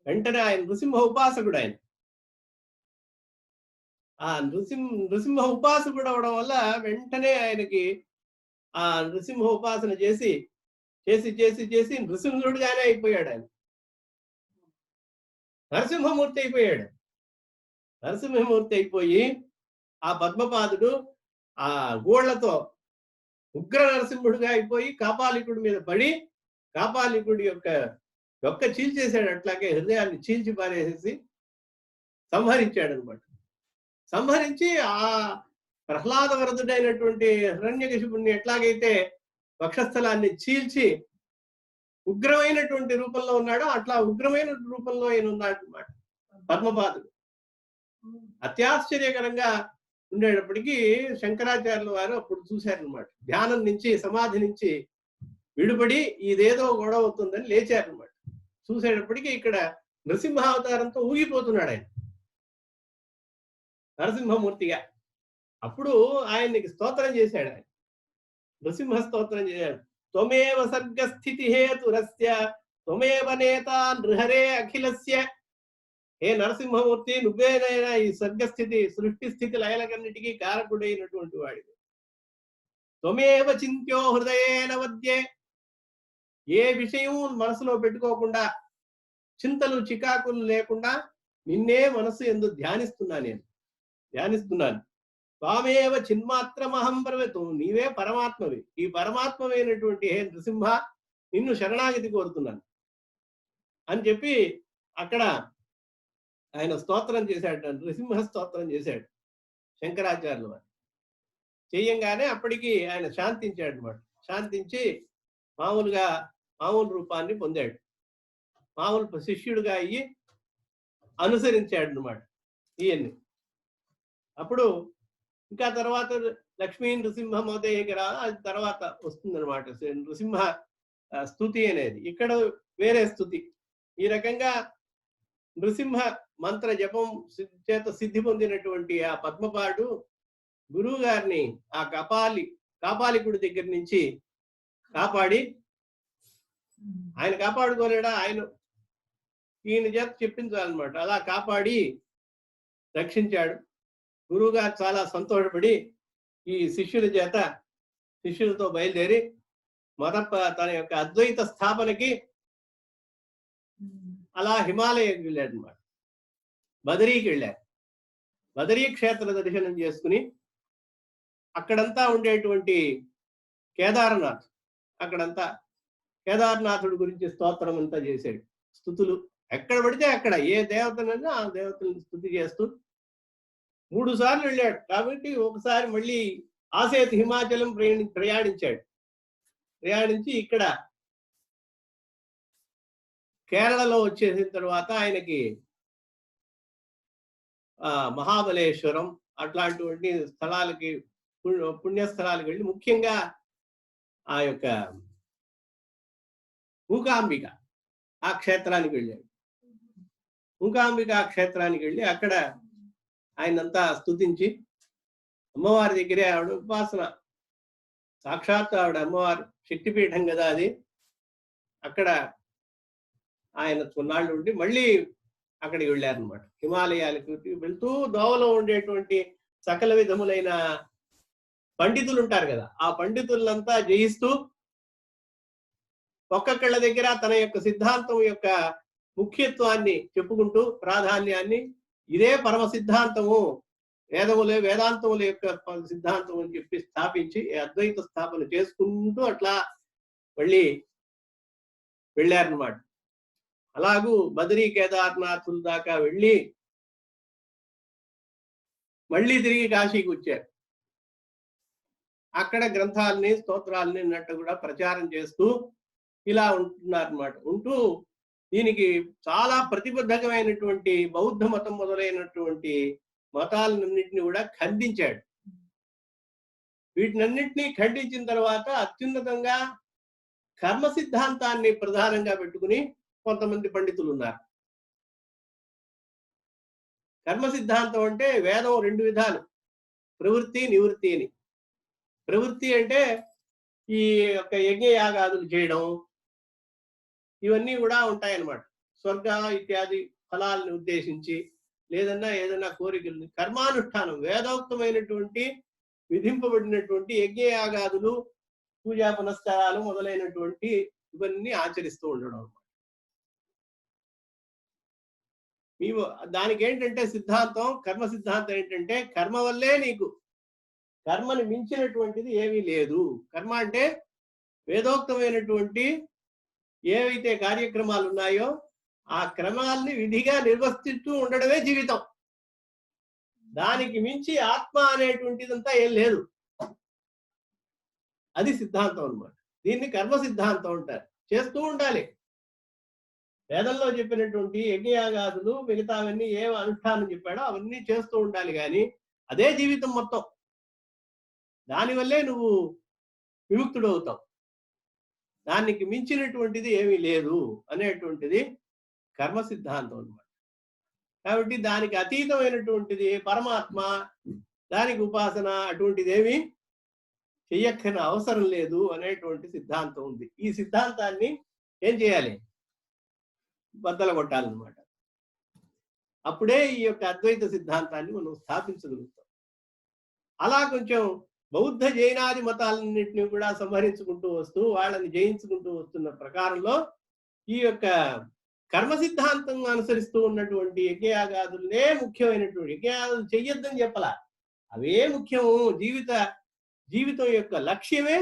వెంటనే ఆయన నృసింహ ఉపాసకుడు ఆయన. ఆ నృసింహ ఉపాసకుడు అవడం వల్ల వెంటనే ఆయనకి ఆ నృసింహ ఉపాసన చేసి నృసింహుడుగానే అయిపోయాడు ఆయన. నరసింహమూర్తి అయిపోయాడు. నరసింహమూర్తి అయిపోయి ఆ పద్మపాదుడు ఆ గోళ్లతో ఉగ్ర నరసింహుడుగా అయిపోయి కాపాలికుడి మీద పడి కాపాలికుడి యొక్క డొక్క చీల్చేశాడు. అట్లాగే హృదయాన్ని చీల్చి పారేసేసి సంహరించాడనమాట. సంహరించి ఆ ప్రహ్లాద వరదుడైనటువంటి హిరణ్యకశిపుణ్ణి ఎట్లాగైతే వక్షస్థలాన్ని చీల్చి ఉగ్రమైనటువంటి రూపంలో ఉన్నాడో అట్లా ఉగ్రమైన రూపంలో ఆయన ఉన్నాడనమాట పద్మపాదుడు. అత్యాశ్చర్యకరంగా ఉండేటప్పటికీ శంకరాచార్యుల వారు అప్పుడు చూశారనమాట. ధ్యానం నుంచి సమాధి నుంచి విడిపడి ఇదేదో గొడవ అవుతుందని లేచారనమాట. చూసేటప్పటికి ఇక్కడ నృసింహావతారంతో ఊగిపోతున్నాడు ఆయన నరసింహమూర్తిగా. అప్పుడు ఆయనకి స్తోత్రం చేశాడు ఆయన. నృసింహ స్తోత్రం చేశాడు. త్వమేవ సర్గస్థితి హేతురస్య త్వమేవ నేత నృహరే అఖిలస్య. హే నరసింహమూర్తి, నువ్వేనైనా ఈ సర్గస్థితి సృష్టి స్థితి లయలకన్నిటికీ కారకుడైనటువంటి వాడివి. త్వమేవ చింత్యో హృదయేన వద్యే. ఏ విషయం మనసులో పెట్టుకోకుండా చింతలు చికాకులు లేకుండా నిన్నే మనసు ఎందు ధ్యానిస్తున్నాను. త్వామేవ చిన్మాత్రమహం బ్రవతు. నీవే పరమాత్మవి. ఈ పరమాత్మమైనటువంటి హే నృసింహ, నిన్ను శరణాగతి కోరుతున్నాను అని చెప్పి అక్కడ ఆయన స్తోత్రం చేశాడు. నృసింహ స్తోత్రం చేశాడు శంకరాచార్యుల వారు. చెయ్యంగానే అప్పటికి ఆయన శాంతించాడు అనమాట. శాంతించి మామూలు రూపాన్ని పొందాడు. మామూలు శిష్యుడిగా అయ్యి అనుసరించాడు అనమాట ఈయన్ని. అప్పుడు ఇంకా తర్వాత లక్ష్మీ నృసింహ మోదయకి అది తర్వాత వస్తుందన్నమాట నృసింహ స్తుతి అనేది. ఇక్కడ వేరే స్తుతి. ఈ రకంగా నృసింహ మంత్ర జపం చేత సిద్ధి పొందినటువంటి ఆ పద్మపాడు గురువు గారిని ఆ కాపాలికుడి దగ్గర నుంచి కాపాడి, ఆయన కాపాడుకోలేడా, ఈయన చేత చెప్పించాలన్నమాట. అలా కాపాడి రక్షించాడు. గురువు గారు చాలా సంతోషపడి ఈ శిష్యులతో బయలుదేరి తన యొక్క అద్వైత స్థాపనకి అలా హిమాలయకి వెళ్ళాడు అనమాట. బదరీకి వెళ్ళారు. బదరీ క్షేత్ర దర్శనం చేసుకుని అక్కడంతా ఉండేటువంటి అక్కడంతా కేదార్నాథుడి గురించి స్తోత్రం అంతా చేశాడు. స్తుతులు ఎక్కడ పడితే అక్కడ ఏ దేవతనైనా ఆ దేవతలను స్తుతి చేస్తూ 3 సార్లు వెళ్ళాడు. కాబట్టి ఒకసారి మళ్ళీ ఆసేతు హిమాచలం ప్రయాణించి ఇక్కడ కేరళలో వచ్చేసిన తర్వాత ఆయనకి మహాబలేశ్వరం అట్లాంటి స్థలాలకి పుణ్యస్థలాలకు వెళ్ళి ముఖ్యంగా ఆ యొక్క మూకాంబిక ఆ క్షేత్రానికి వెళ్ళాడు. మూకాంబిక క్షేత్రానికి వెళ్ళి అక్కడ ఆయనంతా స్తుతించి అమ్మవారి దగ్గరే ఆవిడ ఉపాసన, సాక్షాత్ ఆవిడ అమ్మవారు శక్తిపీఠం కదా అది. అక్కడ ఆయన కొన్నాళ్ళు ఉండి మళ్ళీ అక్కడికి వెళ్ళారనమాట. హిమాలయాలకు వెళ్తూ దోవలో ఉండేటువంటి సకల విధములైన పండితులు ఉంటారు కదా, ఆ పండితులంతా జయిస్తూ ఒక్కొక్కళ్ళ దగ్గర తన యొక్క సిద్ధాంతం యొక్క ముఖ్యత్వాన్ని చెప్పుకుంటూ ప్రాధాన్యాన్ని, ఇదే పరమ సిద్ధాంతము, వేదాంతముల యొక్క సిద్ధాంతం అని చెప్పి స్థాపించి అద్వైత స్థాపన చేసుకుంటూ అట్లా మళ్ళీ వెళ్ళారనమాట. అలాగూ బదరీ కేదార్నాథుల దాకా వెళ్ళి మళ్ళీ తిరిగి కాశీకి వచ్చారు. అక్కడ గ్రంథాలని స్తోత్రాలని అన్నట్టు కూడా ప్రచారం చేస్తూ ఇలా ఉంటున్నారన్నమాట. ఉంటూ దీనికి చాలా ప్రతిబద్ధకమైనటువంటి బౌద్ధ మతం మొదలైనటువంటి మతాలన్నింటినీ కూడా ఖండించాడు. వీటినన్నింటినీ ఖండించిన తర్వాత అత్యున్నతంగా కర్మ సిద్ధాంతాన్ని ప్రధానంగా పెట్టుకుని కొంతమంది పండితులు ఉన్నారు. కర్మ సిద్ధాంతం అంటే వేదం 2 విధాలు, ప్రవృత్తి నివృత్తి అని. ప్రవృత్తి అంటే ఈ యొక్క యజ్ఞయాగాదులు చేయడం, ఇవన్నీ కూడా ఉంటాయన్నమాట. స్వర్గ ఇత్యాది ఫలాలను ఉద్దేశించి లేదన్నా ఏదన్నా కోరికల్ని కర్మానుష్ఠానం వేదోక్తమైనటువంటి విధింపబడినటువంటి యజ్ఞయాగాదులు పూజా పునస్కారాలు మొదలైనటువంటి ఇవన్నీ ఆచరిస్తూ ఉండడం. మేము దానికి ఏంటంటే సిద్ధాంతం, కర్మ సిద్ధాంతం ఏంటంటే కర్మ వల్లే నీకు కర్మని మించినటువంటిది ఏమీ లేదు. కర్మ అంటే వేదోక్తమైనటువంటి ఏవైతే కార్యక్రమాలు ఉన్నాయో ఆ క్రమాల్ని విధిగా నిర్వర్తిస్తూ ఉండడమే జీవితం. దానికి మించి ఆత్మ అనేటువంటిదంతా ఏం లేదు. అది సిద్ధాంతం అన్నమాట. దీన్ని కర్మ సిద్ధాంతం అంటారు. చేస్తూ ఉండాలి. వేదంలో చెప్పినటువంటి యజ్ఞయాగాదులు మిగతావన్నీ ఏ అనుష్ఠానం చెప్పాడో అవన్నీ చేస్తూ ఉండాలి, కానీ అదే జీవితం మొత్తం. దానివల్లే నువ్వు విముక్తుడు అవుతావు. దానికి మించినటువంటిది ఏమీ లేదు అనేటువంటిది కర్మ సిద్ధాంతం అన్నమాట. కాబట్టి దానికి అతీతమైనటువంటిది పరమాత్మ, దానికి ఉపాసన అటువంటిది ఏమీ చెయ్యక్కన అవసరం లేదు అనేటువంటి సిద్ధాంతం ఉంది. ఈ సిద్ధాంతాన్ని ఏం చేయాలి? బద్దలు కొట్టాలన్నమాట. అప్పుడే ఈ యొక్క అద్వైత సిద్ధాంతాన్ని మనం స్థాపించగలుగుతాం. అలా కొంచెం బౌద్ధ జైనాది మతాలన్నింటినీ కూడా సంహరించుకుంటూ వస్తూ వాళ్ళని జయించుకుంటూ వస్తున్న ప్రకారంలో ఈ యొక్క కర్మ సిద్ధాంతం అనుసరిస్తూ ఉన్నటువంటి యజ్ఞయాగాదులనే ముఖ్యమైనటువంటి, యజ్ఞయాగాదులు చెయ్యొద్దని చెప్పలా, అవే ముఖ్యము. జీవితం యొక్క లక్ష్యమే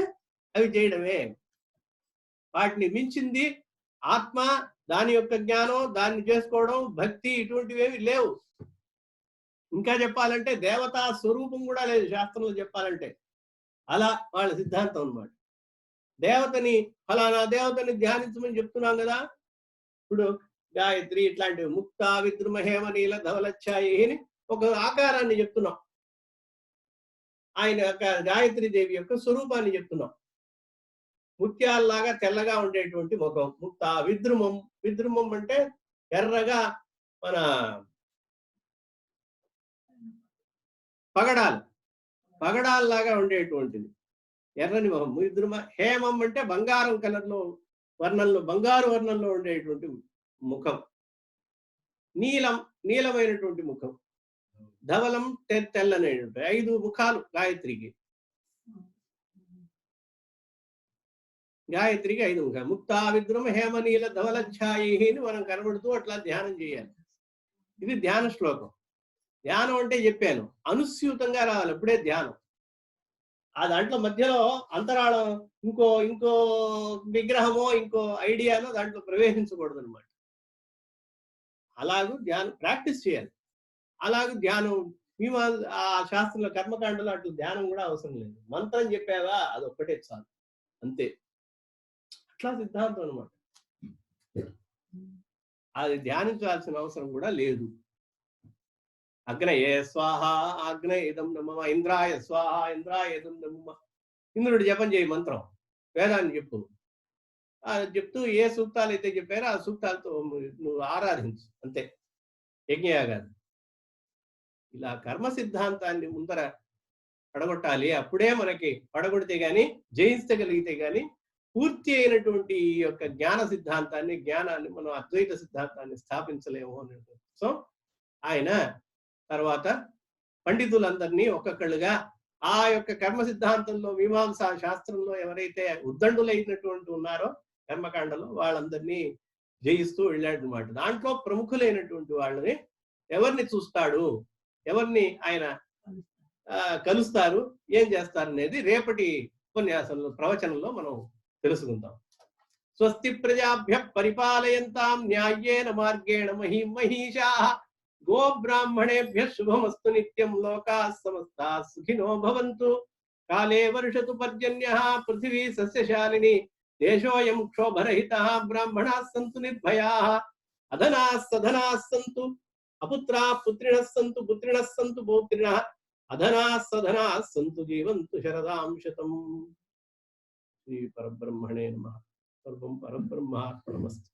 అవి చేయడమే. వాటిని మించింది ఆత్మ, దాని యొక్క జ్ఞానం, దాన్ని చేసుకోవడం, భక్తి ఇటువంటివేమి లేవు. ఇంకా చెప్పాలంటే దేవతా స్వరూపం కూడా లేదు శాస్త్రంలో చెప్పాలంటే. అలా వాళ్ళ సిద్ధాంతం అన్నమాట. దేవతని ఫలానా దేవతని ధ్యానించమని చెప్తున్నాం కదా. ఇప్పుడు గాయత్రి ఇట్లాంటివి ముక్త విద్రుమ హేమనీల ధవలచ్ఛాయి అని ఒక ఆకారాన్ని చెప్తున్నాం. ఆయన యొక్క గాయత్రి దేవి యొక్క స్వరూపాన్ని చెప్తున్నాం. ముత్యాల్లాగా తెల్లగా ఉండేటువంటి ముఖం ముక్త విద్రుమం. విద్రుమం అంటే ఎర్రగా మన పగడాల్లాగా ఉండేటువంటిది ఎర్రని మొహం విద్రుమ. హేమం అంటే బంగారం కలర్లో వర్ణంలో, బంగారు వర్ణంలో ఉండేటువంటి ముఖం. నీలమైనటువంటి ముఖం. ధవలం తెల్లనేటువంటి 5 ముఖాలు గాయత్రికి. 5 ముఖాలు. ముక్తా విద్రుమ హేమనీల ధవలఛాయి అని మనం కనబడుతూ అట్లా ధ్యానం చేయాలి. ఇది ధ్యాన శ్లోకం. ధ్యానం అంటే చెప్పాను అనుస్యూతంగా రావాలి, అప్పుడే ధ్యానం. ఆ దాంట్లో మధ్యలో అంతరాళం ఇంకో విగ్రహమో ఇంకో ఐడియానో దాంట్లో ప్రవేశించకూడదు అనమాట. అలాగూ ధ్యానం ప్రాక్టీస్ చేయాలి. అలాగే ధ్యానం ఆ శాస్త్రంలో కర్మకాండలో అట్లా ధ్యానం కూడా అవసరం లేదు. మంత్రం చెప్పావా అది ఒక్కటే చాలు, అంతే. అట్లా సిద్ధాంతం అనమాట. అది ధ్యానించాల్సిన అవసరం కూడా లేదు. అగ్నయే స్వాహ అగ్నయ ఇదం నమః, ఇంద్రాయ స్వాహ ఇంద్రాయ ఇదం నమః. ఇంద్రుడు జపం చేయి మంత్రం, వేదాన్ని చెప్పు. చెప్తూ ఏ సూక్తాలు అయితే చెప్పారో ఆ సూక్తాలతో నువ్వు ఆరాధించు, అంతే. యజ్ఞయాగాదు ఇలా కర్మ సిద్ధాంతాన్ని ముందర పడగొట్టాలి. అప్పుడే మనకి పడగొడితే గాని, జయించగలిగితే గాని పూర్తి అయినటువంటి ఈ యొక్క జ్ఞానాన్ని మనం అద్వైత సిద్ధాంతాన్ని స్థాపించలేము అనే కోసం ఆయన తర్వాత పండితులందరినీ ఒక్కొక్కళ్ళుగా ఆ యొక్క కర్మ సిద్ధాంతంలో మీమాంసా శాస్త్రంలో ఎవరైతే ఉద్దండులైనటువంటి ఉన్నారో కర్మకాండలో వాళ్ళందరినీ జయిస్తూ వెళ్ళాడనమాట. దాంట్లో ప్రముఖులైనటువంటి వాళ్ళని ఎవరిని చూస్తాడు, ఎవరిని ఆయన కలుస్తారు, ఏం చేస్తారు అనేది రేపటి ఉపన్యాసంలో ప్రవచనంలో మనం తెలుసుకుందాం. స్వస్తి ప్రజాభ్య పరిపాలయంతాం న్యాయేన మార్గేణ మహీషాః గో బ్రాహ్మణేభ్య శుభమస్తు నిత్యం. లోకాః సమస్తాః సుఖినో భవంతు. కాలే వర్షతు పర్జన్యః పృథివీ సస్యశాలిని. దేశోయం క్షోభరహితః. బ్రాహ్మణాః సంతు నిర్భయాః. అధనాః సధనాః సంతు. అపుత్రాః పుత్రిణః సంతు. పుత్రిణః సంతు పౌత్రిణః. అధనాః సధనాః సంతు. జీవంతు శరదాం శతం. శ్రీ పరబ్రహ్మణే నమః. సర్వం పరబ్రహ్మార్పణమస్తు.